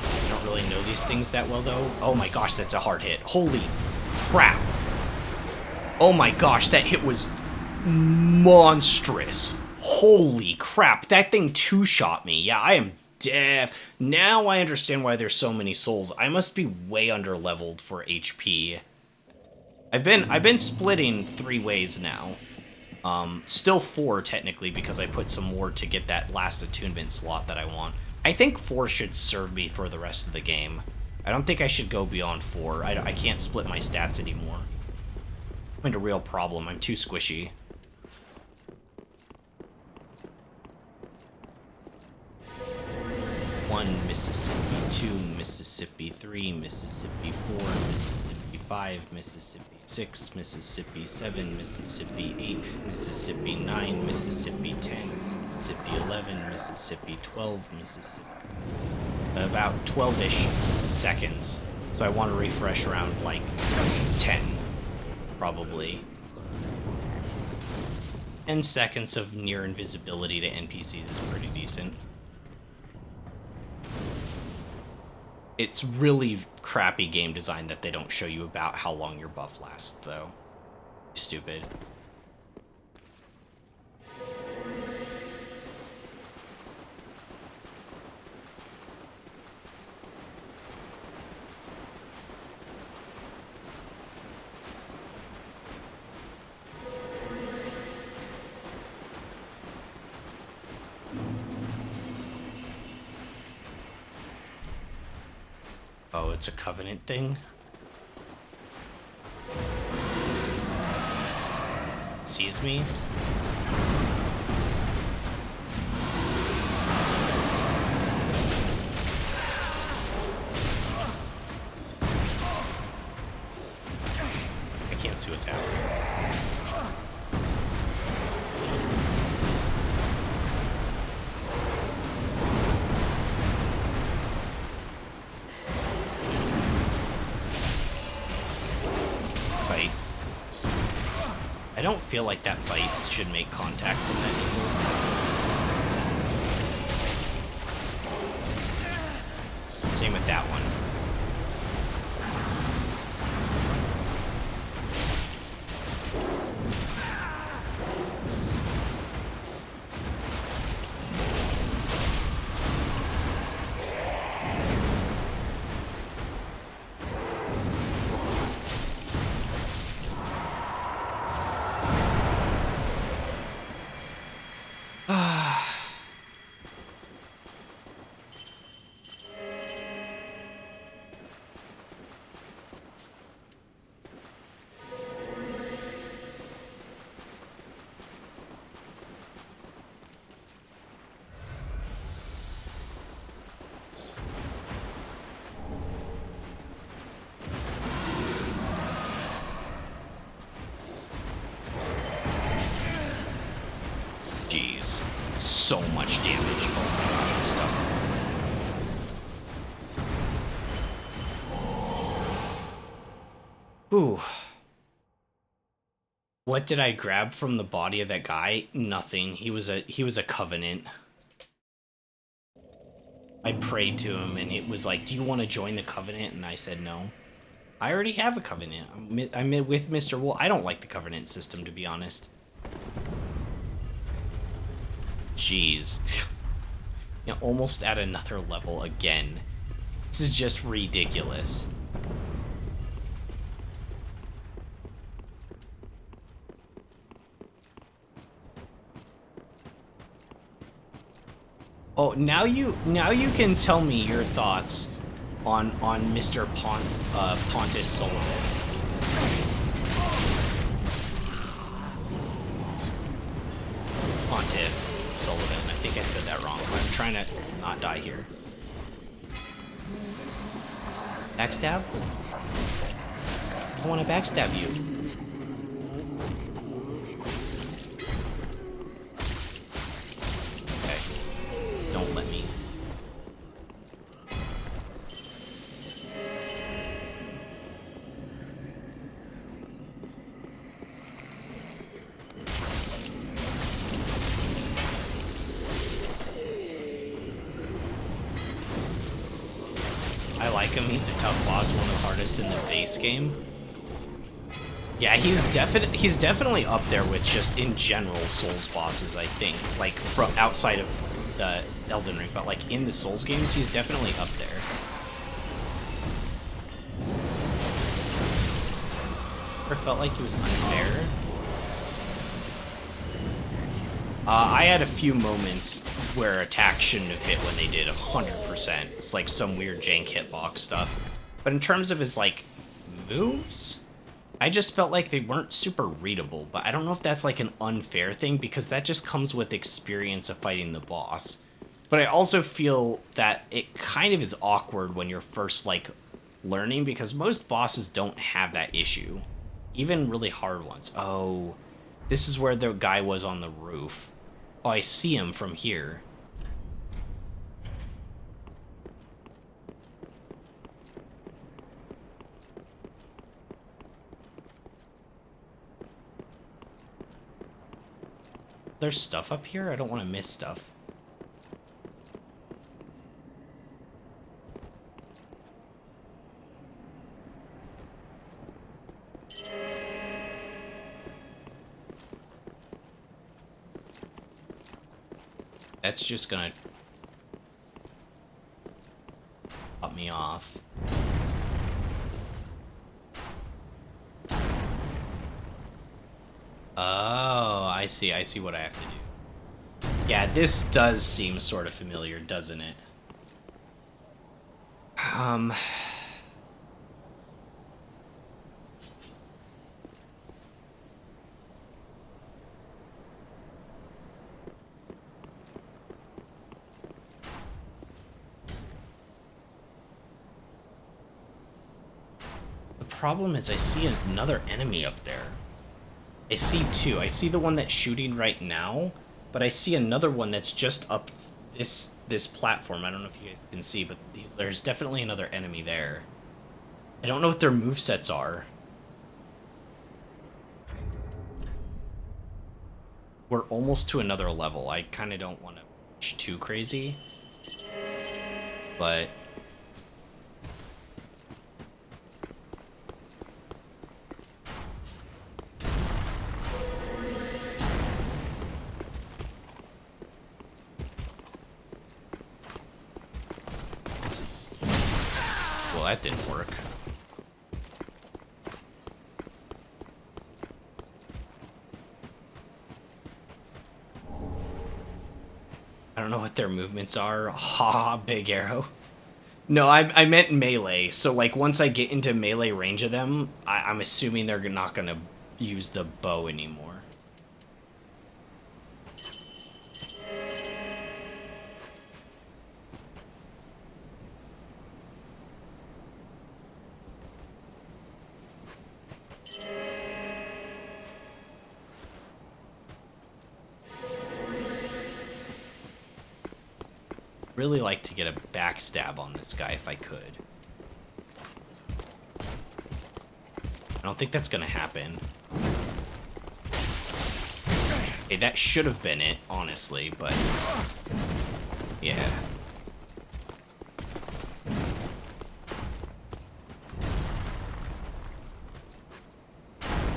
I don't really know these things that well, though. Oh my gosh, that's a hard hit. Holy crap. Oh my gosh, that hit was monstrous. Holy crap, that thing two-shot me. Yeah, I am deaf. Now I understand why there's so many souls. I must be way under-leveled for HP. I've been splitting 3 ways now. Still 4 technically because I put some more to get that last attunement slot that I want. I think 4 should serve me for the rest of the game. I don't think I should go beyond 4. I can't split my stats anymore. I'm in a real problem. I'm too squishy. One Mississippi, 2 Mississippi, 3 Mississippi, 4 Mississippi, 5 Mississippi, 6 Mississippi, 7 Mississippi, 8 Mississippi, 9 Mississippi, 10 Mississippi, 11 Mississippi, 12 Mississippi. About 12-ish seconds. So I want to refresh around like 10, probably. 10 seconds of near invisibility to NPCs is pretty decent. It's really crappy game design that they don't show you about how long your buff lasts, though. Stupid. Oh, it's a Covenant thing? It sees me? I can't see what's happening. I don't feel like that bite should make contact from that angle. Same with that one. Jeez. So much damage. Oh my gosh, I'm stuck. Ooh. What did I grab from the body of that guy? Nothing. He was a Covenant. I prayed to him and it was like, do you want to join the Covenant? And I said no. I already have a Covenant. I'm with Mr. Wolf. I don't like the Covenant system, to be honest. Jeez. You know, almost at another level again. This is just ridiculous. Oh, now you can tell me your thoughts on Mr. Pontiff Sulyvahn. Pontiff Sulyvahn. I think I said that wrong. I'm trying to not die here. Backstab? I want to backstab you. Okay. Don't let me. I like him. He's a tough boss, one of the hardest in the base game. Yeah, he's definitely up there with just in general Souls bosses, I think. Like from outside of the Elden Ring, but like in the Souls games, he's definitely up there. Or felt like he was unfair. I had a few moments where attacks shouldn't have hit when they did 100%. It's like some weird jank hitbox stuff. But in terms of his, like, moves, I just felt like they weren't super readable. But I don't know if that's, like, an unfair thing, because that just comes with experience of fighting the boss. But I also feel that it kind of is awkward when you're first, like, learning, because most bosses don't have that issue. Even really hard ones. Oh, this is where the guy was on the roof. Oh, I see him from here. There's stuff up here? I don't want to miss stuff. That's just gonna pop me off. Oh, I see what I have to do. Yeah, this does seem sort of familiar, doesn't it? The problem is I see another enemy up there. I see two. I see the one that's shooting right now, but I see another one that's just up this platform. I don't know if you guys can see, but there's definitely another enemy there. I don't know what their movesets are. We're almost to another level. I kind of don't want to push too crazy, but that didn't work. I don't know what their movements are. Ha, big arrow. No, I meant melee. So, like, once I get into melee range of them, I'm assuming they're not going to use the bow anymore. Really like to get a backstab on this guy if I could. I don't think that's gonna happen. Okay, that should have been it, honestly, but yeah.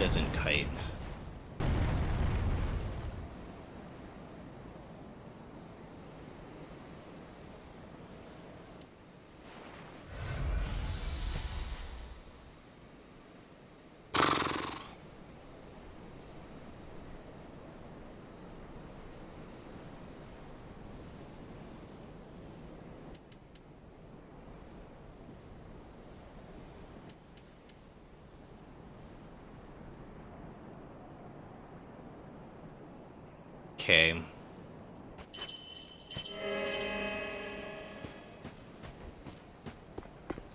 Doesn't kite. Okay.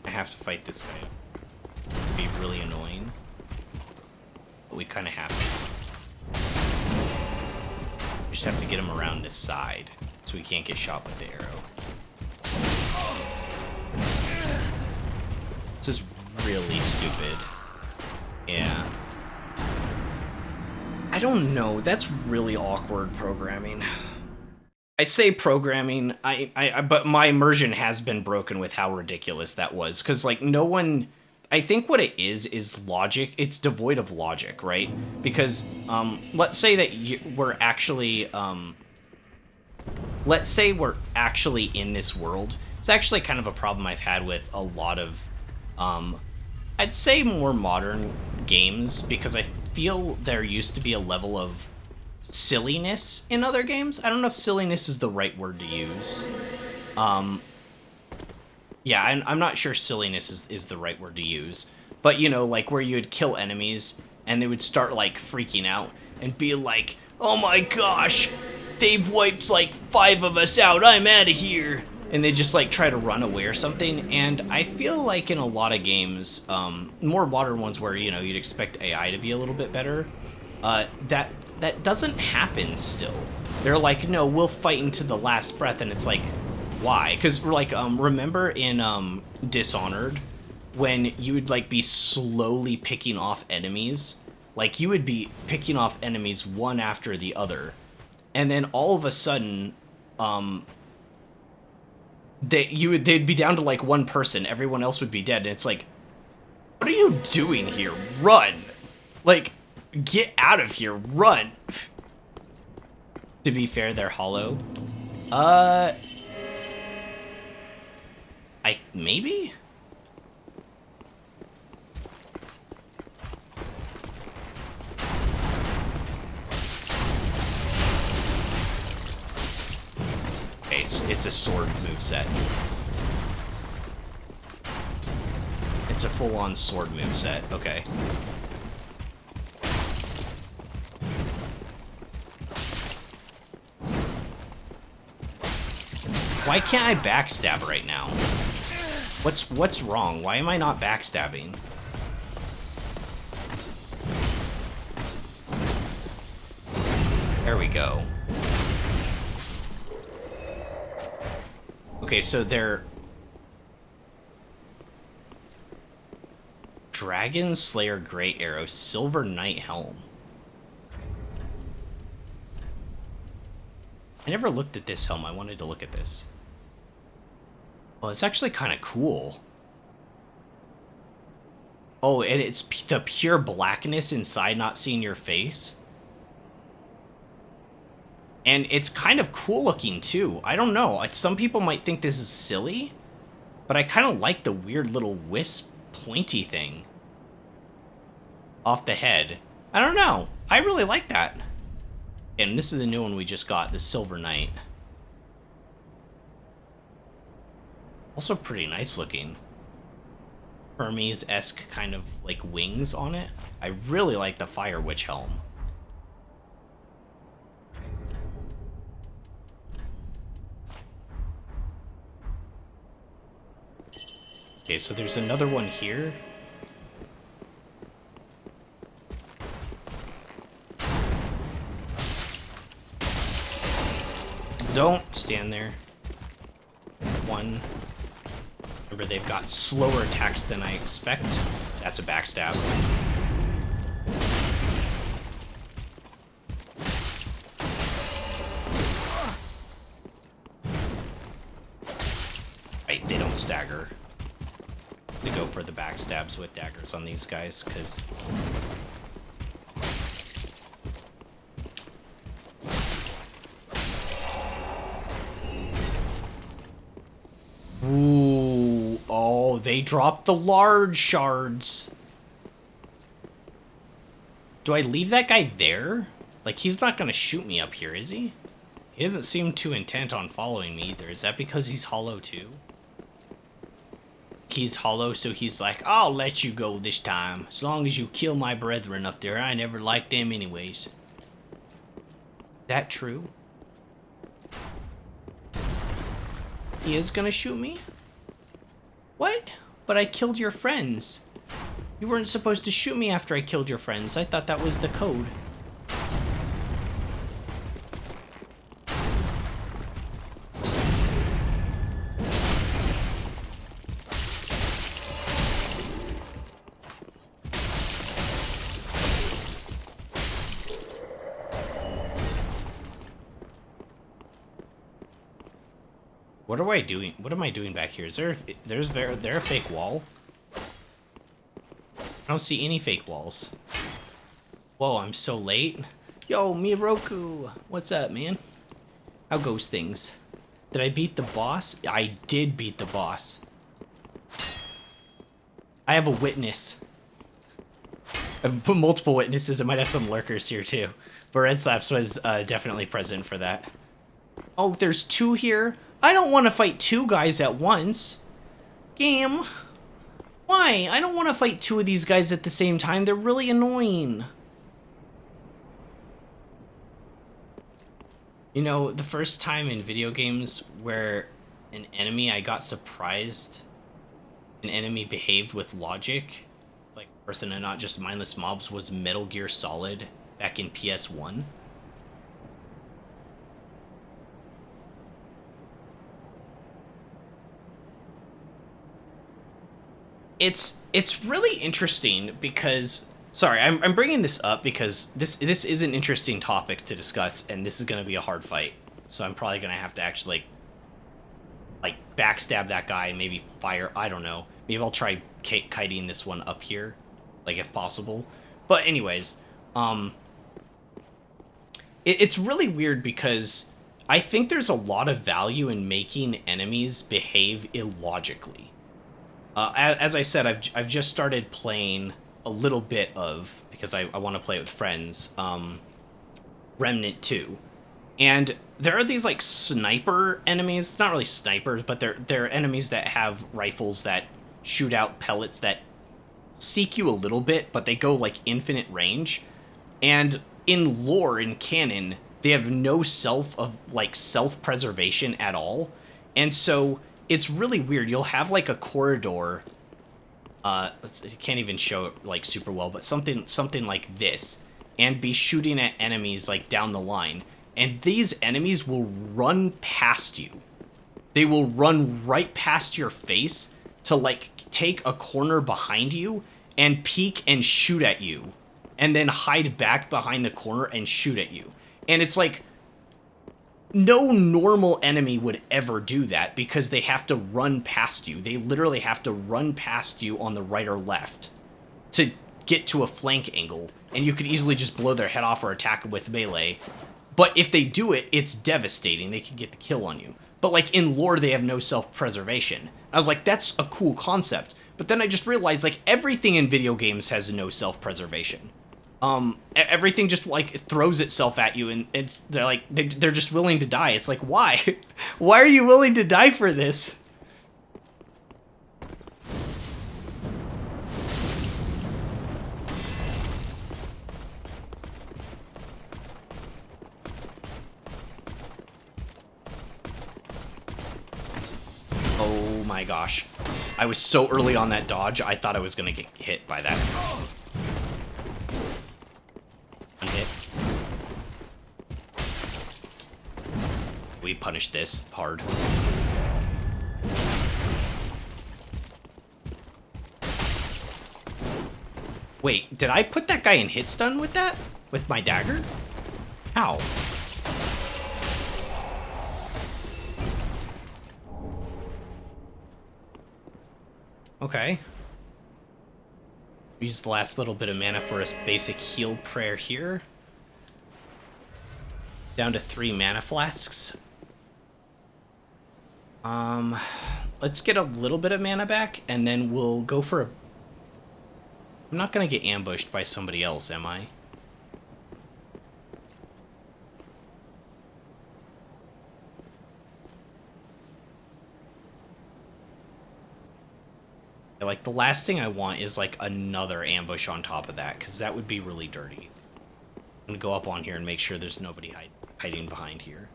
I have to fight this guy. It'd be really annoying. But we kind of have to. We just have to get him around this side so he can't get shot with the arrow. This is really stupid. Yeah. I don't know. That's really awkward programming. I say programming, but my immersion has been broken with how ridiculous that was. Because, like, no one... I think what it is logic. It's devoid of logic, right? Because, let's say that we're actually... let's say we're actually in this world. It's actually kind of a problem I've had with a lot of... I'd say more modern games because I feel there used to be a level of silliness in other games. I don't know if silliness is the right word to use. Yeah, I'm not sure silliness is the right word to use. But, you know, like where you would kill enemies and they would start like freaking out and be like, oh my gosh, they've wiped like 5 of us out, I'm out of here. And they just like try to run away or something. And I feel like in a lot of games, more modern ones where, you know, you'd expect AI to be a little bit better, that doesn't happen still. They're like, no, we'll fight into the last breath, and it's like, why? Because like, remember in Dishonored, when you would like be slowly picking off enemies, like you would be picking off enemies one after the other, and then all of a sudden, they'd be down to like one person, everyone else would be dead, and it's like, what are you doing here? Run! Like, get out of here, run! To be fair, they're hollow. Maybe? Okay, it's a sword moveset. It's a full-on sword moveset, okay. Why can't I backstab right now? What's wrong? Why am I not backstabbing? There we go. Okay, so they're Dragon Slayer Great Arrow, Silver Knight Helm. I never looked at this helm. I wanted to look at this. Well, it's actually kind of cool. Oh, and it's the pure blackness inside, not seeing your face. And it's kind of cool looking, too. I don't know. Some people might think this is silly, but I kind of like the weird little wisp pointy thing off the head. I don't know. I really like that. And this is the new one we just got, the Silver Knight. Also pretty nice looking. Hermes-esque kind of like wings on it. I really like the Fire Witch helm. Okay, so there's another one here. Don't stand there. One. Remember, they've got slower attacks than I expect. That's a backstab. Right, they don't stagger. To go for the backstabs with daggers on these guys, because ooh, oh, they dropped the large shards. Do I leave that guy there? Like, he's not gonna shoot me up here, is he? He doesn't seem too intent on following me either. Is that because he's hollow too? He's hollow, so he's like, I'll let you go this time. As long as you kill my brethren up there. I never liked them anyways. That true? He is gonna shoot me? What? But I killed your friends. You weren't supposed to shoot me after I killed your friends. I thought that was the code. What am I doing? What am I doing back here? Is there a fake wall? I don't see any fake walls. Whoa, I'm so late. Yo, Miroku, what's up, man? How goes things? Did I beat the boss? I did beat the boss. I have a witness. I've put multiple witnesses. I might have some lurkers here too. But Red Slaps was definitely present for that. Oh, there's 2 here? I don't want to fight 2 guys at once. Game. Why? I don't want to fight 2 of these guys at the same time. They're really annoying. You know, the first time in video games where an enemy, I got surprised an enemy behaved with logic, like a person and not just mindless mobs, was Metal Gear Solid back in PS1. It's really interesting because, sorry, I'm bringing this up because this is an interesting topic to discuss, and this is going to be a hard fight. So I'm probably going to have to actually like backstab that guy, maybe fire, I don't know. Maybe I'll try kiting this one up here, like if possible. But anyways, it's really weird because I think there's a lot of value in making enemies behave illogically. As I said, I've just started playing a little bit of, because I want to play it with friends, Remnant 2. And there are these like sniper enemies. It's not really snipers, but they're enemies that have rifles that shoot out pellets that seek you a little bit, but they go like infinite range. And in lore, in canon, they have no self-preservation at all. And so it's really weird. You'll have like a corridor. I can't even show it like super well, but something like this, and be shooting at enemies like down the line. And these enemies will run past you. They will run right past your face to like take a corner behind you and peek and shoot at you, and then hide back behind the corner and shoot at you. And it's like, no normal enemy would ever do that because they have to run past you. They literally have to run past you on the right or left to get to a flank angle, and you could easily just blow their head off or attack them with melee. But if they do it, it's devastating. They can get the kill on you. But like in lore, they have no self-preservation. I was like, that's a cool concept. But then I just realized like everything in video games has no self-preservation. Everything just like throws itself at you, and they're just willing to die. It's like, why? Why are you willing to die for this? Oh my gosh. I was so early on that dodge, I thought I was gonna get hit by that. One hit. We punish this hard. Wait, did I put that guy in hit stun with that? With my dagger? How? Okay. Use the last little bit of mana for a basic heal prayer here. Down to 3 mana flasks. Let's get a little bit of mana back, and then we'll go for a... I'm not gonna get ambushed by somebody else, am I? Like, the last thing I want is, like, another ambush on top of that, because that would be really dirty. I'm gonna go up on here and make sure there's nobody hiding behind here.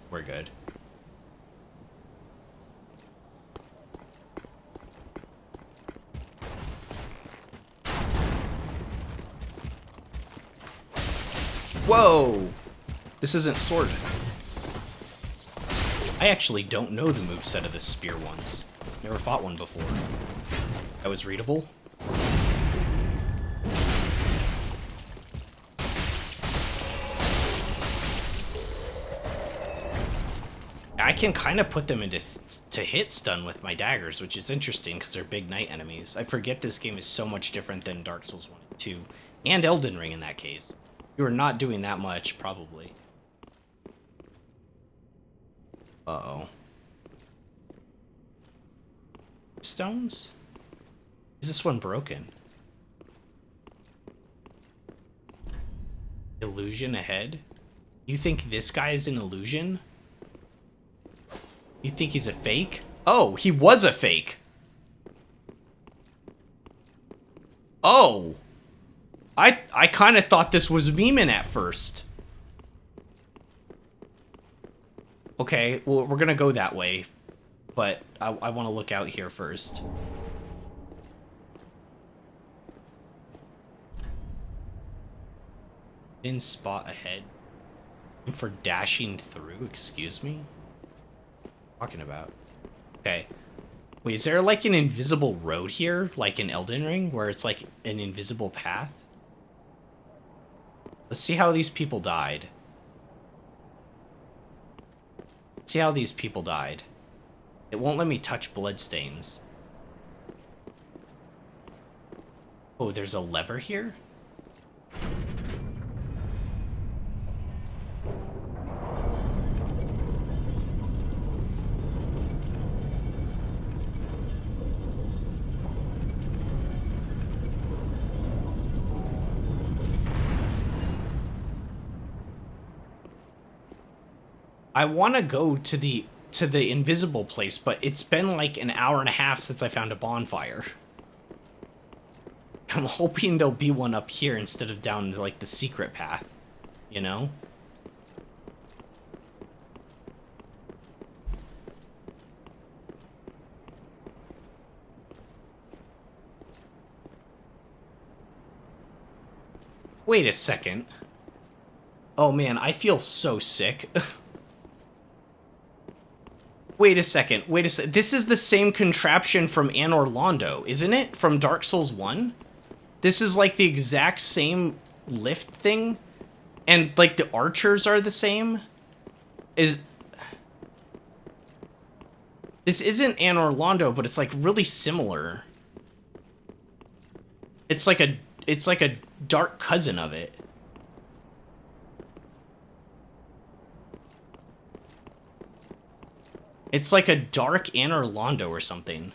We're good. Whoa! This isn't sword. I actually don't know the moveset of the spear ones. Never fought one before. That was readable. I can kind of put them into hit stun with my daggers, which is interesting because they're big knight enemies. I forget this game is so much different than Dark Souls 1 and 2, and Elden Ring in that case. You are not doing that much, probably. Uh-oh. Stones? Is this one broken? Illusion ahead? You think this guy is an illusion? You think he's a fake? Oh, he was a fake. Oh. I kind of thought this was Meeman at first. Okay, well, we're gonna go that way. But I want to look out here first. In spot ahead. For dashing through, excuse me? What are you talking about? Okay. Wait, is there like an invisible road here? Like in Elden Ring? Where it's like an invisible path? Let's see how these people died. Let's see how these people died. It won't let me touch bloodstains. Oh, there's a lever here? I want to go to the invisible place, but it's been like an hour and a half since I found a bonfire. I'm hoping there'll be one up here instead of down like the secret path, you know? Wait a second. Oh man, I feel so sick. Wait a second, this is the same contraption from Anor Londo, isn't it? From Dark Souls 1? This is like the exact same lift thing? And like the archers are the same? This isn't Anor Londo, but it's like really similar. It's like a dark cousin of it. It's like a dark Anor Londo or something.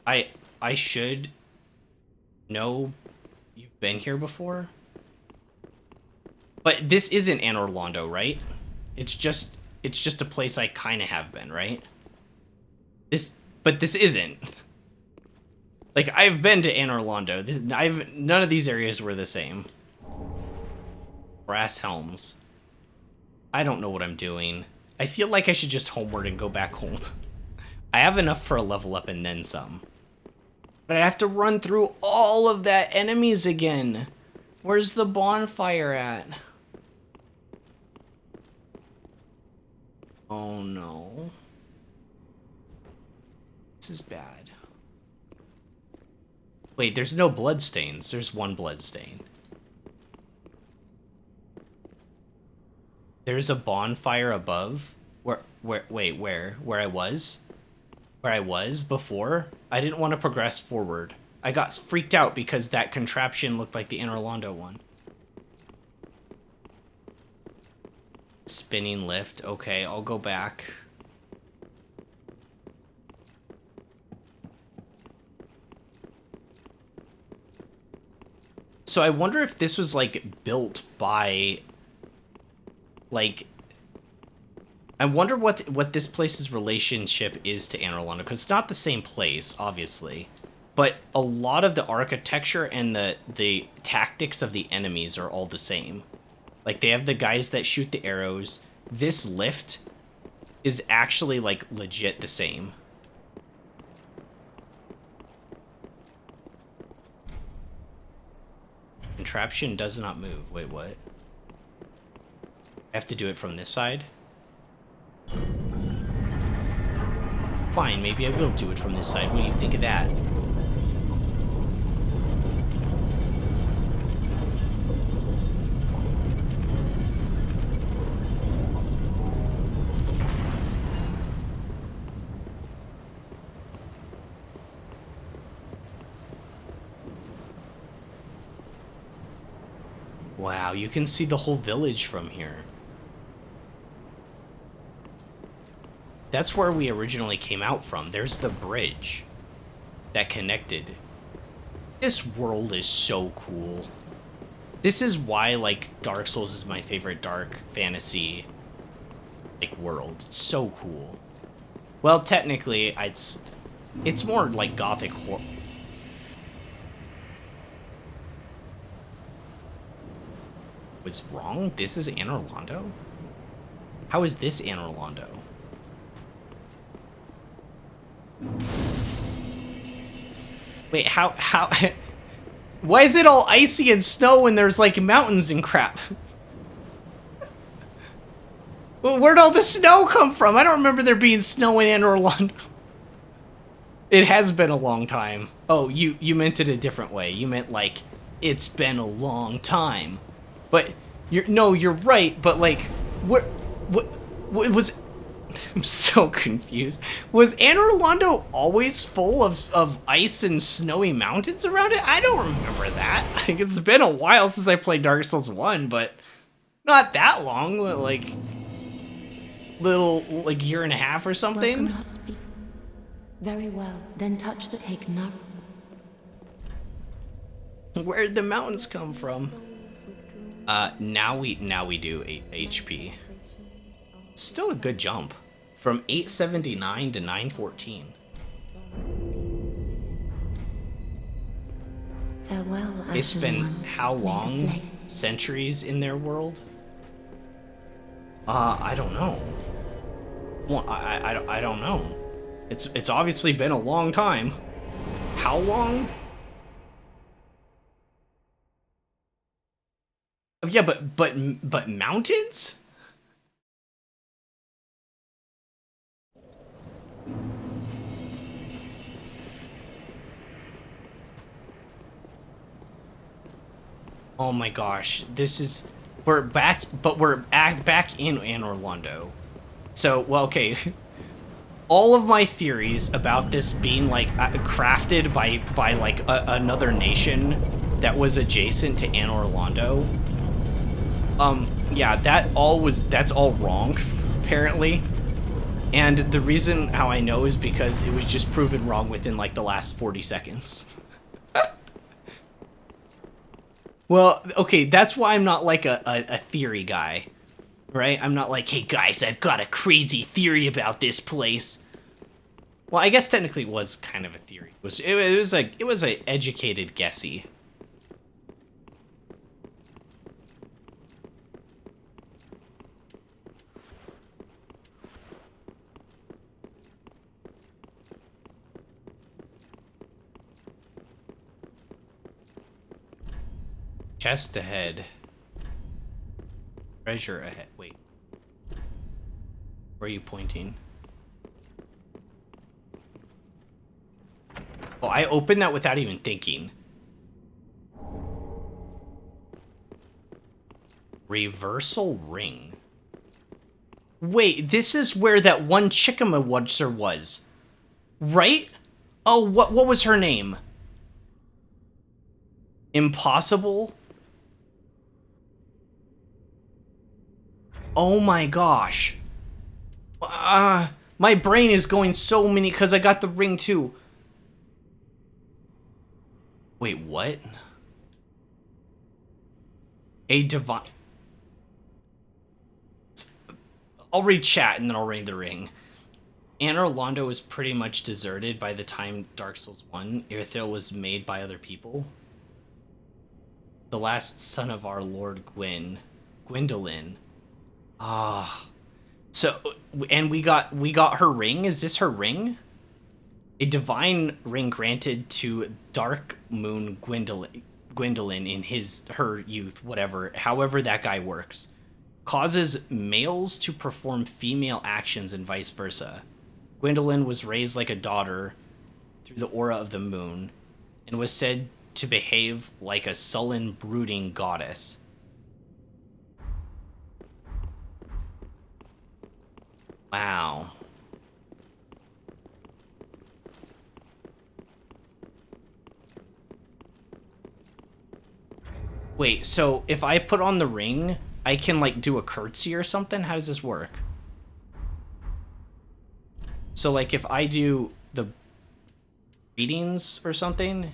I should know you've been here before. But this isn't Anor Londo, right? It's just a place I kind of have been, right? But this isn't. Like, I've been to Anor Londo. None of these areas were the same. Brass helms. I don't know what I'm doing. I feel like I should just homeward and go back home. I have enough for a level up and then some. But I have to run through all of that enemies again. Where's the bonfire at? Oh no. This is bad. Wait, there's no bloodstains. There's one bloodstain. There's a bonfire above. Where I was? Where I was before? I didn't want to progress forward. I got freaked out because that contraption looked like the Anor Londo one. Spinning lift. Okay, I'll go back. So I wonder if this was like built by like I wonder what this place's relationship is to Anor Londo, because it's not the same place, obviously. But a lot of the architecture and the tactics of the enemies are all the same. Like, they have the guys that shoot the arrows. This lift is actually, like, legit the same. Contraption does not move. Wait, what? I have to do it from this side? Fine, maybe I will do it from this side. What do you think of that? Wow, you can see the whole village from here. That's where we originally came out from. There's the bridge that connected This world is so cool. This is why, like, Dark Souls is my favorite dark fantasy, like, world. It's so cool. Well, technically, it's more like gothic horror. Was wrong? This is Anor Londo? How is this Anor Londo? Wait, how why is it all icy and snow when there's like mountains and crap? Well, where'd all the snow come from? I don't remember there being snow in Anor Londo. It has been a long time. Oh, you meant it a different way. You meant like it's been a long time. But you're right, but like what was I'm so confused. Was Anor Londo always full of ice and snowy mountains around it? I don't remember that. I think it's been a while since I played Dark Souls 1, but not that long, like little like year and a half or something. Welcome, speak. Very well. Then touch the take now. Where'd the mountains come from? Now we do 8 HP. Still a good jump. From 879 to 914. Farewell, It's been Ashen how One, long? made of flame. Centuries in their world? I don't know. Well, I don't know. It's obviously been a long time. How long? Yeah, but mountains? Oh my gosh, this is we're back in Anor Londo. So, well, okay. All of my theories about this being like crafted by like another nation that was adjacent to Anor Londo. Yeah, that's all wrong, apparently. And the reason how I know is because it was just proven wrong within like the last 40 seconds. Well, okay, that's why I'm not like a theory guy, right? I'm not like, hey guys, I've got a crazy theory about this place. Well, I guess technically it was kind of a theory. It was a educated guessy. Chest ahead. Treasure ahead. Wait. Where are you pointing? Oh, I opened that without even thinking. Reversal ring. Wait, this is where that one Chickamawatcher was. Right? Oh, what was her name? Impossible? Oh my gosh. My brain is going so many because I got the ring too. Wait, what? A divine... I'll read chat and then I'll read the ring. Anor Londo was pretty much deserted by the time Dark Souls 1. Irithyll was made by other people. The last son of our Lord Gwyndolin. Ah. So, and we got her ring? Is this her ring? A divine ring granted to Dark Moon Gwyndolin in her youth, whatever, however that guy works. Causes males to perform female actions and vice versa. Gwyndolin was raised like a daughter through the aura of the moon and was said to behave like a sullen, brooding goddess. Wow. Wait, so if I put on the ring, I can like do a curtsy or something? How does this work? So like if I do the readings or something,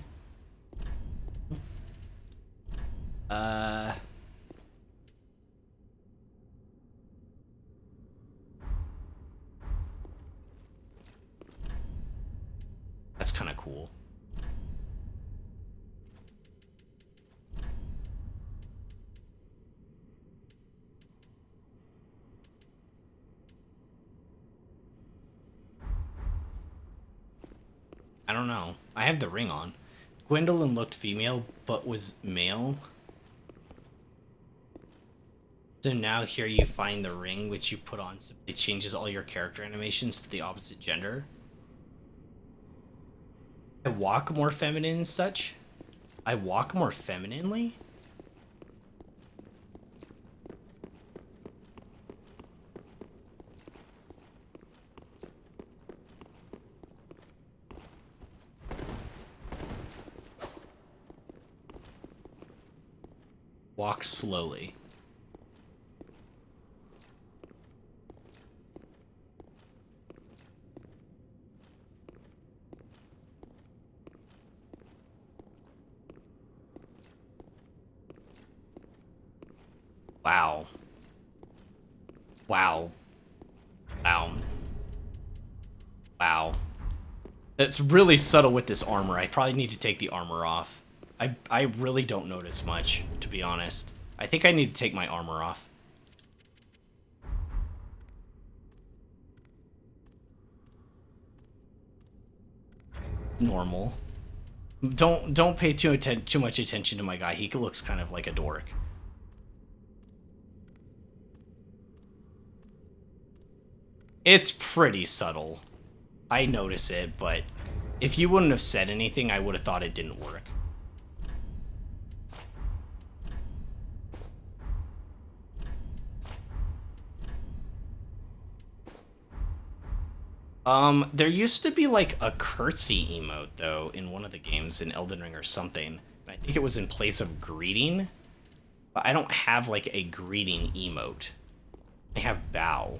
That's kind of cool. I don't know. I have the ring on. Gwendolyn looked female, but was male. So now here you find the ring, which you put on. It changes all your character animations to the opposite gender. I walk more feminine and such. I walk more femininely? Walk slowly. Wow. Wow. Wow. Wow. It's really subtle with this armor. I probably need to take the armor off. I really don't notice much, to be honest. I think I need to take my armor off. Normal. Don't pay too much attention to my guy. He looks kind of like a dork. It's pretty subtle. I notice it, but if you wouldn't have said anything, I would have thought it didn't work. There used to be like a curtsy emote though in one of the games in Elden Ring or something. I think it was in place of greeting, but I don't have like a greeting emote. I have bow.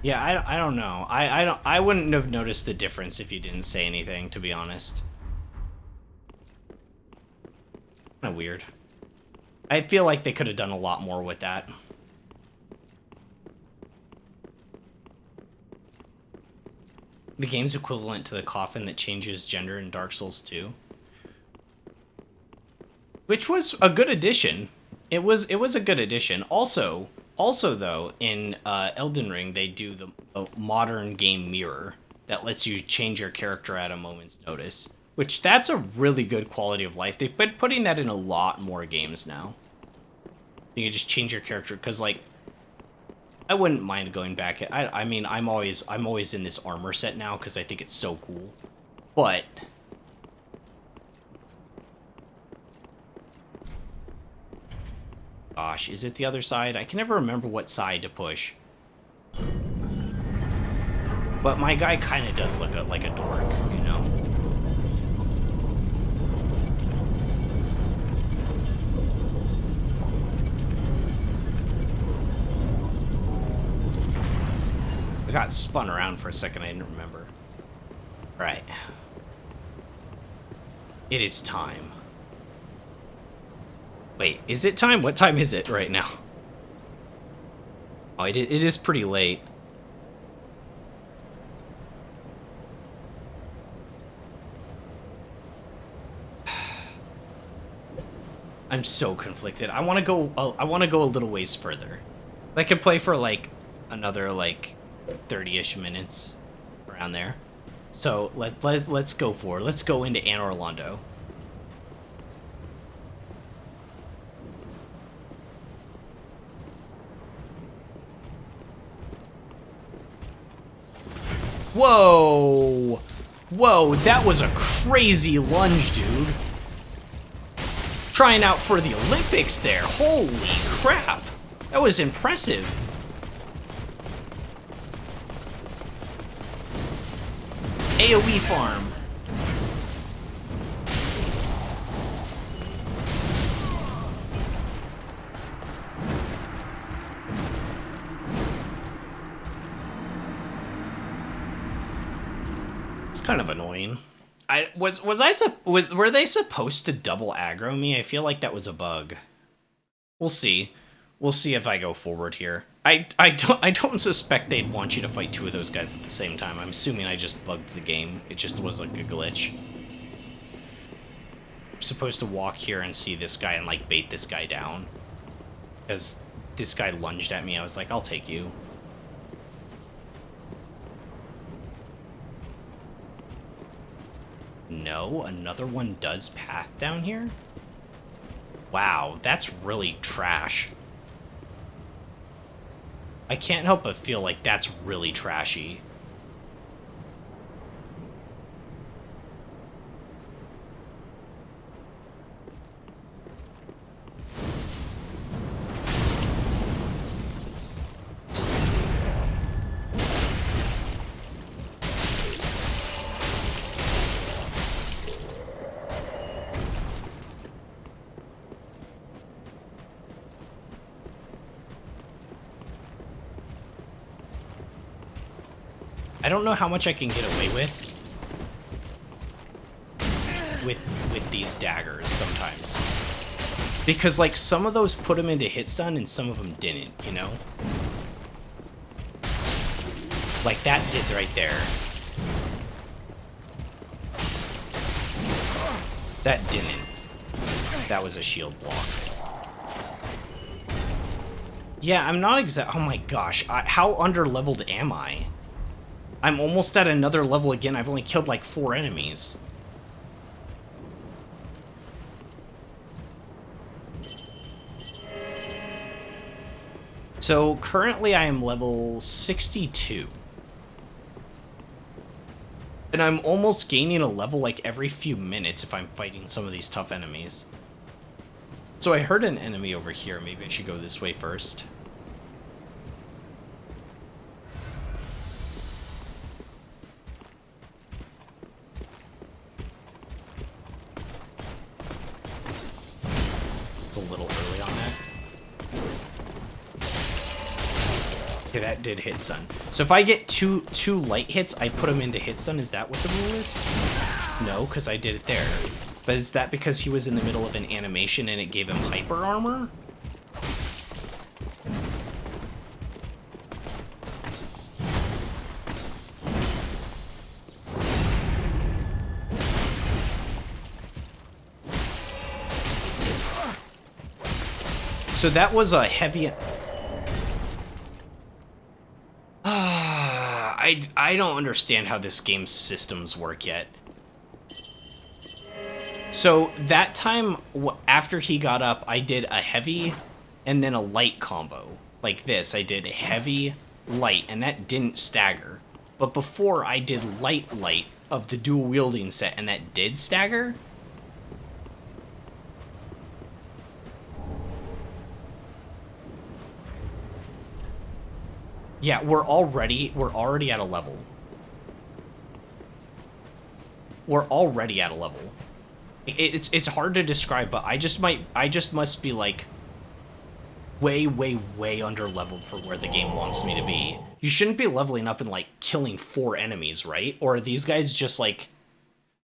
Yeah, I don't know. I wouldn't have noticed the difference if you didn't say anything, to be honest. Kind of weird. I feel like they could have done a lot more with that. The game's equivalent to the coffin that changes gender in Dark Souls 2. Which was a good addition. It was a good addition. Also though, in Elden Ring, they do the modern game mirror that lets you change your character at a moment's notice. Which, that's a really good quality of life. They've been putting that in a lot more games now. You can just change your character, because, like, I wouldn't mind going back. I mean, I'm always in this armor set now, because I think it's so cool. But gosh, is it the other side? I can never remember what side to push. But my guy kind of does look like a dork, you know? I got spun around for a second, I didn't remember. Right. It is time. Wait, is it time? What time is it right now? Oh, it is pretty late. I'm so conflicted. I want to go a little ways further. I could play for like another like 30-ish minutes around there. So let's go for it. Let's go into Anor Londo. Whoa! Whoa, that was a crazy lunge, dude. Trying out for the Olympics there. Holy crap. That was impressive. AoE farm. It's kind of annoying. Were they supposed to double aggro me? I feel like that was a bug. We'll see. We'll see if I go forward here. I don't suspect they'd want you to fight two of those guys at the same time. I'm assuming I just bugged the game. It just was like a glitch. I'm supposed to walk here and see this guy and like bait this guy down. Because this guy lunged at me. I was like, I'll take you. No, another one does path down here? Wow, that's really trash. I can't help but feel like that's really trashy. I don't know how much I can get away with these daggers sometimes. Because, like, some of those put them into hit stun and some of them didn't, you know? Like, that did right there. That didn't. That was a shield block. Yeah, I'm not exact. Oh my gosh, how under-leveled am I? I'm almost at another level again. I've only killed like 4 enemies. So currently I am level 62. And I'm almost gaining a level like every few minutes if I'm fighting some of these tough enemies. So I heard an enemy over here. Maybe I should go this way first. It's a little early on that. Okay, that did hit stun. So if I get two light hits, I put him into hit stun. Is that what the rule is? No, because I did it there. But is that because he was in the middle of an animation and it gave him hyper armor? So that was a heavy... I don't understand how this game's systems work yet. So that time, after he got up, I did a heavy and then a light combo. Like this, I did heavy, light, and that didn't stagger. But before, I did light of the dual wielding set, and that did stagger. Yeah, we're already at a level. We're already at a level. It's hard to describe, but I just must be like way under leveled for where the game wants me to be. You shouldn't be leveling up and like killing 4 enemies, right? Or are these guys just like...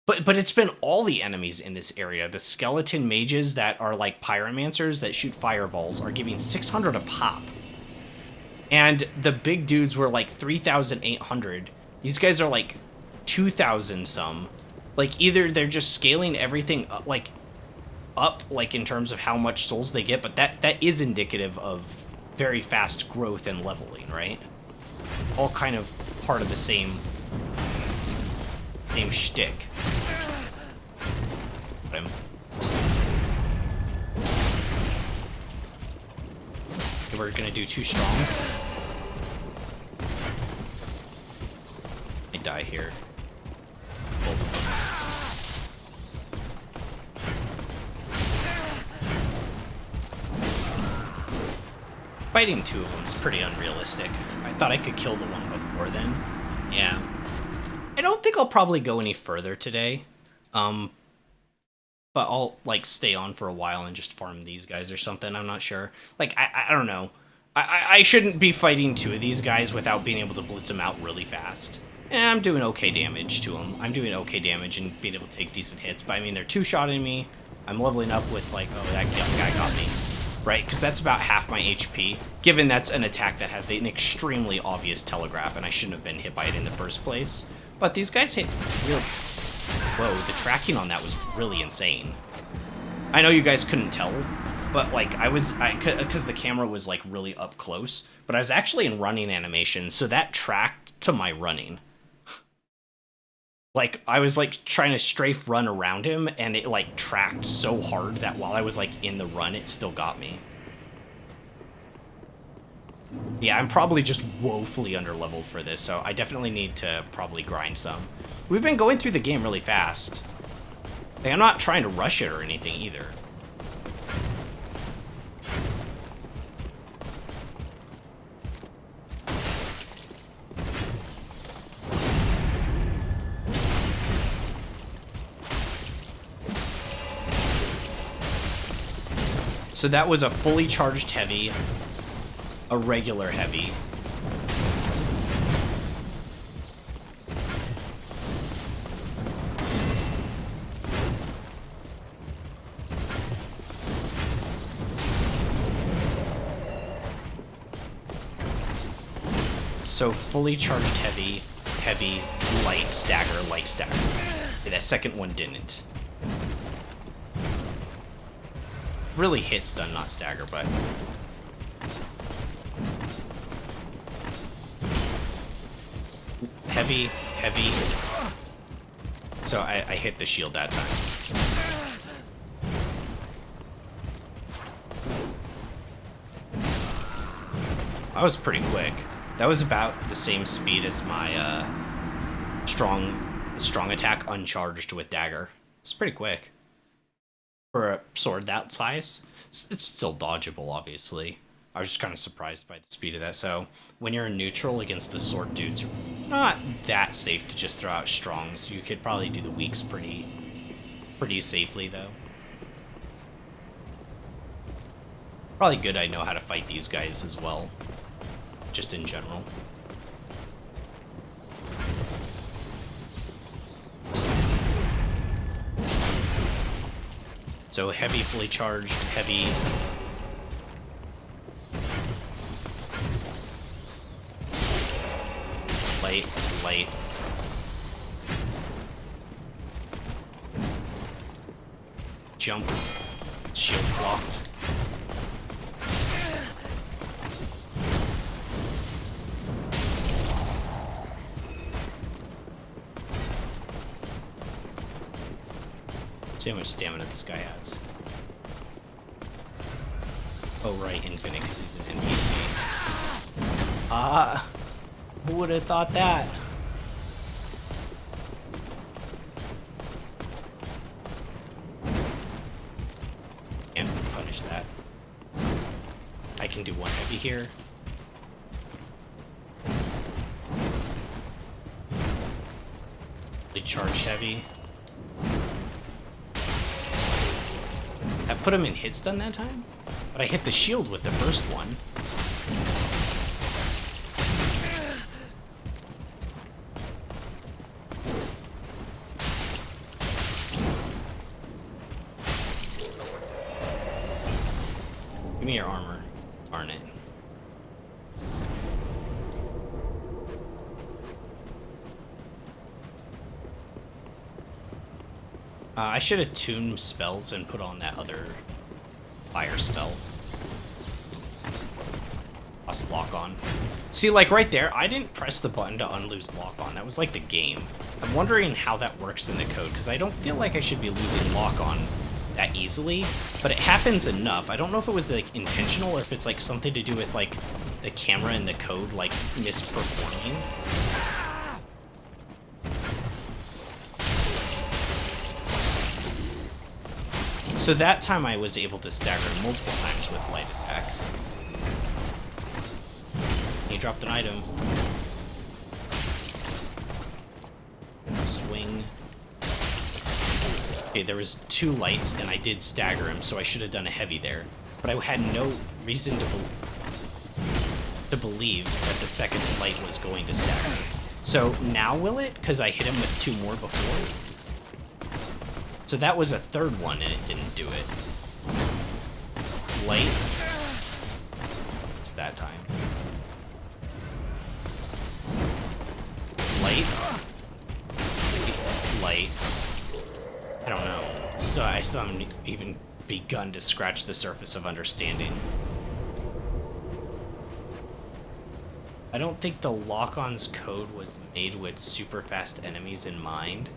But it's been all the enemies in this area. The skeleton mages that are like pyromancers that shoot fireballs are giving 600 a pop. And the big dudes were like 3,800. These guys are like 2,000 some. Like, either they're just scaling everything up, like in terms of how much souls they get, but that is indicative of very fast growth and leveling, right? All kind of part of the same shtick. Okay, we're gonna do too strong. I die here. Both of them. Fighting 2 of them is pretty unrealistic. I thought I could kill the one before then. Yeah. I don't think I'll probably go any further today. But I'll, like, stay on for a while and just farm these guys or something. I'm not sure. Like, I don't know. I shouldn't be fighting 2 of these guys without being able to blitz them out really fast. And I'm doing okay damage to them. I'm doing okay damage and being able to take decent hits. But, I mean, they're 2-shotting me. I'm leveling up with, like, oh, that guy got me. Right? Because that's about half my HP. Given that's an attack that has an extremely obvious telegraph, and I shouldn't have been hit by it in the first place. But these guys hit real... Whoa, the tracking on that was really insane. I know you guys couldn't tell, but like because the camera was like really up close, but I was actually in running animation, so that tracked to my running. Like I was like trying to strafe run around him, and it like tracked so hard that while I was like in the run, it still got me. Yeah, I'm probably just woefully underleveled for this, so I definitely need to probably grind some. We've been going through the game really fast. Like, I'm not trying to rush it or anything either. So that was a fully charged heavy, a regular heavy. So fully charged heavy, heavy, light stagger, light stagger. Yeah, that second one didn't. Really hit stun, not stagger, but... Heavy, heavy. So I hit the shield that time. That was pretty quick. That was about the same speed as my strong attack uncharged with dagger. It's pretty quick. For a sword that size. It's still dodgeable, obviously. I was just kind of surprised by the speed of that. So when you're in neutral against the sword dudes, you're not that safe to just throw out strongs. You could probably do the weaks pretty safely, though. Probably good I know how to fight these guys as well. Just in general. So heavy, fully charged, heavy. Light, light. Jump. Shield blocked. See how much stamina this guy has. Oh right, infinite, because he's an NPC. Who would have thought that? Can't punish that. I can do one heavy here. They charged heavy. I put him in hit stun that time, but I hit the shield with the first one. Give me your armor. Darn it. I should have tuned spells and put on that other fire spell. Lost lock on. See, like right there, I didn't press the button to unloose lock on. That was like the game. I'm wondering how that works in the code, because I don't feel like I should be losing lock on that easily, but it happens enough. I don't know if it was like intentional or if it's like something to do with like the camera and the code like misperforming. So that time I was able to stagger multiple times with light attacks. He dropped an item. Okay, there was 2 lights, and I did stagger him, so I should have done a heavy there. But I had no reason to believe that the second light was going to stagger. So now will it? Because I hit him with 2 more before. So that was a 3rd one, and it didn't do it. Light. It's that time. Light. Light. I don't know. I still haven't even begun to scratch the surface of understanding. I don't think the lock-on's code was made with super fast enemies in mind.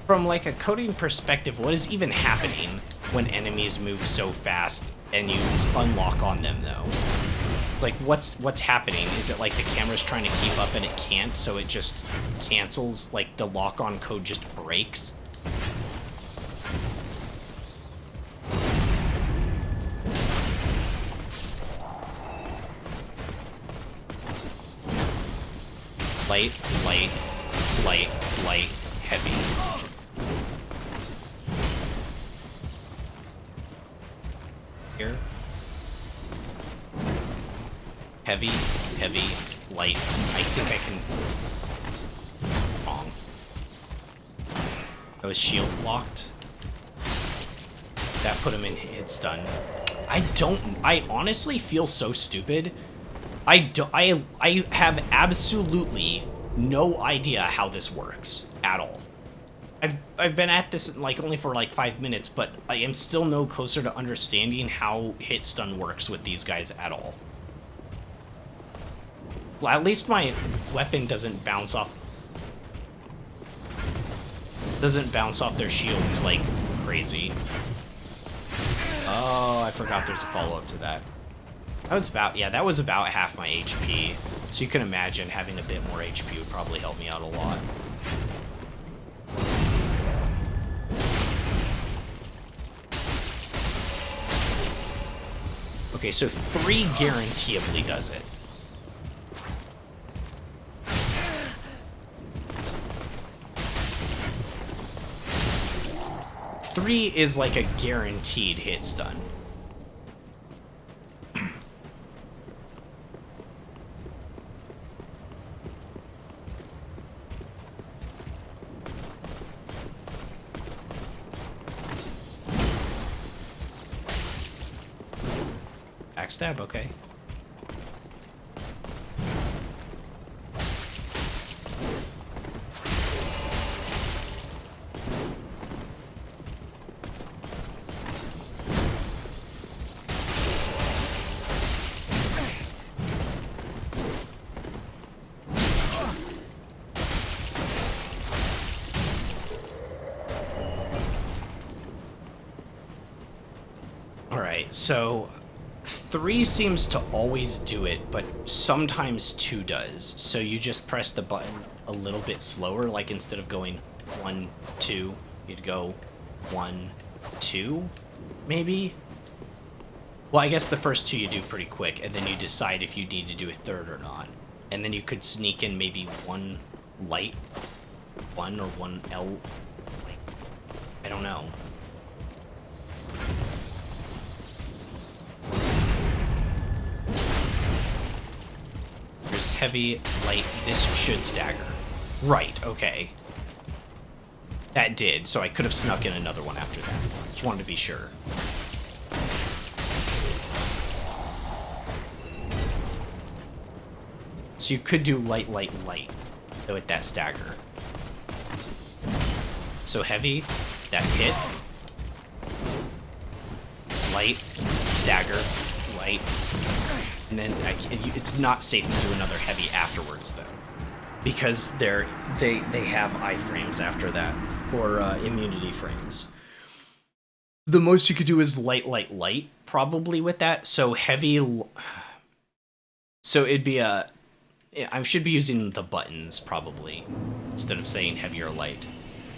From like a coding perspective, what is even happening when enemies move so fast and you unlock on them though? Like what's happening? Is it like the camera's trying to keep up and it can't, so it just cancels, like the lock-on code just breaks? Light, light, light, light, heavy. Here. Heavy, heavy, light. I think I can... Wrong. That was shield locked. That put him in hit stun. I honestly feel so stupid. I have absolutely no idea how this works at all. I've been at this like only for like 5 minutes, but I am still no closer to understanding how hit stun works with these guys at all. Well, at least my weapon doesn't bounce off their shields like crazy. Oh, I forgot there's a follow-up to that. That was about half my HP. So you can imagine having a bit more HP would probably help me out a lot. Okay, so 3 guaranteeably does it. Three is like a guaranteed hit stun. Backstab, okay. Alright, so 3 seems to always do it, but sometimes 2 does. So you just press the button a little bit slower, like instead of going 1, 2, you'd go 1, 2, maybe? Well, I guess the first 2 you do pretty quick, and then you decide if you need to do a third or not. And then you could sneak in maybe 1 light, 1 or 1 L, I don't know. There's heavy, light, this should stagger. Right, okay. That did, so I could have snuck in another one after that. Just wanted to be sure. So you could do light, light, light, though with that stagger. So heavy, that hit. Light, stagger, light. And then it's not safe to do another heavy afterwards, though, because they have iframes after that, or immunity frames. The most you could do is light, light, light, probably with that. So heavy. So it'd be I should be using the buttons probably instead of saying heavy or light,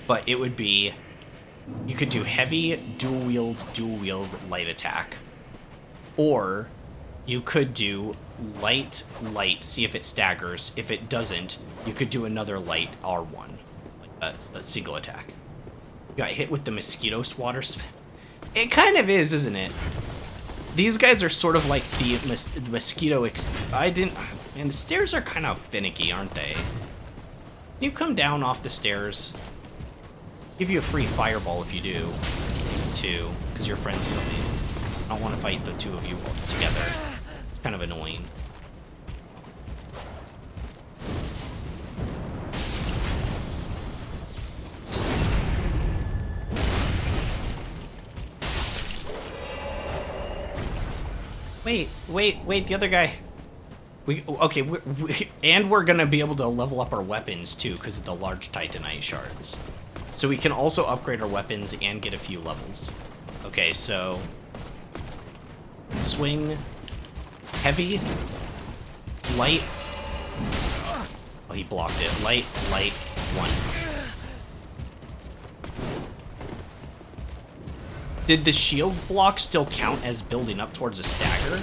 but it would be. You could do heavy, dual wield, light attack, or you could do light, light, see if it staggers. If it doesn't, you could do another light R1, like a single attack. You got hit with the mosquito swatter. It kind of is, isn't it? These guys are sort of like the mosquito. And the stairs are kind of finicky, aren't they? Can you come down off the stairs? Give you a free fireball if you do, too, because your friend's coming. I don't want to fight the two of you together. It's kind of annoying. Wait, the other guy. And we're gonna be able to level up our weapons too because of the large titanite shards. So we can also upgrade our weapons and get a few levels. Okay, so swing, heavy, light. Oh, he blocked it. Light, 1. Did the shield block still count as building up towards a stagger?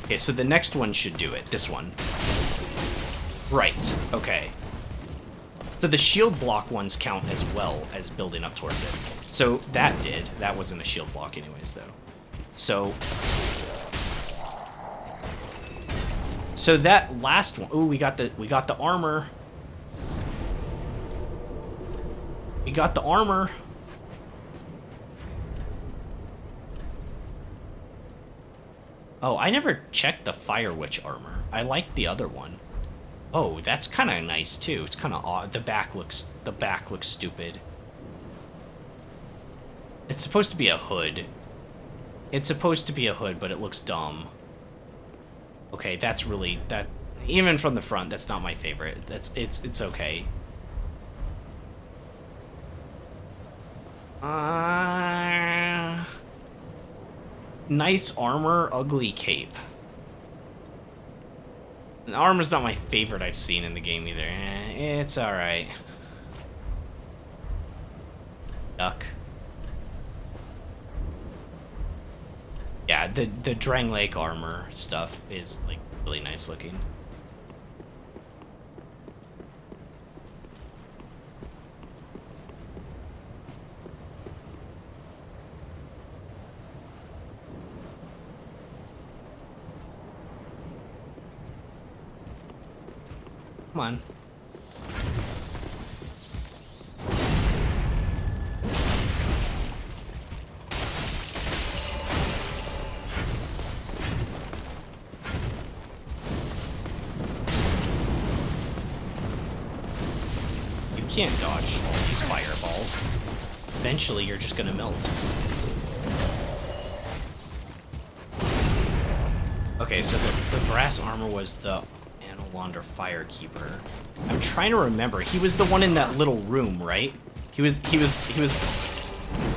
Okay, so the next one should do it. This one. Right, okay. So the shield block ones count as well as building up towards it. So that did. That wasn't a shield block anyways, though. So that last one. Ooh, we got the armor. We got the armor. Oh, I never checked the Fire Witch armor. I like the other one. Oh, that's kind of nice too. It's kind of odd. The back looks stupid. It's supposed to be a hood. It's supposed to be a hood, but it looks dumb. Okay, that's really that. Even from the front, that's not my favorite. It's okay. Nice armor, ugly cape. The armor's not my favorite I've seen in the game either. It's alright. Duck. Yeah, the Drang Lake armor stuff is like really nice looking. Come on. You can't dodge all these fireballs. Eventually, you're just gonna melt. Okay, so the brass armor was the Wander Firekeeper. I'm trying to remember. He was the one in that little room, right? He was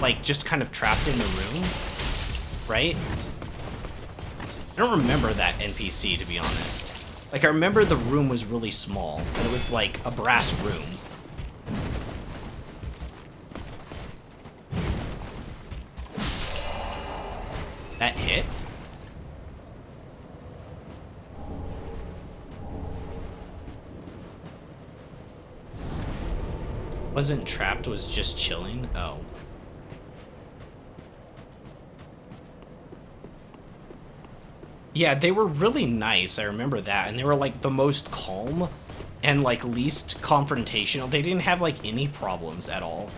like just kind of trapped in the room, right? I don't remember that NPC, to be honest. Like, I remember the room was really small, and it was like a brass room. That hit? Wasn't trapped, was just chilling? Oh. Yeah, they were really nice, I remember that. And they were like the most calm and like least confrontational. They didn't have like any problems at all.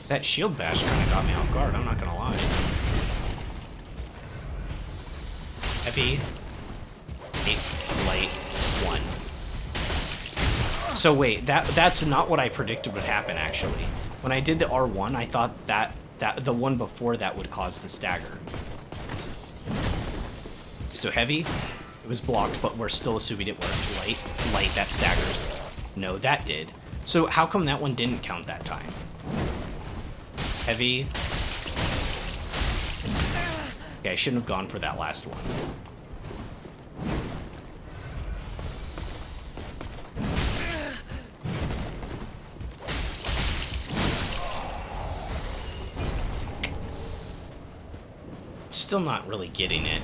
That shield bash kind of got me off guard, I'm not gonna lie. Heavy. 8, light, 1. So wait, that's not what I predicted would happen, actually. When I did the R1, I thought that the one before that would cause the stagger. So heavy, it was blocked, but we're still assuming it worked. Light, that staggers. No, that did. So how come that one didn't count that time? Heavy. Okay, I shouldn't have gone for that last one. Still not really getting it.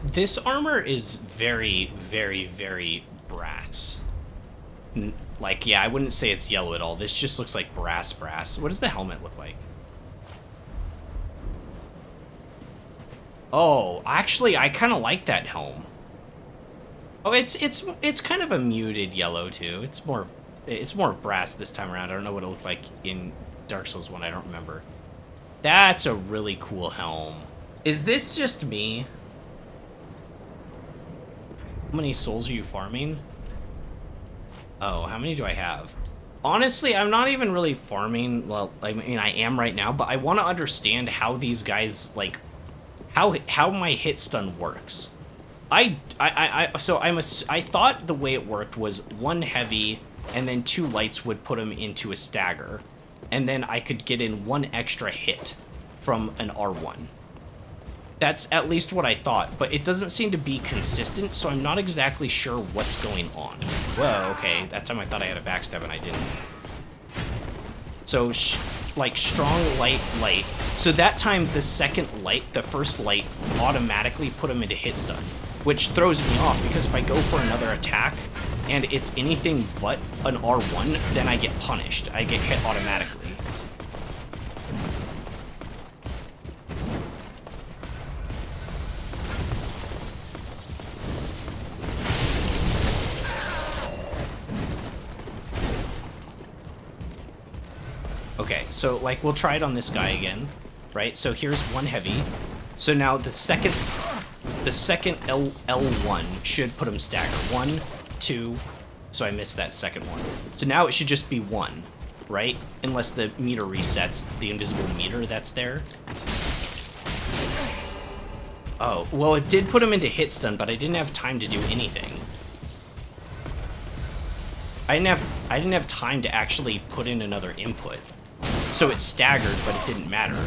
This armor is very, very, very brass. Like, yeah, I wouldn't say it's yellow at all. This just looks like brass. What does the helmet look like? Oh, actually, I kind of like that helm. Oh, it's kind of a muted yellow too. It's more of brass this time around. I don't know what it looked like in Dark Souls 1. I don't remember. That's a really cool helm. Is this just me? How many souls are you farming? Oh, how many do I have? Honestly, I'm not even really farming. Well, I mean, I am right now, but I want to understand how these guys, like, how my hit stun works. I thought the way it worked was 1 heavy and then 2 lights would put him into a stagger. And then I could get in 1 extra hit from an R1. That's at least what I thought, but it doesn't seem to be consistent, so I'm not exactly sure what's going on. Whoa, okay, that time I thought I had a backstab and I didn't. So, like, strong, light, light. So that time, the first light, automatically put him into hit stun, which throws me off, because if I go for another attack, and it's anything but an R1, then I get punished. I get hit automatically. Okay, so, like, we'll try it on this guy again, right? So here's 1 heavy. So now the second L1 should put him stagger. 1, 2, so I missed that second one. So now it should just be 1, right? Unless the meter resets, the invisible meter that's there. Oh, well, it did put him into hit stun, but I didn't have time to do anything. I didn't have time to actually put in another input. So it staggered, but it didn't matter.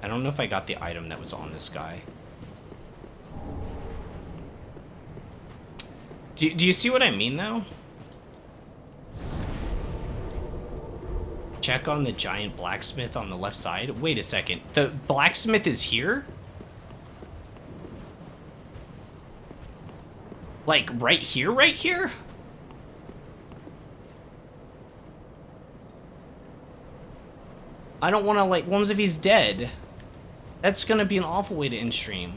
I don't know if I got the item that was on this guy. Do you see what I mean, though? Check on the giant blacksmith on the left side. Wait a second. The blacksmith is here? Like, right here, right here? I don't want to, like, what if he's dead? That's gonna be an awful way to end stream.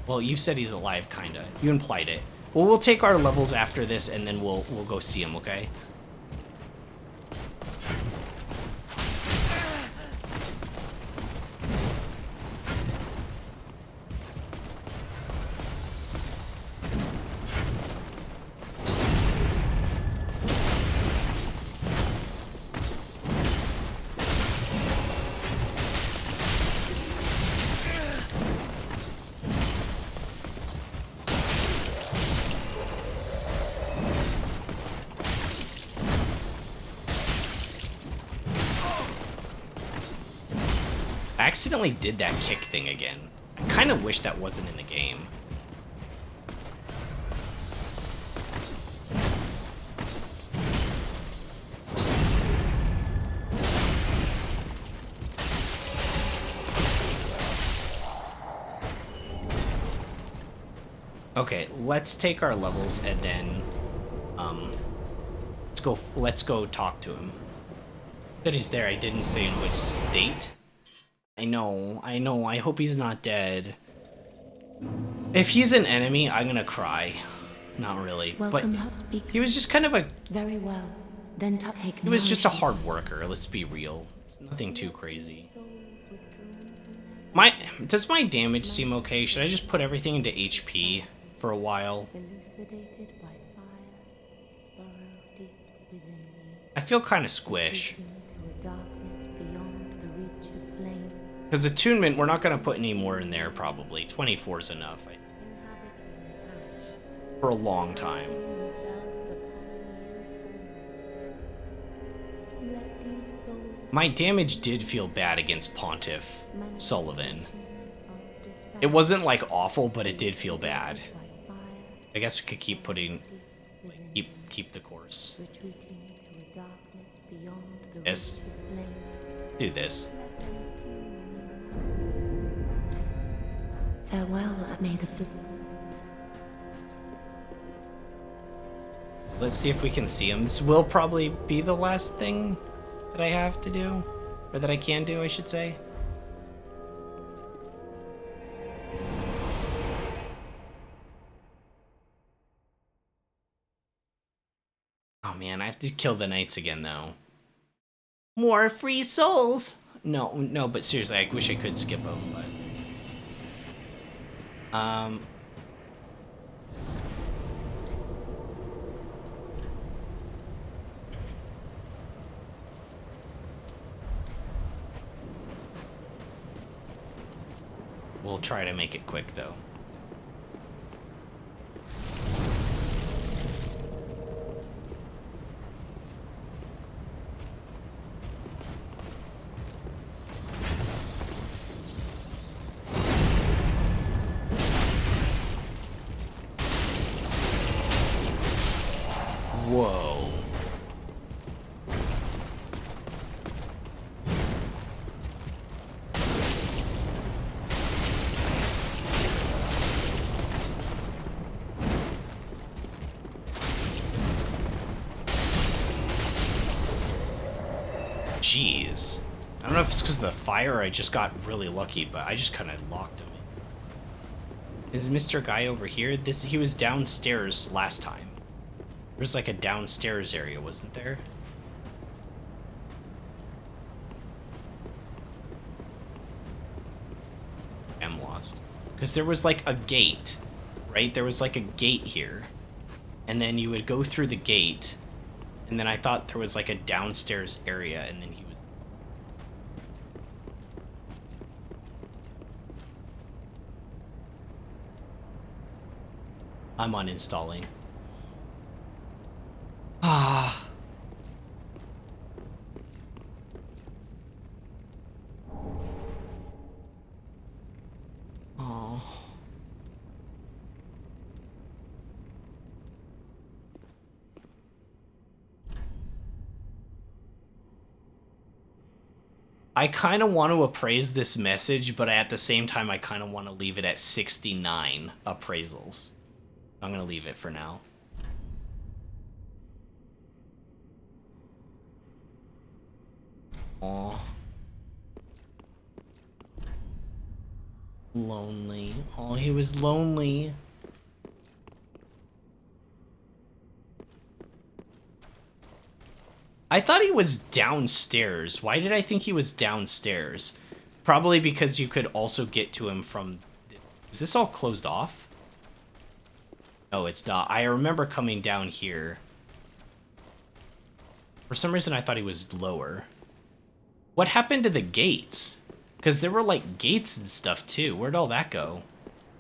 Well, you said he's alive, kinda. You implied it. Well, we'll take our levels after this, and then we'll go see him, okay? I accidentally did that kick thing again. I kind of wish that wasn't in the game. Okay, let's take our levels and then let's go talk to him. That he's there. I didn't say in which state. I know, I hope he's not dead. If he's an enemy, I'm gonna cry. Not really, Welcome, but he was just kind of a... Very well. Then he was just a hard worker, let's be real. It's nothing too crazy. Does my damage seem okay? Should I just put everything into HP for a while? I feel kind of squish. Because attunement, we're not going to put any more in there, probably. 24 is enough, I think. For a long time. My damage did feel bad against Pontiff, Sulyvahn. It wasn't, like, awful, but it did feel bad. I guess we could keep putting... Keep the course. Yes. Do this. Farewell, may the Let's see if we can see him. This will probably be the last thing that I have to do. Or that I can do, I should say. Oh man, I have to kill the knights again, though. More free souls! No, but seriously, I wish I could skip them, but... We'll try to make it quick, though. Whoa. Jeez. I don't know if it's because of the fire or I just got really lucky, but I just kind of locked him. Is Mr. Guy over here? He was downstairs last time. There's like a downstairs area, wasn't there? I'm lost. Because there was like a gate, right? There was like a gate here. And then you would go through the gate. And then I thought there was like a downstairs area, and then he was... I'm uninstalling. Ah. Oh. I kind of want to appraise this message, but at the same time, I kind of want to leave it at 69 appraisals. I'm going to leave it for now. Aw. Lonely. Oh, he was lonely. I thought he was downstairs. Why did I think he was downstairs? Probably because you could also get to him from... Is this all closed off? No, it's not. I remember coming down here. For some reason, I thought he was lower. What happened to the gates? Because there were, like, gates and stuff, too. Where'd all that go?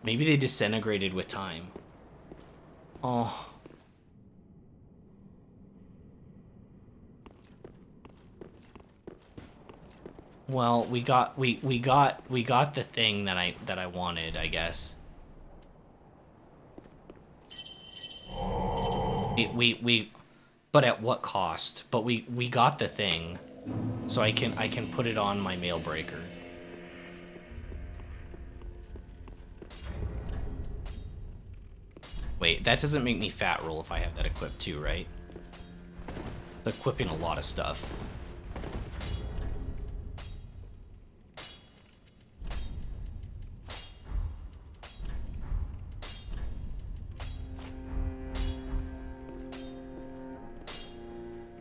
Maybe they disintegrated with time. Oh. Well, we got the thing that I wanted, I guess. But at what cost? But we got the thing. So I can put it on my mail breaker. Wait, that doesn't make me fat roll if I have that equipped too, right? It's equipping a lot of stuff.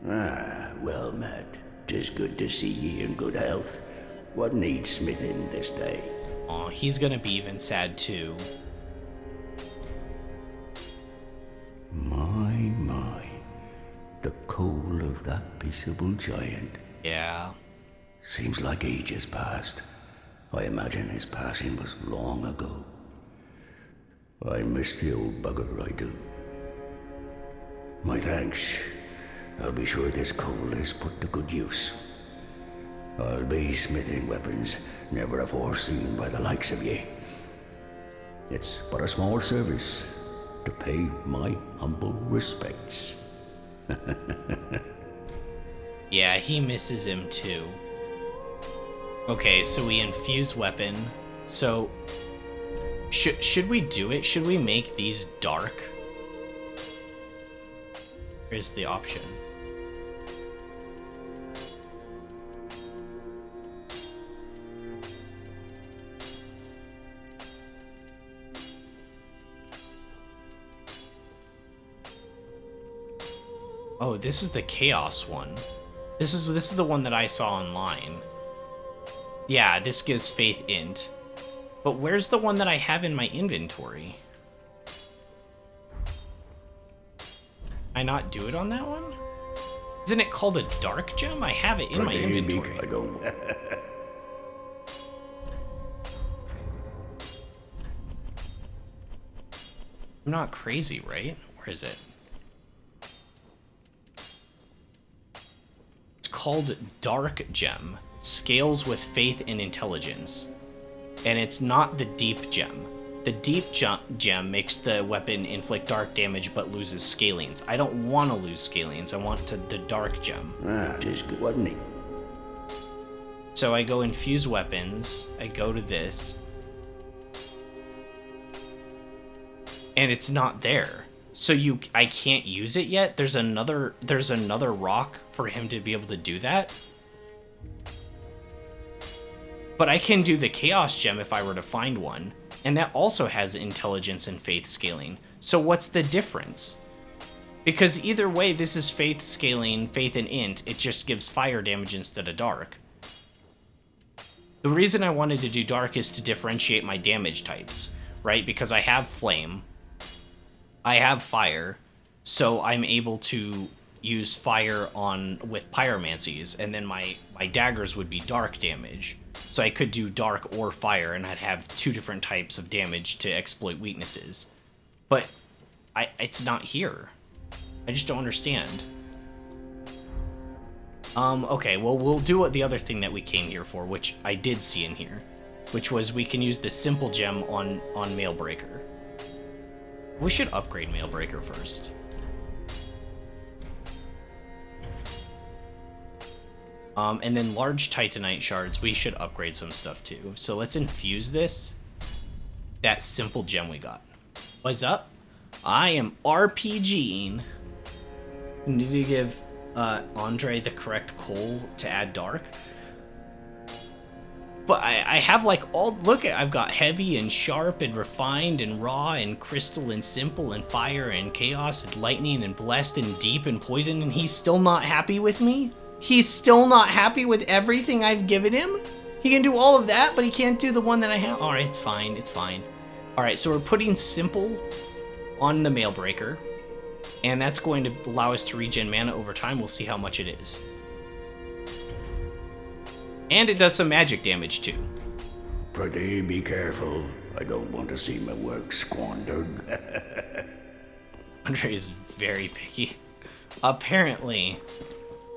Ah, well met. 'Tis good to see ye in good health. What needs smithing this day? Aw, he's gonna be even sad too. My. The coal of that peaceable giant. Yeah. Seems like ages passed. I imagine his passing was long ago. I miss the old bugger, I do. My thanks. I'll be sure this coal is put to good use. I'll be smithing weapons never afore seen by the likes of ye. It's but a small service to pay my humble respects. Yeah, he misses him too. Okay, so we infuse weapon. So, should we do it? Should we make these dark? Here's the option. Oh, this is the chaos one. This is the one that I saw online. Yeah, this gives faith int. But where's the one that I have in my inventory? I not do it on that one? Isn't it called a dark gem? I have it in my inventory. I don't. I'm not crazy, right? Where is it? It's called Dark Gem. Scales with faith and intelligence. And it's not the deep gem. The deep gem makes the weapon inflict dark damage but loses scalings. I don't want to lose scalings. I want the dark gem. Ah, just good, wasn't he? So I go infuse weapons. I go to this. And it's not there. So I can't use it yet? There's another rock for him to be able to do that? But I can do the Chaos Gem if I were to find one. And that also has intelligence and faith scaling. So what's the difference? Because either way, this is faith scaling, faith and int. It just gives fire damage instead of dark. The reason I wanted to do dark is to differentiate my damage types, right? Because I have flame. I have fire. So I'm able to use fire with pyromancies, and then my daggers would be dark damage. So I could do dark or fire, and I'd have two different types of damage to exploit weaknesses. But it's not here. I just don't understand. Okay, well, we'll do the other thing that we came here for, which I did see in here, which was we can use the simple gem on Mailbreaker. We should upgrade Mailbreaker first. And then large Titanite shards, we should upgrade some stuff too. So let's infuse this. That simple gem we got. What's up? I am RPGing. Need to give Andre the correct coal to add dark. But I have like I've got heavy and sharp and refined and raw and crystal and simple and fire and chaos and lightning and blessed and deep and poison, and he's still not happy with me? He's still not happy with everything I've given him? He can do all of that, but he can't do the one that I have? Alright, it's fine, it's fine. Alright, so we're putting simple on the Mailbreaker, and that's going to allow us to regen mana over time. We'll see how much it is. And it does some magic damage too. Prithee, be careful. I don't want to see my work squandered. Andre is very picky. Apparently.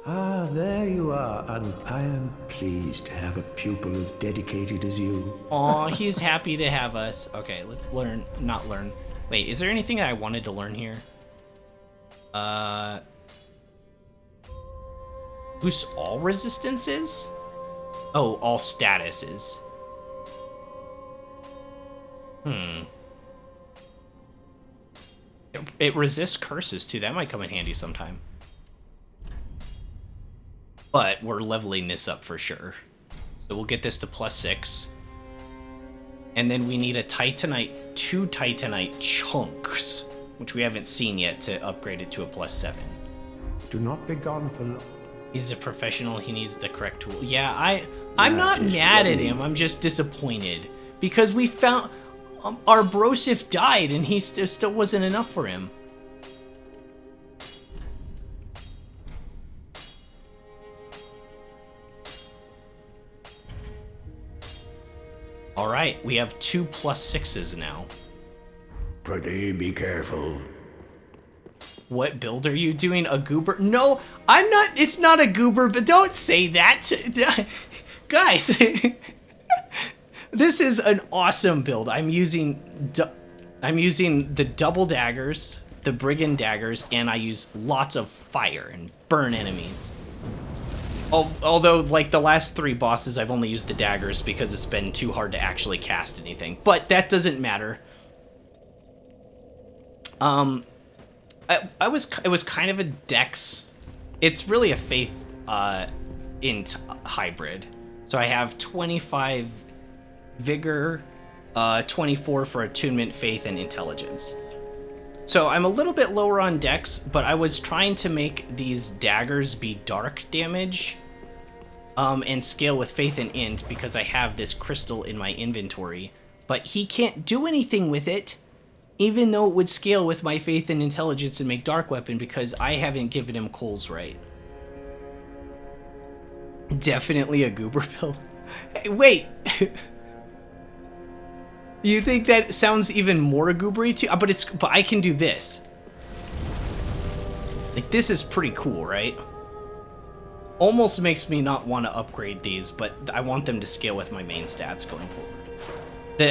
Ah, there you are, and I am pleased to have a pupil as dedicated as you. Aw, he's happy to have us. Okay, let's not learn. Wait, is there anything I wanted to learn here? Boosts all resistances? Oh, all statuses. It resists curses too. That might come in handy sometime. But we're leveling this up for sure. So we'll get this to +6. And then we need two Titanite chunks, which we haven't seen yet, to upgrade it to a +7. Do not be gone for long. He's a professional. He needs the correct tool. Yeah, I'm not mad at him. I'm just disappointed. Because we found... our Brosif died, and he still wasn't enough for him. All right, we have 2 +6s now. Prithee, be careful. What build are you doing? A goober? No, I'm not. It's not a goober, but don't say that. Guys, this is an awesome build. I'm using the double daggers, the brigand daggers, and I use lots of fire and burn enemies. Although, like, the last 3 bosses, I've only used the daggers because it's been too hard to actually cast anything. But that doesn't matter. It was kind of a dex. It's really a faith int hybrid. So I have 25 vigor, 24 for attunement, faith, and intelligence. So I'm a little bit lower on dex, but I was trying to make these daggers be dark damage and scale with faith and int because I have this crystal in my inventory. But he can't do anything with it, even though it would scale with my faith and intelligence and make dark weapon because I haven't given him coals right. Definitely a goober build. Hey, wait. You think that sounds even more goobery too? But I can do this. Like, this is pretty cool, right? Almost makes me not want to upgrade these, but I want them to scale with my main stats going forward.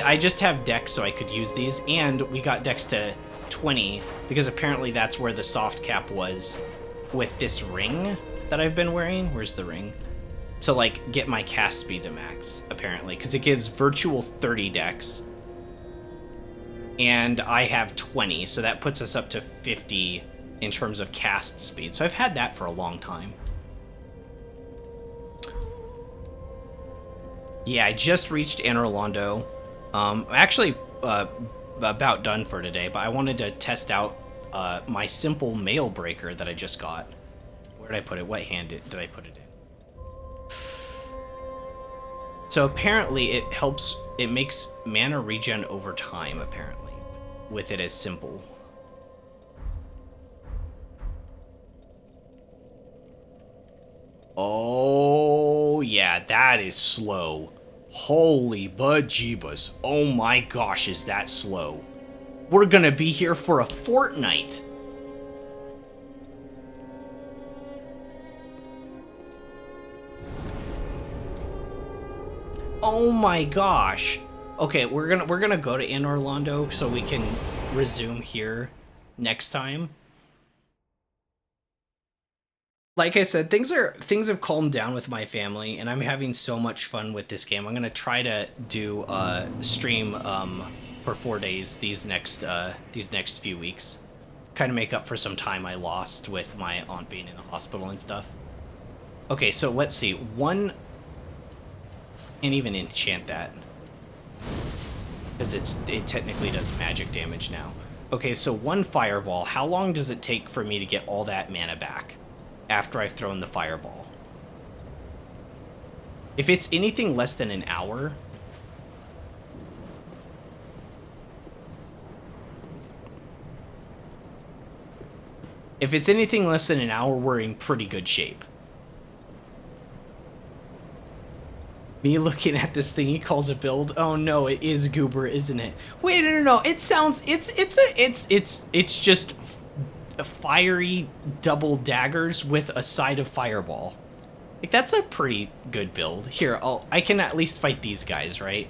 I just have dex so I could use these, and we got dex to 20 because apparently that's where the soft cap was with this ring that I've been wearing. Where's the ring? To, like, get my cast speed to max, apparently, because it gives virtual 30 dex. And I have 20, so that puts us up to 50 in terms of cast speed. So I've had that for a long time. Yeah, I just reached Anor Londo. I'm actually about done for today, but I wanted to test out my simple mail breaker that I just got. Where did I put it? What hand did I put it in? So apparently it makes mana regen over time, apparently, with it as simple. Oh, yeah, that is slow. Holy bejeebus. Oh my gosh, is that slow. We're gonna be here for a fortnight. Oh my gosh. Okay, we're gonna go to Anor Londo so we can resume here next time. Like I said, things have calmed down with my family, and I'm having so much fun with this game. I'm gonna try to do a stream for 4 days these next few weeks, kind of make up for some time I lost with my aunt being in the hospital and stuff. Okay, so let's see. Can't even enchant that because it technically does magic damage now. Okay, so 1 fireball. How long does it take for me to get all that mana back after I've thrown the fireball? If it's anything less than an hour, we're in pretty good shape. Me looking at this thing he calls a build. Oh no, it is goober, isn't it? Wait, no. It sounds it's just fiery double daggers with a side of fireball. Like, that's a pretty good build. Here, I can at least fight these guys, right?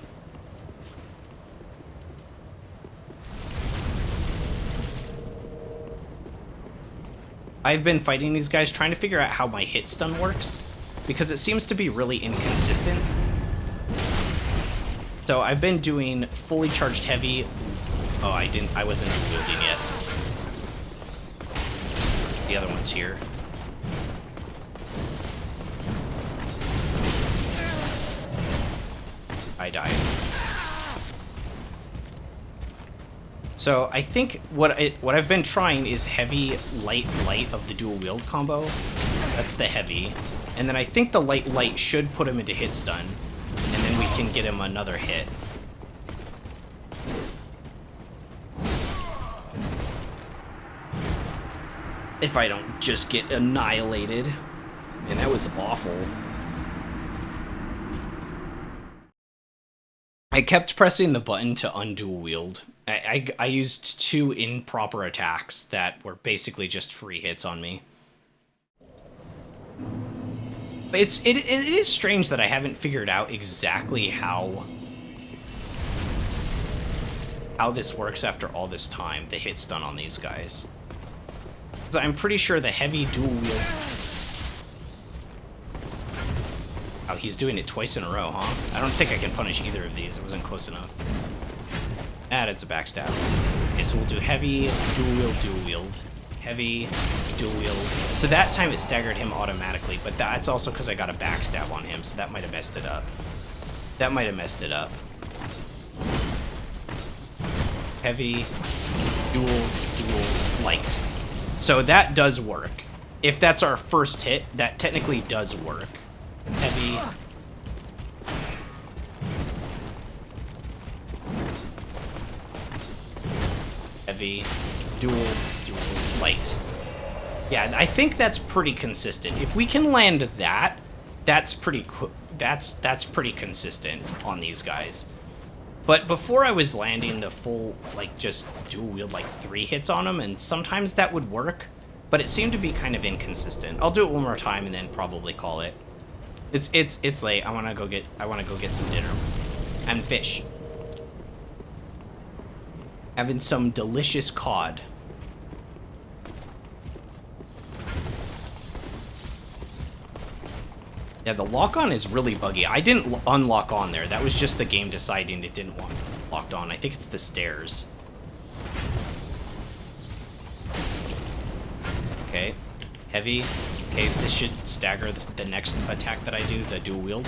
I've been fighting these guys trying to figure out how my hit stun works, because it seems to be really inconsistent. So I've been doing fully charged heavy. Oh, I wasn't wielding yet. The other one's here. I died. So I think what I've been trying is heavy, light, light of the dual wield combo. That's the heavy. And then I think the light, light should put him into hit stun. And then we can get him another hit. If I don't just get annihilated. And that was awful. I kept pressing the button to undual wield. I used 2 improper attacks that were basically just free hits on me. But it is strange that I haven't figured out exactly how this works after all this time, the hit stun on these guys. Because I'm pretty sure the heavy dual wield... Oh, he's doing it twice in a row, huh? I don't think I can punish either of these. It wasn't close enough. That is a backstab. Okay, so we'll do heavy, dual wield. Heavy, dual wield. So that time it staggered him automatically, but that's also because I got a backstab on him, so that might have messed it up. That might have messed it up. Heavy, dual, light. So that does work. If that's our first hit, that technically does work. Heavy. Heavy, dual, light. Yeah, I think that's pretty consistent. If we can land that, that's pretty pretty consistent on these guys. But before I was landing the full, like, just dual wield, like, 3 hits on them, and sometimes that would work, but it seemed to be kind of inconsistent. I'll do it one more time and then probably call it. It's late. I wanna go get some dinner and fish. Having some delicious cod. Yeah, the lock-on is really buggy. I didn't unlock on there. That was just the game deciding it didn't want locked on. I think it's the stairs. Okay. Heavy. Okay, this should stagger the next attack that I do, the dual wield.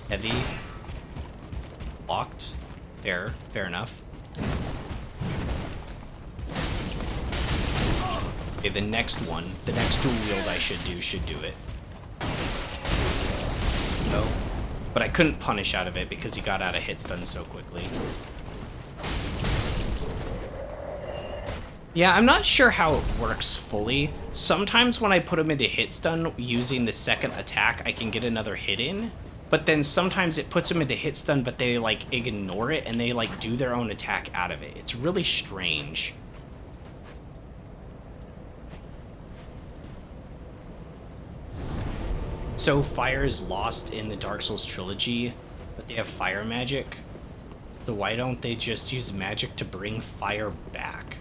Heavy. Locked. Fair enough. Okay, the next one, the next dual wield I should do it. No. But I couldn't punish out of it because he got out of hit stun so quickly. Yeah, I'm not sure how it works fully. Sometimes when I put him into hit stun using the second attack, I can get another hit in. But then sometimes it puts them into hit stun, but they, like, ignore it and they, like, do their own attack out of it. It's really strange. So fire is lost in the Dark Souls trilogy, but they have fire magic. So why don't they just use magic to bring fire back?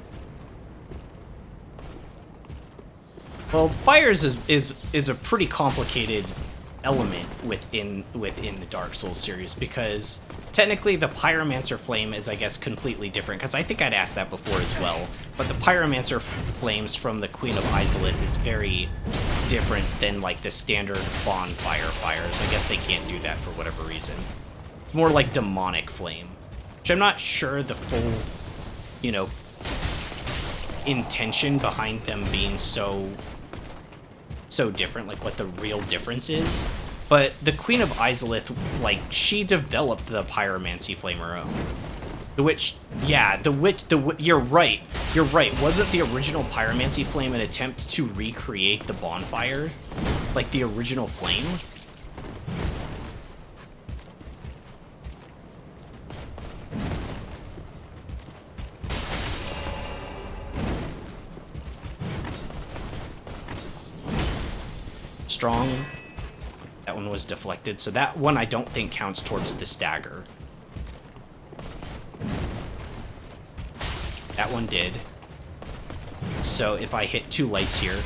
Well, fire is a pretty complicated element within the Dark Souls series, because technically the Pyromancer flame is, I guess, completely different, because I think I'd asked that before as well, but the Pyromancer flames from the Queen of Izalith is very different than, like, the standard bonfire fires. I guess they can't do that for whatever reason. It's more like demonic flame, which I'm not sure the full, you know, intention behind them being so different, like what the real difference is. But the Queen of Izalith, like, she developed the Pyromancy flame her own. You're right. Wasn't the original Pyromancy flame an attempt to recreate the bonfire? Like the original flame? Strong. That one was deflected, so that one I don't think counts towards the stagger. That one did. So if I hit 2 lights here,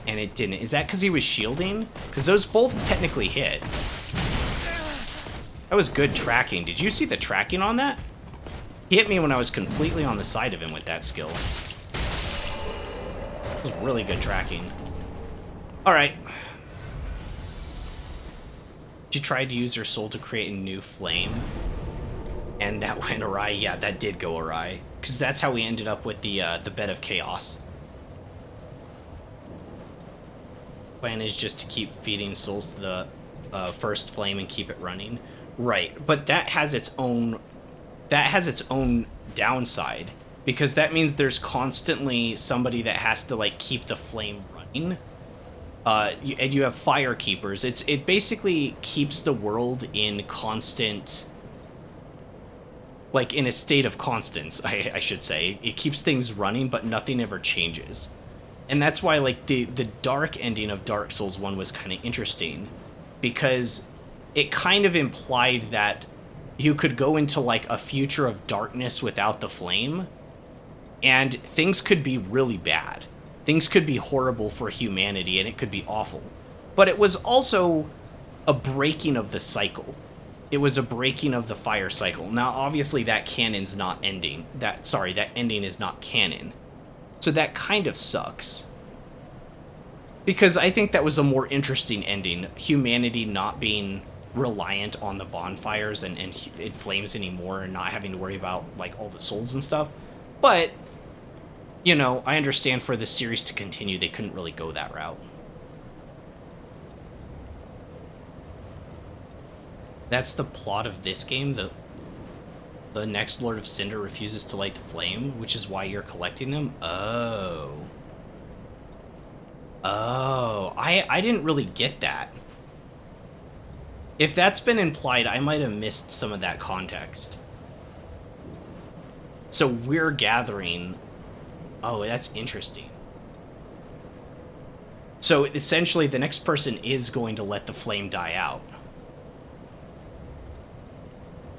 and it didn't, is that because he was shielding? Because those both technically hit. That was good tracking. Did you see the tracking on that? He hit me when I was completely on the side of him with that skill. It was really good tracking. Alright. She tried to use her soul to create a new flame. And that went awry. Yeah, that did go awry. Because that's how we ended up with the Bed of Chaos. Plan is just to keep feeding souls to the first flame and keep it running. Right, but that has its own downside. because that means there's constantly somebody that has to like keep the flame running. And you have fire keepers. It basically keeps the world in constant, like in a state of constance, I should say. It keeps things running, but nothing ever changes. And that's why like the dark ending of Dark Souls 1 was kind of interesting, because it kind of implied that you could go into like a future of darkness without the flame, and things could be really bad. Things could be horrible for humanity, and it could be awful. But it was also a breaking of the cycle. It was a breaking of the fire cycle. Now, obviously, that canon's not ending. That ending is not canon. So that kind of sucks. Because I think that was a more interesting ending. Humanity not being reliant on the bonfires and it flames anymore, and not having to worry about, like, all the souls and stuff. But, you know, I understand for the series to continue, they couldn't really go that route. That's the plot of this game. The next Lord of Cinder refuses to light the flame, which is why you're collecting them? Oh. Oh. I didn't really get that. If that's been implied, I might have missed some of that context. So we're gathering... Oh, that's interesting. So essentially, the next person is going to let the flame die out.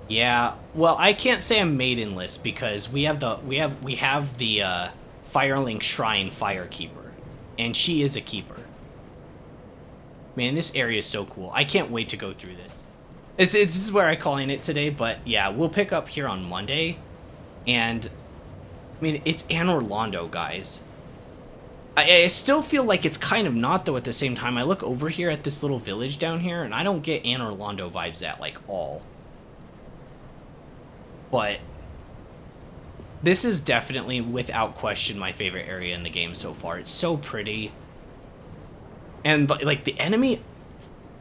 Yeah, well, I can't say I'm maidenless because we have the Firelink Shrine Firekeeper, and she is a keeper. Man, this area is so cool. I can't wait to go through this. This is where I'm calling it today, but yeah, we'll pick up here on Monday, and I mean, it's Anor Londo, guys. I still feel like it's kind of not, though, at the same time. I look over here at this little village down here, and I don't get Anor Londo vibes at, like, all. But this is definitely, without question, my favorite area in the game so far. It's so pretty. And, like, the enemy...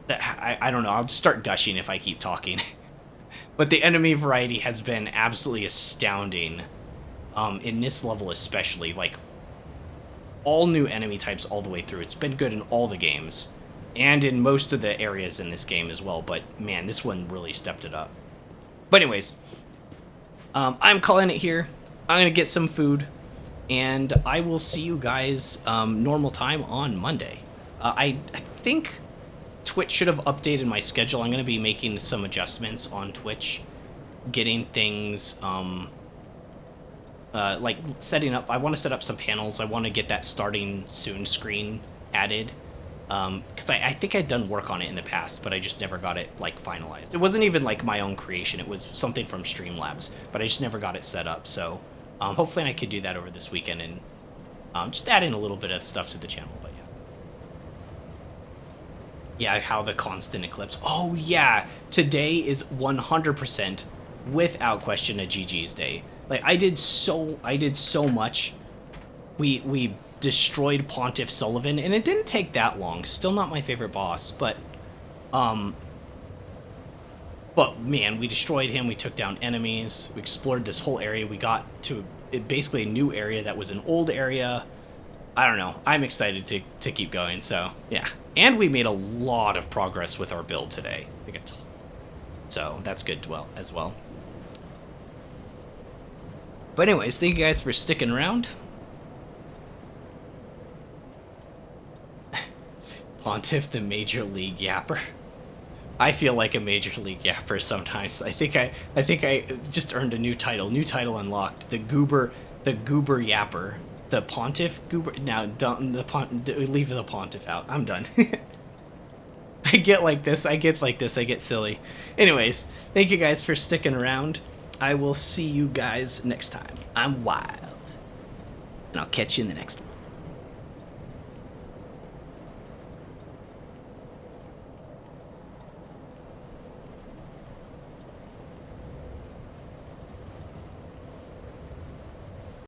I don't know, I'll just start gushing if I keep talking. But the enemy variety has been absolutely astounding. In this level especially, like, all new enemy types all the way through. It's been good in all the games, and in most of the areas in this game as well, but man, this one really stepped it up. But anyways, I'm calling it here. I'm gonna get some food, and I will see you guys normal time on Monday. I think Twitch should have updated my schedule. I'm gonna be making some adjustments on Twitch, getting things like setting up. I want to set up some panels. I want to get that starting soon screen added, because I think I'd done work on it in the past, but I just never got it like finalized. It wasn't even like my own creation. It was something from Streamlabs, but I just never got it set up. So hopefully I could do that over this weekend and just add in a little bit of stuff to the channel. But yeah, how the constant eclipse. Oh yeah, today is 100% without question a GG's day. Like, I did so much. We destroyed Pontiff Sulyvahn, and it didn't take that long. Still not my favorite boss, but man, we destroyed him. We took down enemies. We explored this whole area. We got to basically a new area that was an old area. I don't know. I'm excited to keep going. So yeah, and we made a lot of progress with our build today. So that's good as well. But anyways, thank you guys for sticking around. Pontiff, the Major League Yapper. I feel like a Major League Yapper sometimes. I think I just earned a new title. New title unlocked. The Goober Yapper. The Pontiff Goober. Now, leave the Pontiff out. I'm done. I get like this. I get silly. Anyways, thank you guys for sticking around. I will see you guys next time. I'm wild. And I'll catch you in the next one.